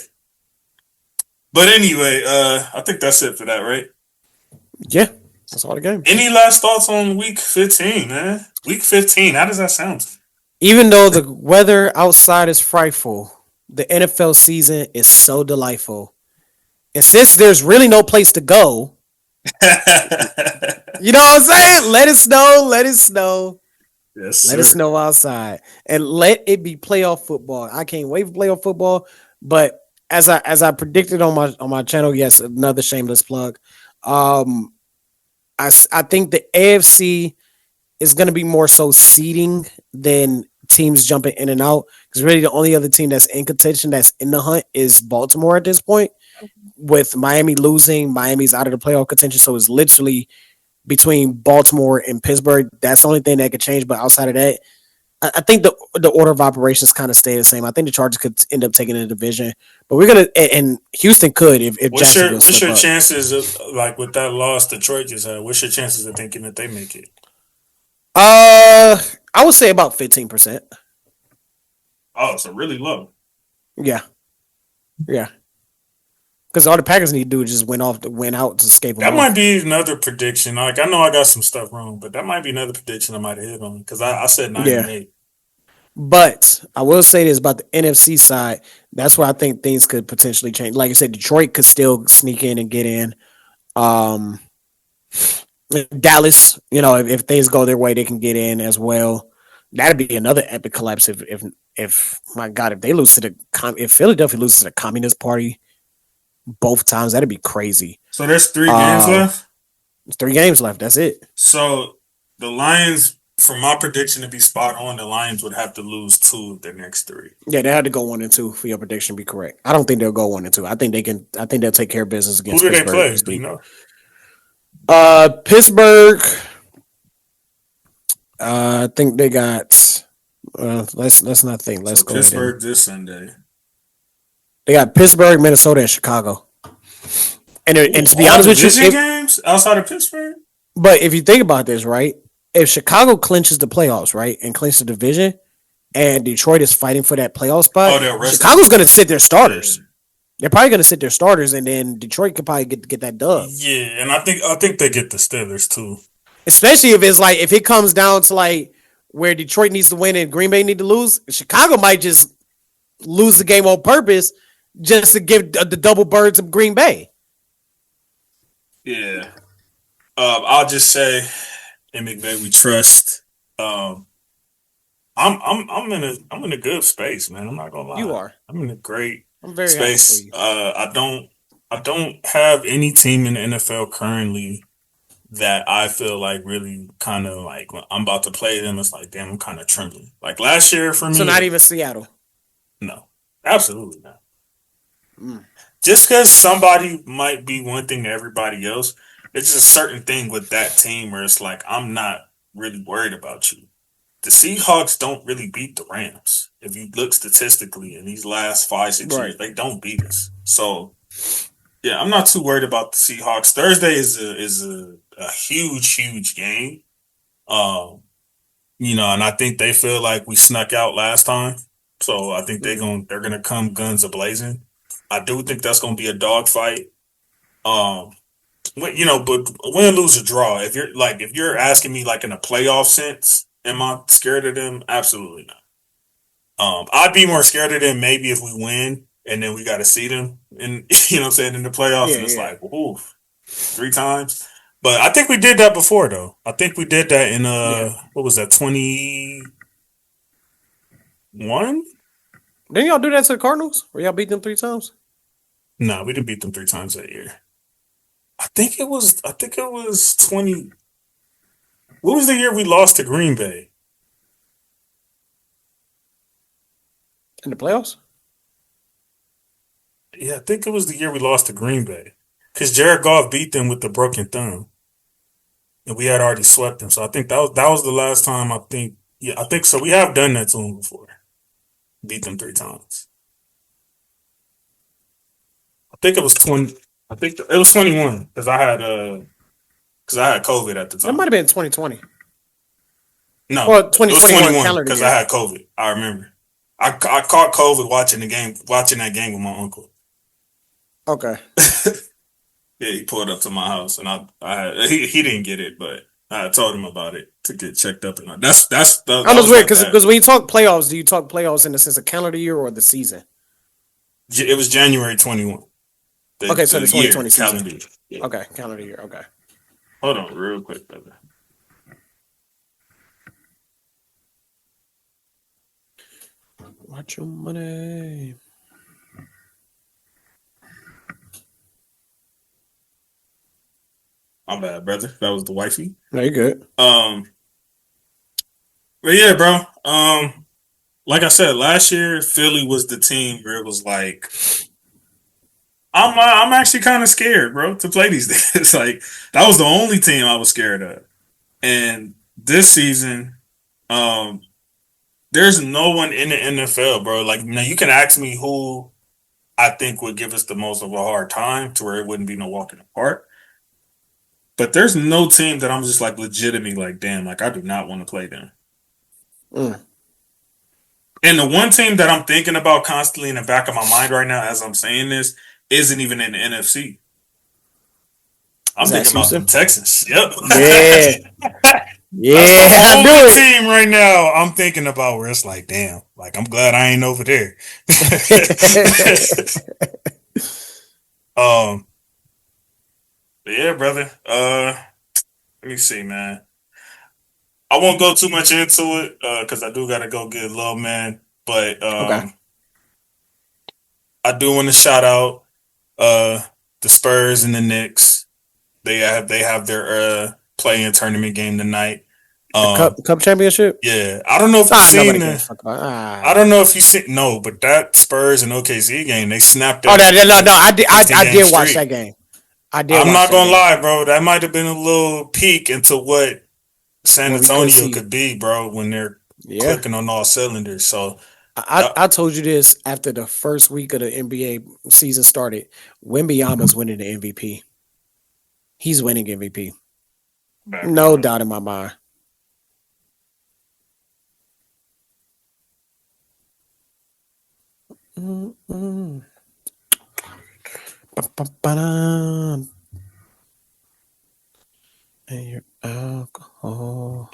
But anyway, I think that's it for that, right?
Yeah, that's all the game.
Any last thoughts on week 15, man? Week 15, how does that sound?
Even though the weather outside is frightful, the NFL season is so delightful. And since there's really no place to go, you know what I'm saying? Let it snow, let it snow.
Yes,
let it snow outside. And let it be playoff football. I can't wait for playoff football. But as I predicted on my channel, yes, another shameless plug. I think the AFC is going to be more so seeding than teams jumping in and out. Because really the only other team that's in contention, that's in the hunt, is Baltimore at this point. With Miami losing, Miami's out of the playoff contention. So it's literally between Baltimore and Pittsburgh. That's the only thing that could change. But outside of that, I think the order of operations kind of stay the same. I think the Chargers could end up taking the division, but we're gonna and Houston could if
what's your chances of, like, with that loss Detroit just had? What's your chances of thinking that they make it?
I would say about 15%.
Oh, so really low.
Yeah. Because all the Packers need to do is just went out to escape.
That might be another prediction. Like, I know I got some stuff wrong, but that might be another prediction I might have hit on because I said 9 and 8.
But I will say this about the NFC side. That's where I think things could potentially change. Like I said, Detroit could still sneak in and get in. Dallas, if things go their way, they can get in as well. That'd be another epic collapse if my God, if they lose to if Philadelphia loses to the Communist Party both times, that'd be crazy.
So there's 3 games left?
There's 3 games left. That's it.
So the Lions, for my prediction to be spot on, the Lions would have to lose 2 of their next 3.
Yeah, they had to go 1 and 2 for your prediction to be correct. I don't think they'll go 1 and 2. I think they'll take care of business against
Pittsburgh.
Who do
they play? Do you know?
Pittsburgh. I think they got. Let's not think. Let's go.
Pittsburgh this Sunday.
They got Pittsburgh, Minnesota, and Chicago. And to be honest with you,
games outside of Pittsburgh.
But if you think about this, right? If Chicago clinches the playoffs, right, and clinches the division, and Detroit is fighting for that playoff spot, Chicago's going to sit their starters. Yeah. They're probably going to sit their starters, and then Detroit could probably get that dub.
Yeah, and I think they get the Steelers too.
Especially if it comes down to like where Detroit needs to win and Green Bay need to lose, Chicago might just lose the game on purpose just to give the double birds of Green Bay.
Yeah, I'll just say, in McVay we trust. I'm in a good space, man. I'm not gonna lie.
You are.
I'm in a great
very
space. I don't have any team in the NFL currently that I feel like really kind of like when I'm about to play them, it's like, damn, I'm kind of trembling. Like last year for me.
So not even Seattle.
No, absolutely not. Just because somebody might be one thing to everybody else, it's just a certain thing with that team where it's like, I'm not really worried about you. The Seahawks don't really beat the Rams. If you look statistically in these last 5-6 years, they don't beat us. So, yeah, I'm not too worried about the Seahawks. Thursday is a huge game. And I think they feel like we snuck out last time. So I think they're gonna come guns a-blazing. I do think that's gonna be a dogfight. But win, lose, or draw. If you're asking me like in a playoff sense, am I scared of them? Absolutely not. I'd be more scared of them maybe if we win and then we got to see them in in the playoffs, and it's like, ooh, 3 times. But I think we did that before though. I think we did that in what was that, 21?
Didn't y'all do that to the Cardinals? Where y'all beat them 3 times?
No, we didn't beat them 3 times that year. I think it was 20. What was the year we lost to Green Bay?
In the playoffs?
Yeah, I think it was the year we lost to Green Bay. Because Jared Goff beat them with the broken thumb. And we had already swept them. So I think that was the last time I think so. We have done that to them before. Beat them 3 times. I think it was 20. I think it was 21 because I had COVID at the time.
That might have been 2020.
No,
or
it was
2021
because I had COVID. I remember. I caught COVID watching that game with my uncle.
Okay.
Yeah, he pulled up to my house, and he didn't get it, but I told him about it to get checked up. And that's
I was weird because when you talk playoffs, do you talk playoffs in the sense of calendar year or the season?
It was January 21.
Okay, so the 2020 season.
Calendar year. Yeah.
Okay, calendar year. Okay.
Hold on, real quick, brother.
Watch your money.
My bad, brother. That was the wifey.
No, you're good.
But yeah, bro. Like I said, last year Philly was the team where it was like, I'm actually kind of scared, bro, to play these days. Like that was the only team I was scared of. And this season, there's no one in the NFL, bro. Like now, you can ask me who I think would give us the most of a hard time to where it wouldn't be no walking apart. But there's no team that I'm just like legitimately like, damn, like I do not want to play them. And the one team that I'm thinking about constantly in the back of my mind right now as I'm saying this isn't even in the NFC. I'm thinking about the Texans. Yep.
Yeah. Yeah.
That's the only team right now I'm thinking about where it's like, damn, like I'm glad I ain't over there. But yeah, brother. Let me see, man. I won't go too much into it because I do gotta go get a little man. But
Okay.
I do want to shout out the Spurs and the Knicks. They have their play-in tournament game tonight.
Cup championship?
Yeah, I don't know if you've seen that. I don't know if you see but that Spurs and OKC game, they snapped.
No, I did watch that game. I'm
not gonna lie, bro. That might have been a little peek into what San Antonio could be, bro, when they're clicking on all cylinders. So
I told you this after the first week of the NBA season started. Wembanyama's winning the MVP. He's winning MVP. No doubt in my mind. And your alcohol.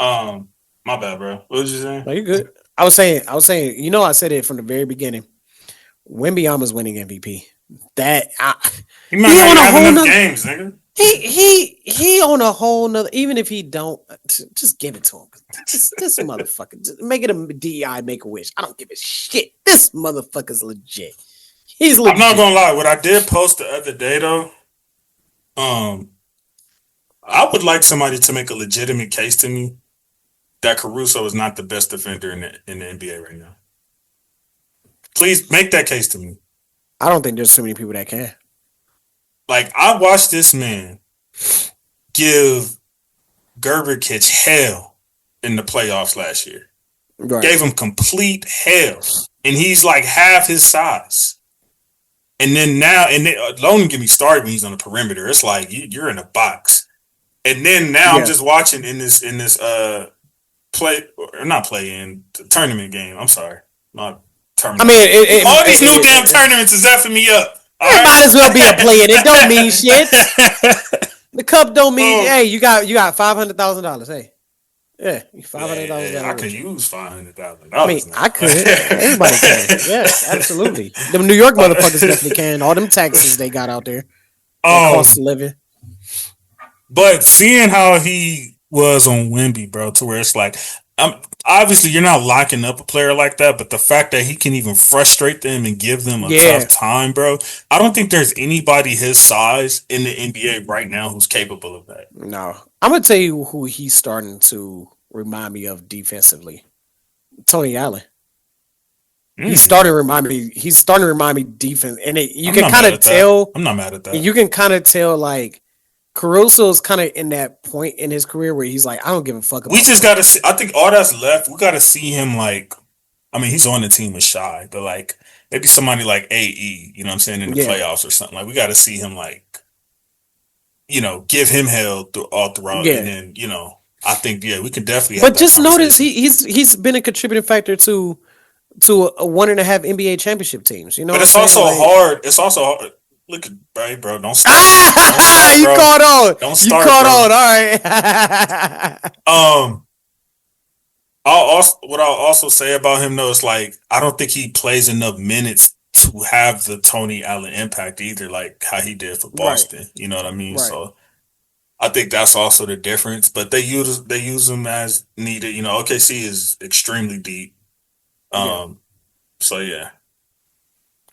My bad, bro. What was you saying?
No, you're good. I was saying, I said it from the very beginning. Wembanyama's winning MVP.
He might not have enough games, nigga.
He on a whole nother. Even if he don't, just give it to him. This motherfucker, just make it a DEI Make-A-Wish. I don't give a shit. This motherfucker's legit. He's legit.
I'm not gonna lie. What I did post the other day though, I would like somebody to make a legitimate case to me that Caruso is not the best defender in the NBA right now. Please make that case to me.
I don't think there's too many people that can.
Like, I watched this man give Gerberkich hell in the playoffs last year.
Right.
Gave him complete hell. And he's like half his size. And then don't even get me started when he's on the perimeter. It's like you're in a box. And then now I'm just watching in this tournament game. I'm sorry. Not tournament.
I mean,
all these new damn tournaments is effing me up.
It might as well be a play-in. It don't mean shit. The cup don't mean. Hey, you got $500,000. Hey, yeah, $500,000.
I could use $500,000.
I mean, I could. Everybody can. Yes, absolutely. Them New York motherfuckers definitely can. All them taxes they got out there. Cost of living.
But seeing how he was on Wemby, bro, to where it's like, Obviously you're not locking up a player like that, but the fact that he can even frustrate them and give them a tough time, bro. I don't think there's anybody his size in the NBA right now who's capable of that.
No. I'm gonna tell you who he's starting to remind me of defensively. Tony Allen. He's starting to remind me defense, and you can kind of tell.
I'm not mad at that.
You can kind of tell like Caruso's kind of in that point in his career where he's like, I don't give a fuck about.
We just got to see. I think all that's left. We got to see him like. I mean, he's on the team with Shy, but like maybe somebody like AE. You know what I'm saying, in the playoffs or something. Like we got to see him like, give him hell all throughout, and then I think we can definitely.
But just notice he's been a contributing factor to a 1.5 NBA championship teams.
But it's also hard. It's also hard. Look at bro. Don't start.
You caught on.
Don't start.
You caught on. All right.
What I'll also say about him though is like I don't think he plays enough minutes to have the Tony Allen impact either, like how he did for Boston. Right. You know what I mean? Right. So I think that's also the difference. But they use him as needed. OKC is extremely deep. So yeah.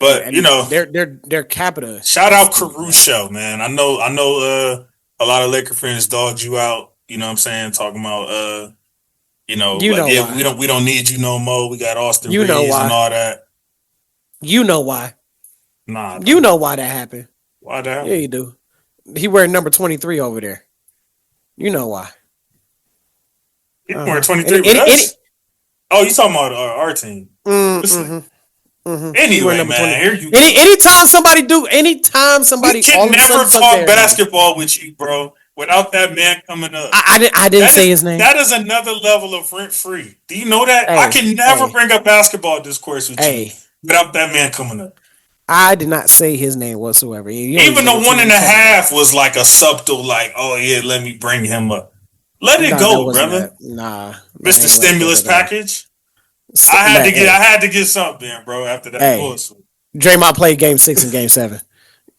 But
they're capita.
Shout out Caruso, man. I know a lot of Laker fans dogged you out, you know what I'm saying, talking about we don't need you no more. We got Austin Reeves and all that.
You know why.
Nah.
You know why that happened.
Why that happened?
Yeah, you do. He wearing number 23 over there. You know why.
He wearing 23 with us? Oh, you talking about our team. Anyway, man, here you go.
Anytime somebody
we can never talk basketball with you, bro, without that man coming up.
I didn't say his name.
That is another level of rent free. Do you know that? I can never bring up basketball discourse with you without that man coming up.
I did not say his name whatsoever.
Even the 1.5 was like a subtle, like, oh yeah, let me bring him up. Let it go, brother.
Nah,
Mr. Stimulus package. I had to get something, bro. After that course,
Draymond played Game 6 and Game 7.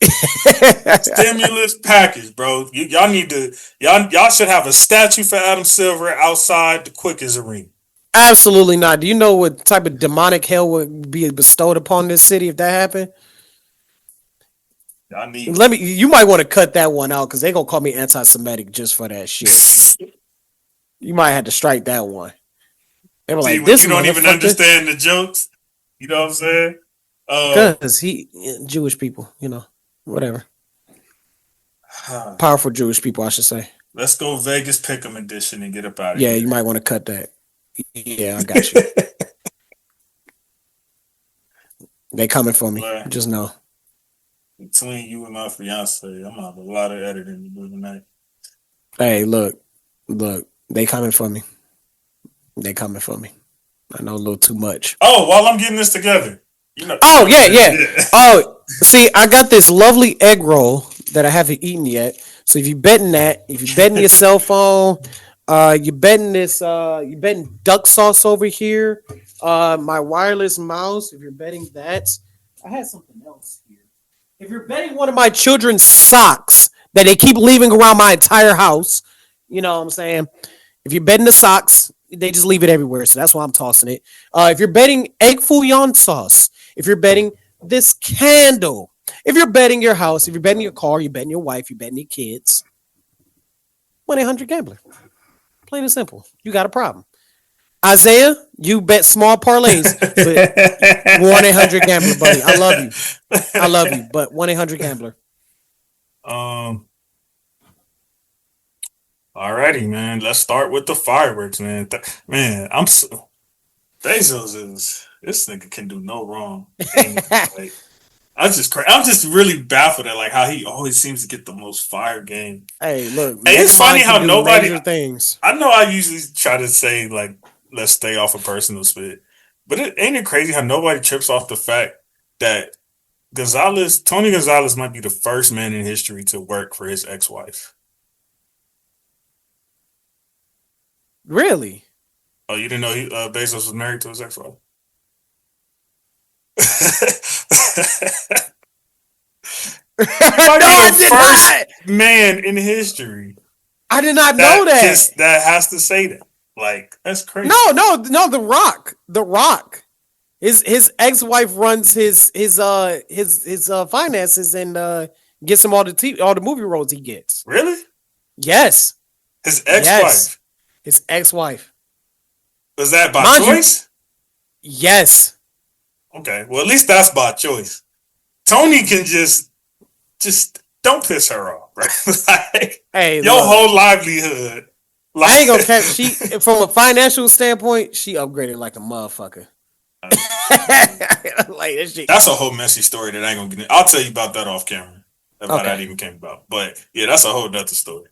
Stimulus package, bro. Y'all should have a statue for Adam Silver outside the Quickest Arena.
Absolutely not. Do you know what type of demonic hell would be bestowed upon this city if that happened? You might want to cut that one out because they're gonna call me anti-Semitic just for that shit. You might have to strike that one. They were like, "This
you don't even understand the jokes." You know what I'm saying?
Because Jewish people, whatever. Powerful Jewish people, I should say.
Let's go Vegas Pick'em edition and get up out of here.
Yeah, you might want to cut that. Yeah, I got you. They coming for me. Boy, just know.
Between you and my fiance, I'm gonna have a lot of editing to do tonight.
Hey, look, they coming for me. They coming for me. I know a little too much.
Oh, while I'm getting this together.
Oh, yeah. Oh, see, I got this lovely egg roll that I haven't eaten yet. So if you're betting your cell phone, you're betting duck sauce over here. My wireless mouse, if you're betting that. I had something else here. If you're betting one of my children's socks that they keep leaving around my entire house, you know what I'm saying? If you're betting the socks, they just leave it everywhere, so that's why I'm tossing it. If you're betting egg fouillon sauce, if you're betting this candle, if you're betting your house, if you're betting your car, you're betting your wife, you're betting your kids, 1-800-GAMBLER. Plain and simple. You got a problem. Isaiah, you bet small parlays, but 1-800-GAMBLER, buddy. I love you, but 1-800-GAMBLER.
Alrighty, man. Let's start with the fireworks, man. I'm so Bezos is this nigga can do no wrong. Like, I'm just really baffled at like how he always seems to get the most fire game.
Hey, look,
it's funny how nobody
things.
I know I usually try to say like let's stay off a personal spit, but ain't it crazy how nobody trips off the fact that Tony Gonzalez might be the first man in history to work for his ex-wife.
Really?
Oh, you didn't know Bezos was married to his ex-wife?
I did not.
Man in history.
I did not know that.
That has to say that. Like that's crazy.
No. The Rock. His ex-wife runs his finances and gets him all the movie roles he gets.
Really?
Yes.
His ex-wife.
Yes. His ex-wife.
Was that by
Mind
choice?
Yes.
Okay. Well, at least that's by choice. Tony can just don't piss her off, right? Like,
Hey,
your whole livelihood. Like,
I ain't gonna catch. She from a financial standpoint, she upgraded like a motherfucker. Like that shit.
That's a whole messy story that I ain't gonna get in. I'll tell you about that off camera. How that even came about. But yeah, that's a whole nother story.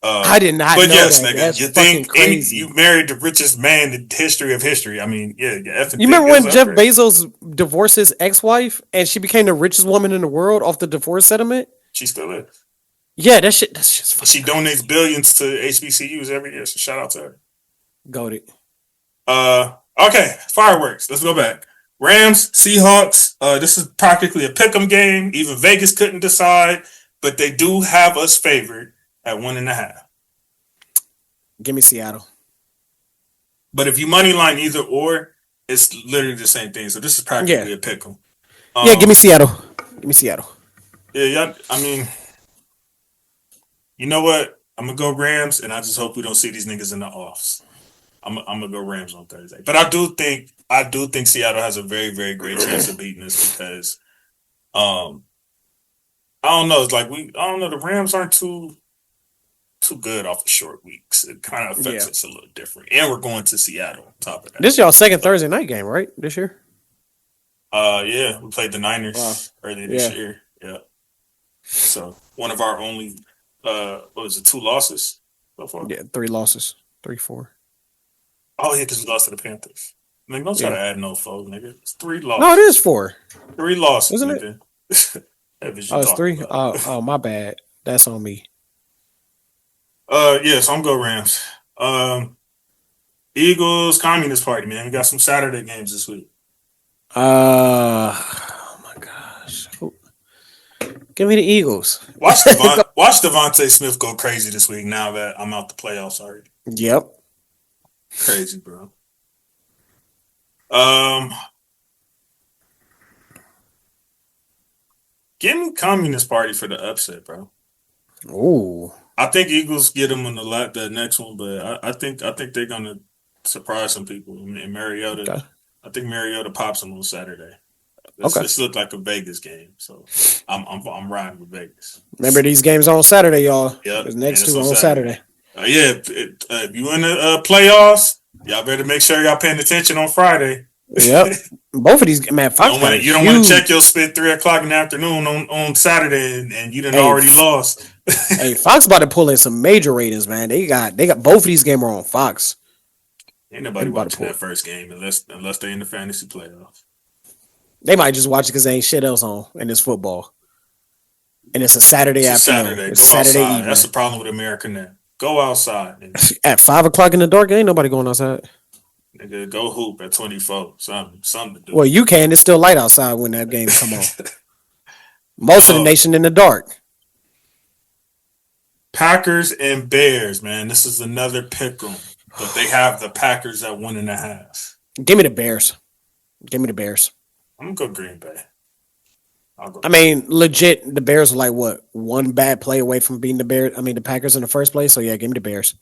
I did not know
yes,
that.
nigga,
That's
you
fucking
think
crazy.
you married the richest man in the history of history. I mean, yeah.
You remember when Jeff Bezos divorced his ex-wife and she became the richest woman in the world off the divorce settlement?
She still is.
Yeah, that's just
she donates billions to HBCUs every year. So shout out to her.
Got it.
Okay, fireworks. Let's go back. Rams, Seahawks. This is practically a pick'em game. Even Vegas couldn't decide, but they do have us favored at 1.5.
Give me Seattle.
But if you money line either or, it's literally the same thing. So this is practically a pick'em.
Give me Seattle. Give me Seattle.
Yeah, I mean, you know what? I'm gonna go Rams, and I just hope we don't see these niggas in the offs. I'm gonna go Rams on Thursday. But I do think Seattle has a very, very great chance of beating us because, I don't know. It's like I don't know. The Rams aren't too good off the short weeks. It kind of affects us a little different. And we're going to Seattle on top of that.
This is y'all second Thursday night game, right? This year?
Yeah. We played the Niners earlier this year. Yeah. So one of our only 2 losses so far?
Yeah, 3 losses. 3-4.
Oh yeah, because we lost to the Panthers. Nigga, don't try to add no 4, nigga. It's 3 losses.
No, it is 4.
3 losses,
isn't
nigga.
it? It's 3. Oh, my bad. That's on me.
So I'm go Rams. Eagles Communist Party, man. We got some Saturday games this week.
Oh my gosh. Give me the Eagles.
Watch Devontae Smith go crazy this week now that I'm out the playoffs already.
Yep.
Crazy, bro. Give me Communist Party for the upset, bro.
Ooh.
I think Eagles get them on the next one, but I think they're gonna surprise some people. And Mariota, okay. I think Mariota pops them on Saturday. This looked like a Vegas game, so I'm riding with Vegas.
Remember these games on Saturday, y'all.
Yep.
The next 2 on Saturday.
If you in the playoffs, y'all better make sure y'all paying attention on Friday.
Yep. Both of these, man. Fox
you don't want to check your spit 3:00 in the afternoon on Saturday, and you done already lost.
Hey, Fox about to pull in some major ratings, man. They got both of these games are on Fox.
Ain't nobody watching that first game unless they're in the fantasy playoffs.
They might just watch it because there ain't shit else on in this football. And it's a Saturday afternoon.
It's Saturday evening. That's the problem with America now. Go outside.
At 5:00 in the dark, ain't nobody going outside.
Nigga, go hoop at 24. Something to do.
Well, you can. It's still light outside when that game come on. Most of the nation in the dark.
Packers and Bears, man. This is another pick 'em, but they have the Packers at 1.5.
Give me the Bears. Give me the Bears.
I'm gonna go Green Bay.
I mean, legit, the Bears are like what? One bad play away from beating the Packers in the first place. So yeah, give me the Bears.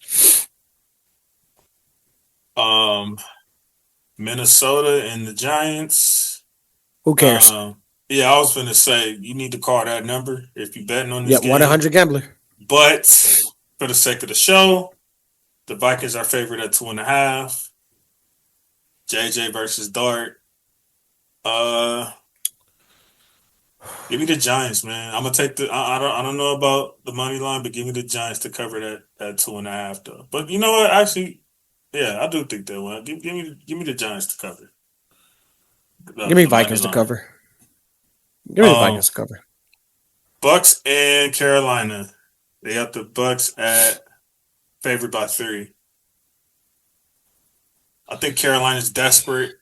Minnesota and the Giants.
Who cares?
I was gonna say you need to call that number if you're betting on this game.
100 gambler.
But for the sake of the show, the Vikings are favored at 2.5. JJ versus Dart. Give me the Giants, man. I'm gonna take I don't know about the money line, but give me the Giants to cover that at 2.5 though. But you know what? Actually, I do think they will. Give me the Giants to cover.
Give me Vikings to cover. Give me the Vikings to cover.
Bucks and Carolina. They have the Bucks at favored by 3. I think Carolina's desperate.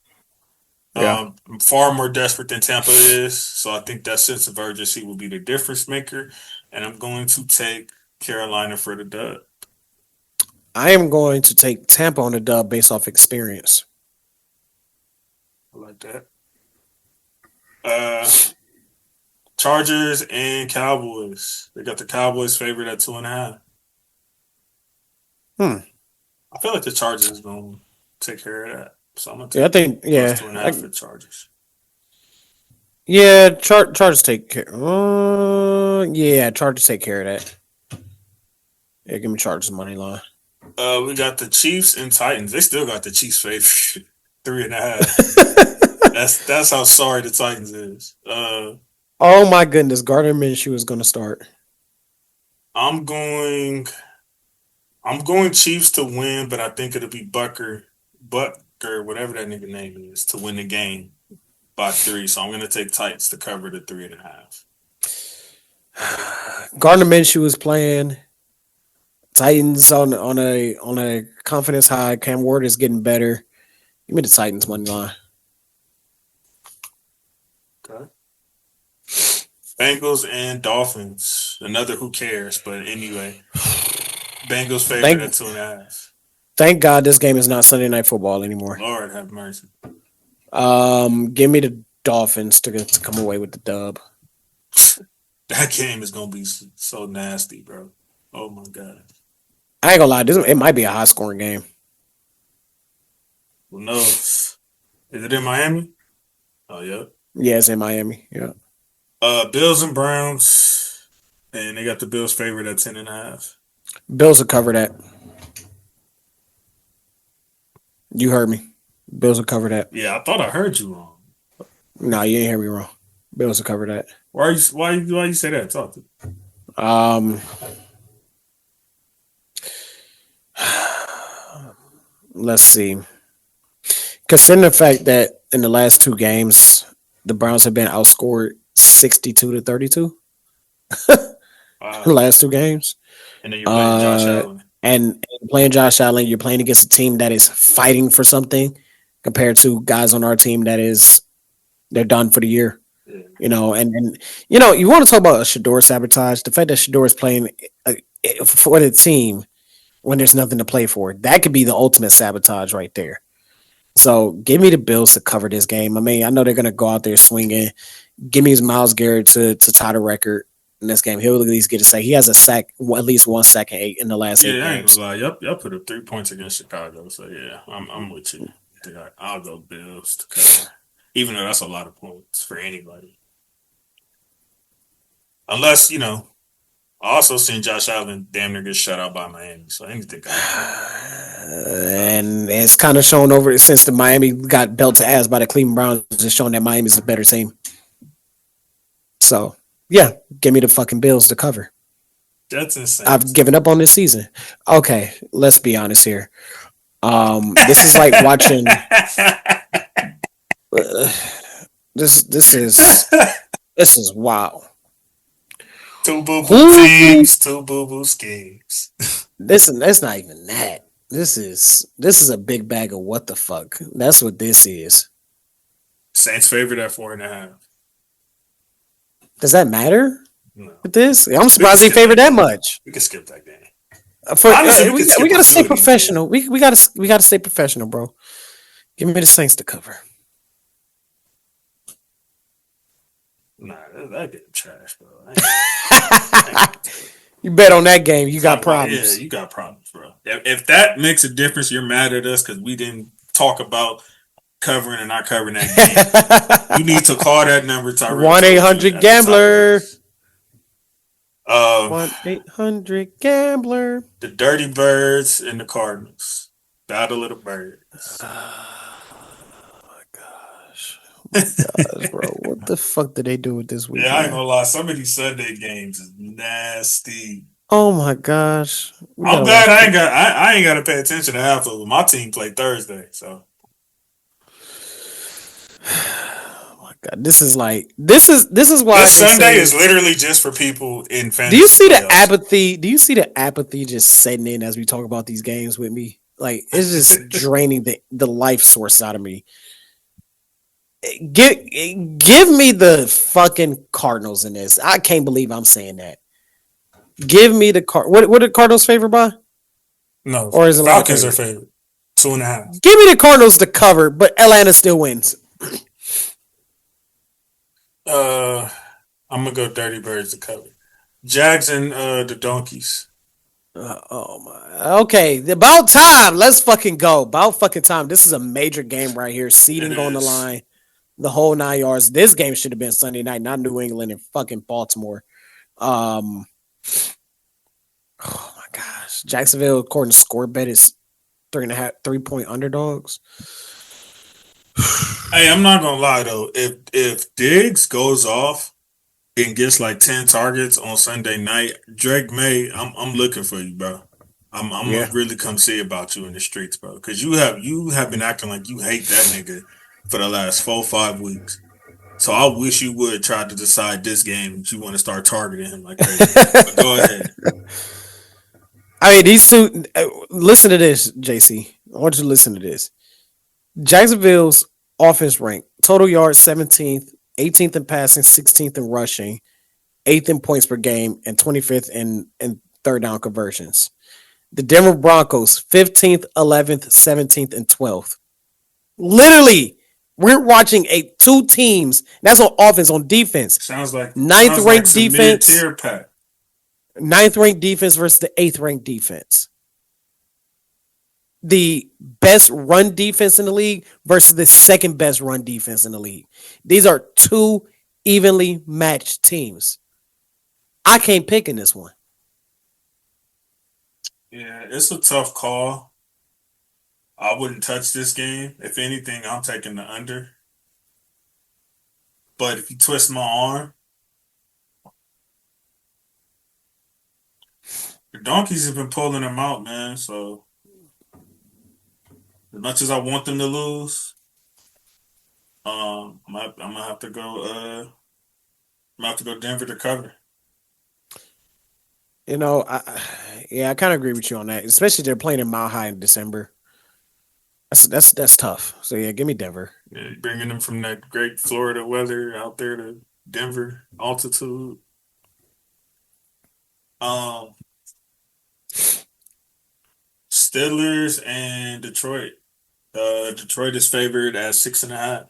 Far more desperate than Tampa is. So I think that sense of urgency will be the difference maker. And I'm going to take Carolina for the dub.
I am going to take Tampa on the dub based off experience.
I like that. Chargers and Cowboys. They got the Cowboys favored at 2.5. I feel like the Chargers is going to take care of that. So I'm going to take
I think,
plus 2.5 for the Chargers.
Yeah, Chargers take care. Chargers take care of that. Yeah, give me Chargers money line.
We got the Chiefs and Titans. They still got the Chiefs favorite 3.5. That's how sorry the Titans is.
Oh my goodness, Gardner Minshew is going to start.
I'm going Chiefs to win, but I think it'll be Butker, whatever that nigga name is, to win the game by 3. So I'm going to take Titans to cover the 3.5.
Gardner Minshew is playing. Titans on a confidence high. Cam Ward is getting better. Give me the Titans money line.
Okay. Bengals and Dolphins. Another who cares, but anyway. Bengals favorite at 2.5.
Thank God this game is not Sunday Night Football anymore.
Lord have mercy.
Give me the Dolphins to come away with the dub.
That game is gonna be so nasty, bro. Oh my god.
I ain't gonna lie, it might be a high scoring game.
Who knows? Is it in Miami? Oh yeah.
Yeah, it's in Miami. Yeah.
Bills and Browns, and they got the Bills favorite at 10.5.
Bills will cover that. You heard me. Bills will cover that.
Yeah, I thought I heard you wrong.
No, you ain't hear me wrong. Bills will cover that.
Why you say that? Talk to me.
Let's see. Considering the fact that in the last 2 games, the Browns have been outscored 62-32.
Wow.
The last 2 games.
And then you're playing Josh Allen.
And playing Josh Allen, you're playing against a team that is fighting for something compared to guys on our team they're done for the year. Yeah. You know, and you know, you want to talk about a Shedeur sabotage. The fact that Shedeur is playing for the team when there's nothing to play for, that could be the ultimate sabotage right there. So give me the Bills to cover this game. I mean, I know they're going to go out there swinging. Give me Myles Garrett to tie the record in this game. He'll at least get a sack. He has a sack, at least 1 sack and 8 in the last 8 games.
I ain't gonna lie. Y'all put up 3 points against Chicago. So yeah, I'm with you. I'll go Bills to cover. Even though that's a lot of points for anybody. Unless, you know, I also seen Josh Allen damn near get shut out by Miami. So anything can happen.
And it's kind of shown over since the Miami got belted ass by the Cleveland Browns. It's shown that Miami's a better team. So, yeah, give me the fucking Bills to cover.
That's insane.
I've given up on this season. Okay, let's be honest here. This is like watching. This is wow.
2 boo-boo teams, 2 boo-boo schemes.
That's not even that. This is a big bag of what the fuck. That's what this is.
Saints favorite at 4.5.
Does that matter?
No.
With this, I'm surprised they favored that much.
We can skip that game.
Honestly, we gotta stay professional. We gotta stay professional, bro. Give me the Saints to cover.
Nah, that game trash, bro.
You bet on that game, you got problems.
Yeah, you got problems, bro. If that makes a difference, you're mad at us because we didn't talk about covering and not covering that game. You need to call that number, Tyrell.
1-800-GAMBLER. 1-800-GAMBLER.
The Dirty Birds and the Cardinals. Battle of the Birds.
Gosh, bro, what the fuck did they do with this week?
Yeah, I ain't gonna lie. Some of these Sunday games is nasty.
Oh my gosh!
I'm glad I ain't got to pay attention to half of them. My team played Thursday, so.
Oh my god! This is why this
Sunday is literally just for people in fantasy.
Do you see the apathy? Do you see the apathy just setting in as we talk about these games with me? Like it's just draining the life source out of me. Give me the fucking Cardinals in this. I can't believe I'm saying that. Give me the what are the Cardinals favored by?
No,
Or is it
Falcons
like
are favorite. 2.5.
Give me the Cardinals to cover, but Atlanta still wins.
I'm gonna go Dirty Birds to cover. Jags and the Donkeys.
Oh my. Okay, about time. Let's fucking go. About fucking time. This is a major game right here. Seeding on the line. The whole 9 yards. This game should have been Sunday night, not New England and fucking Baltimore. Oh my gosh. Jacksonville, according to score bet, is 3.5 underdogs.
Hey, I'm not gonna lie though. If Diggs goes off and gets like 10 targets on Sunday night, Drake May, I'm looking for you, bro. I'm gonna really come see about you in the streets, bro. Because you have been acting like you hate that nigga for the last 4-5 weeks. So I wish you would try to decide this game that you want to start targeting him like crazy. But go ahead.
I mean, these two. Listen to this, JC. I want you to listen to this. Jacksonville's offense rank: total yards 17th, 18th in passing, 16th in rushing, 8th in points per game, and 25th in third down conversions. The Denver Broncos 15th, 11th, 17th, and 12th. Literally, we're watching two teams. That's on offense. On defense,
sounds like
ninth ranked
like
defense.
Mid-tier pack.
9th ranked defense versus the 8th ranked defense. The best run defense in the league versus the second best run defense in the league. These are two evenly matched teams. I can't pick in this one.
Yeah, it's a tough call. I wouldn't touch this game. If anything, I'm taking the under. But if you twist my arm, the Donkeys have been pulling them out, man. So as much as I want them to lose, I'm gonna have to go. I'm gonna have to go Denver to cover.
You know, I kind of agree with you on that. Especially they're playing in Mile High in December. That's tough. So yeah, give me Denver.
Yeah, bringing them from that great Florida weather out there to Denver altitude. Steelers and Detroit. Detroit is favored at 6.5.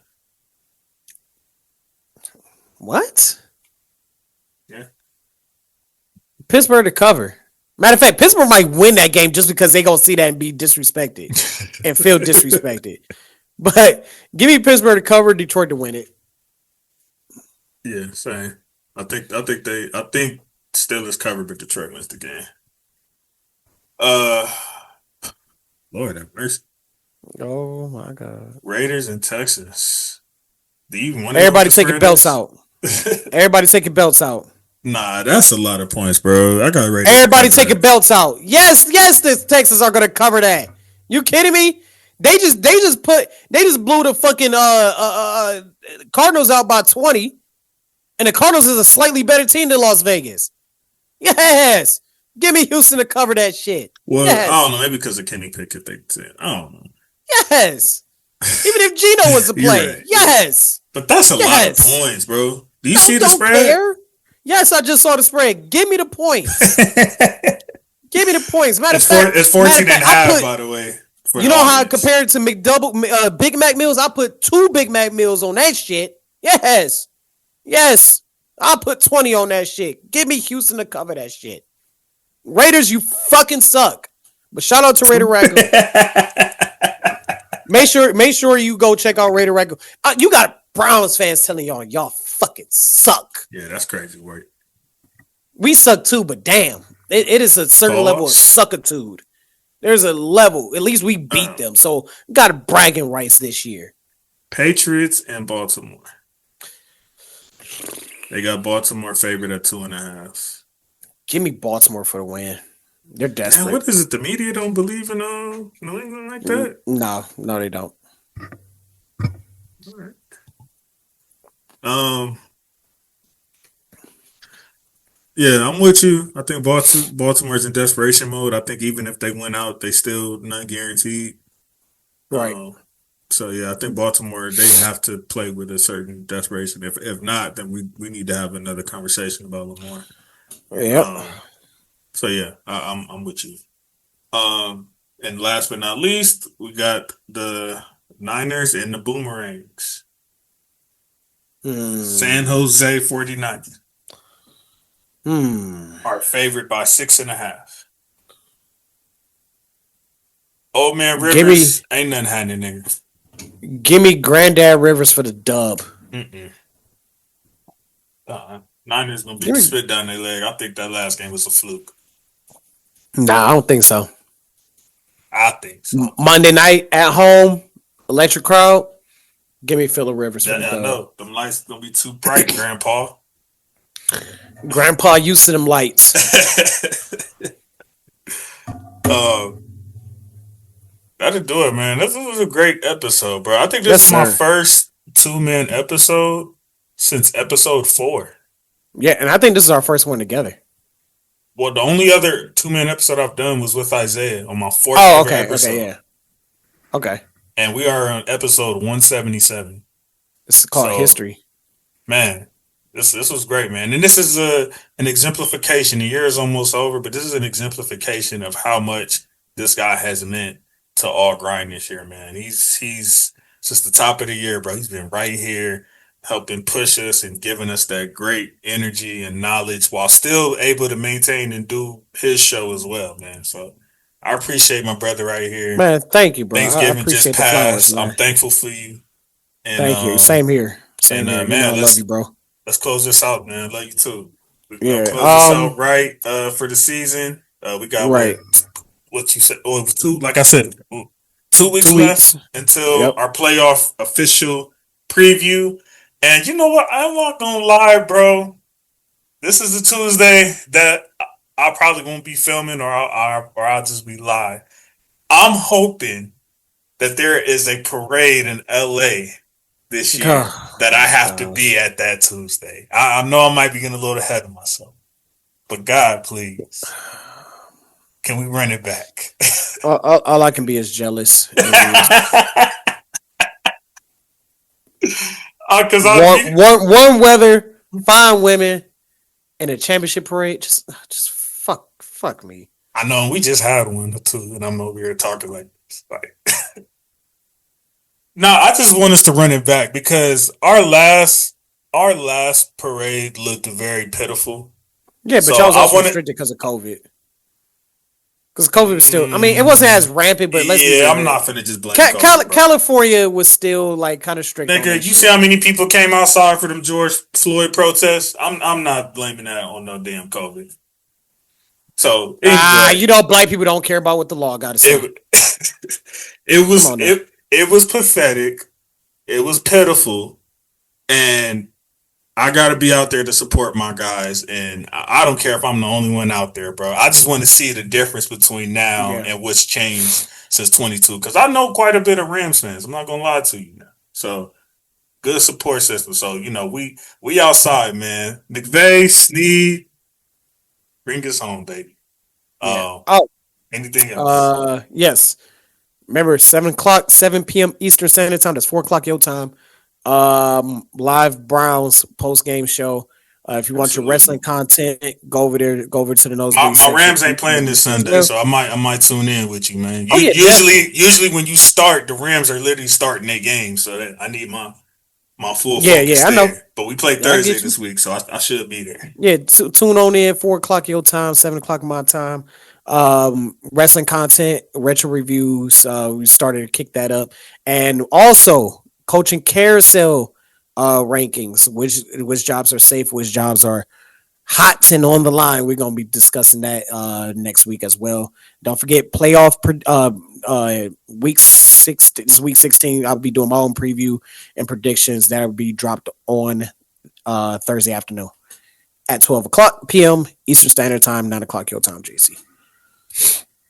What?
Yeah.
Pittsburgh to cover. Matter of fact, Pittsburgh might win that game just because they gonna see that and be disrespected and feel disrespected. But give me Pittsburgh to cover, Detroit to win it.
Yeah, same. I think Steelers cover, but Detroit wins the game. Lord have mercy.
Oh my God.
Raiders and Texas. Do you want
everybody taking belts out? Everybody taking belts out.
Nah, that's a lot of points, bro. I got Raiders.
Everybody taking belts out. Yes, the Texans are gonna cover that. You kidding me? They just blew the fucking Cardinals out by 20. And the Cardinals is a slightly better team than Las Vegas. Yes. Give me Houston to cover that shit.
Well,
yes.
I don't know. Maybe because of Kenny Pickett, they said. I don't know.
Yes. Even if Gino was to play.
Right.
Yes.
But that's a lot of points, bro. Do you see the spread?
Care. Yes, I just saw the spread. Give me the points. Give me the points. Matter of fact,
it's 14.5, by the way.
You know how I compare it to Big Mac meals? I put 2 Big Mac meals on that shit. Yes. Yes. I'll put 20 on that shit. Give me Houston to cover that shit. Raiders, you fucking suck. But shout out to Raider Raccoon. Make sure you go check out Raider Raccoon. You got Browns fans telling y'all fucking suck.
Yeah, that's crazy work.
We suck too, but damn, it is a certain level of suckitude. There's a level. At least we beat them, so got bragging rights this year.
Patriots and Baltimore. They got Baltimore favored at 2.5.
Give me Baltimore for the win. They're desperate.
Man, what is it? The media don't believe in New England like that?
No, they don't.
All right. Yeah, I'm with you. I think Baltimore's in desperation mode. I think even if they went out, they still not guaranteed.
Right.
So yeah, I think Baltimore, they have to play with a certain desperation. If not, then we need to have another conversation about Lamar.
Yeah.
So yeah, I'm with you. And last but not least, we got the Niners and the Boomerangs. San Jose 49ers are favored by 6.5. Old man Rivers ain't nothing happening, nigga.
Give me Granddad Rivers for the dub.
Niners gonna beat the spit down their leg. I think that last game was a fluke.
Nah, I don't think so.
I think so.
Monday night at home, electric crowd. Give me Phillip Rivers for the dub.
I know. Them lights gonna be too bright, Grandpa.
Grandpa used to them lights.
That'll do it, man. This was a great episode, bro. I think this is my first 2-man episode since episode 4.
Yeah, and I think this is our first one together.
Well, the only other 2-man episode I've done was with Isaiah on my 4th episode.
Okay, yeah. Okay.
And we are on episode 177.
It's called History.
Man, this was great, man. And this is an exemplification. The year is almost over, but this is an exemplification of how much this guy has meant to All Grind this year, man. He's since the top of the year, bro. He's been right here helping push us and giving us that great energy and knowledge while still able to maintain and do his show as well, man. So I appreciate my brother right here.
Man, thank you, bro.
Thanksgiving just passed. I'm thankful for you. And,
thank you. Same here. Same here.
Man,
I love you, bro.
Let's close this out, man. Love you too. We're
gonna
close this out right for the season. We got what you said. Oh, it was 2. Like I said, 2 weeks left until our playoff official preview. And you know what? I'm not gonna lie, bro. This is a Tuesday that I probably won't be filming, or I'll just be live. I'm hoping that there is a parade in LA this year that I have to be at that Tuesday. I know I might be getting a little ahead of myself, but God, please, can we run it back?
all I can be is jealous.
Because
warm weather, fine women, and a championship parade. Just fuck me.
I know we just had one or two, and I'm over here talking like this. Like, no, I just want us to run it back because our last parade looked very pitiful.
Yeah, but y'all was also restricted because of COVID. Because COVID was still, I mean, it wasn't as rampant, but
I'm not finna just blame
California was still like kind of strict.
Nigga, you see how many people came outside for them George Floyd protests? I'm not blaming that on no damn COVID. So
you know, black people don't care about what the law got to say.
It was pathetic. It was pitiful, and I got to be out there to support my guys, and I don't care if I'm the only one out there, bro. I just want to see the difference between now and what's changed since 22, because I know quite a bit of Rams fans. I'm not going to lie to you now. So, good support system. So, you know, we outside, man. McVay, Snead, bring us home, baby. Anything else?
Yes. Remember, 7 p.m. Eastern Standard Time. That's 4 o'clock your time. Live Browns post game show. If you want your wrestling content, go over there. Go over to the nose.
My Rams ain't playing this Sunday, so I might tune in with you, man. Usually when you start, the Rams are literally starting their game, so that I need my full focus
I know.
But we play Thursday this week, so I should be there.
Yeah, tune on in 4 o'clock your time, 7 o'clock my time. Wrestling content, retro reviews. We started to kick that up, and also coaching carousel rankings. Which jobs are safe, which jobs are hot and on the line. We're gonna be discussing that next week as well. Don't forget playoff week 6. This is week 16. I'll be doing my own preview and predictions that will be dropped on Thursday afternoon at 12 o'clock p.m. Eastern Standard Time, 9 o'clock your time, JC.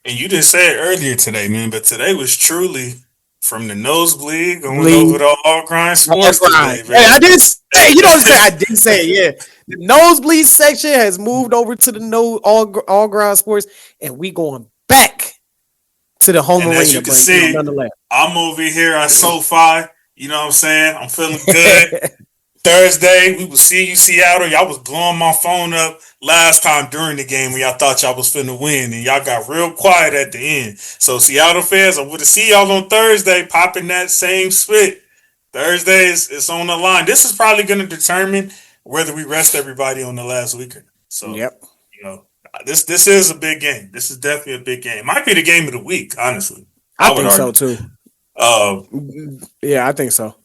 And you didn't say it earlier today, man, but today was truly from the nosebleed going over to All Grind Sports today, man.
Hey, I did say, I did say, yeah. The nosebleed section has moved over to the All Grind Sports, and we going back to the home arena.
As you can see, I'm over here at SoFi. You know what I'm saying? I'm feeling good. Thursday, we will see you, Seattle. Y'all was blowing my phone up last time during the game when y'all thought y'all was finna win, and y'all got real quiet at the end. So, Seattle fans, I want to see y'all on Thursday popping that same spit. Thursday is on the line. This is probably going to determine whether we rest everybody on the last weekend. So,
Yep.
you know, this is a big game. This is definitely a big game. Might be the game of the week, honestly.
I think so too. Yeah, I think so.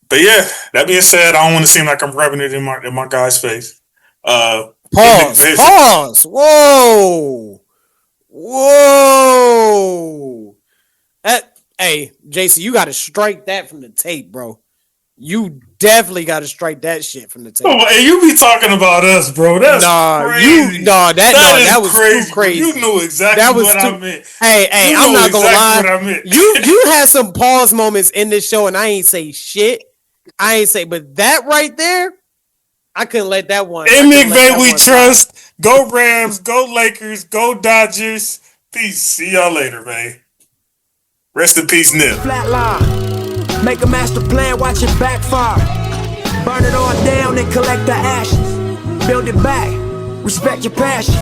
But yeah, that being said, I don't want to seem like I'm rubbing it in my guy's face.
Pause. Whoa. Hey, JC, you got to strike that from the tape, bro. You definitely got to strike that shit from the tape.
Oh, hey, you be talking about us, bro. That's crazy.
That was
crazy.
too crazy.
You knew exactly what I meant.
Hey, I'm not gonna lie. You had some pause moments in this show, and I ain't say shit. But that right there, I couldn't let that one.
In McVay, we trust. Go Rams. Go Lakers. Go Dodgers. Peace. See y'all later, man. Rest in peace, Nip.
Flatline. Make a master plan, watch it backfire. Burn it all down and collect the ashes. Build it back. Respect your passion.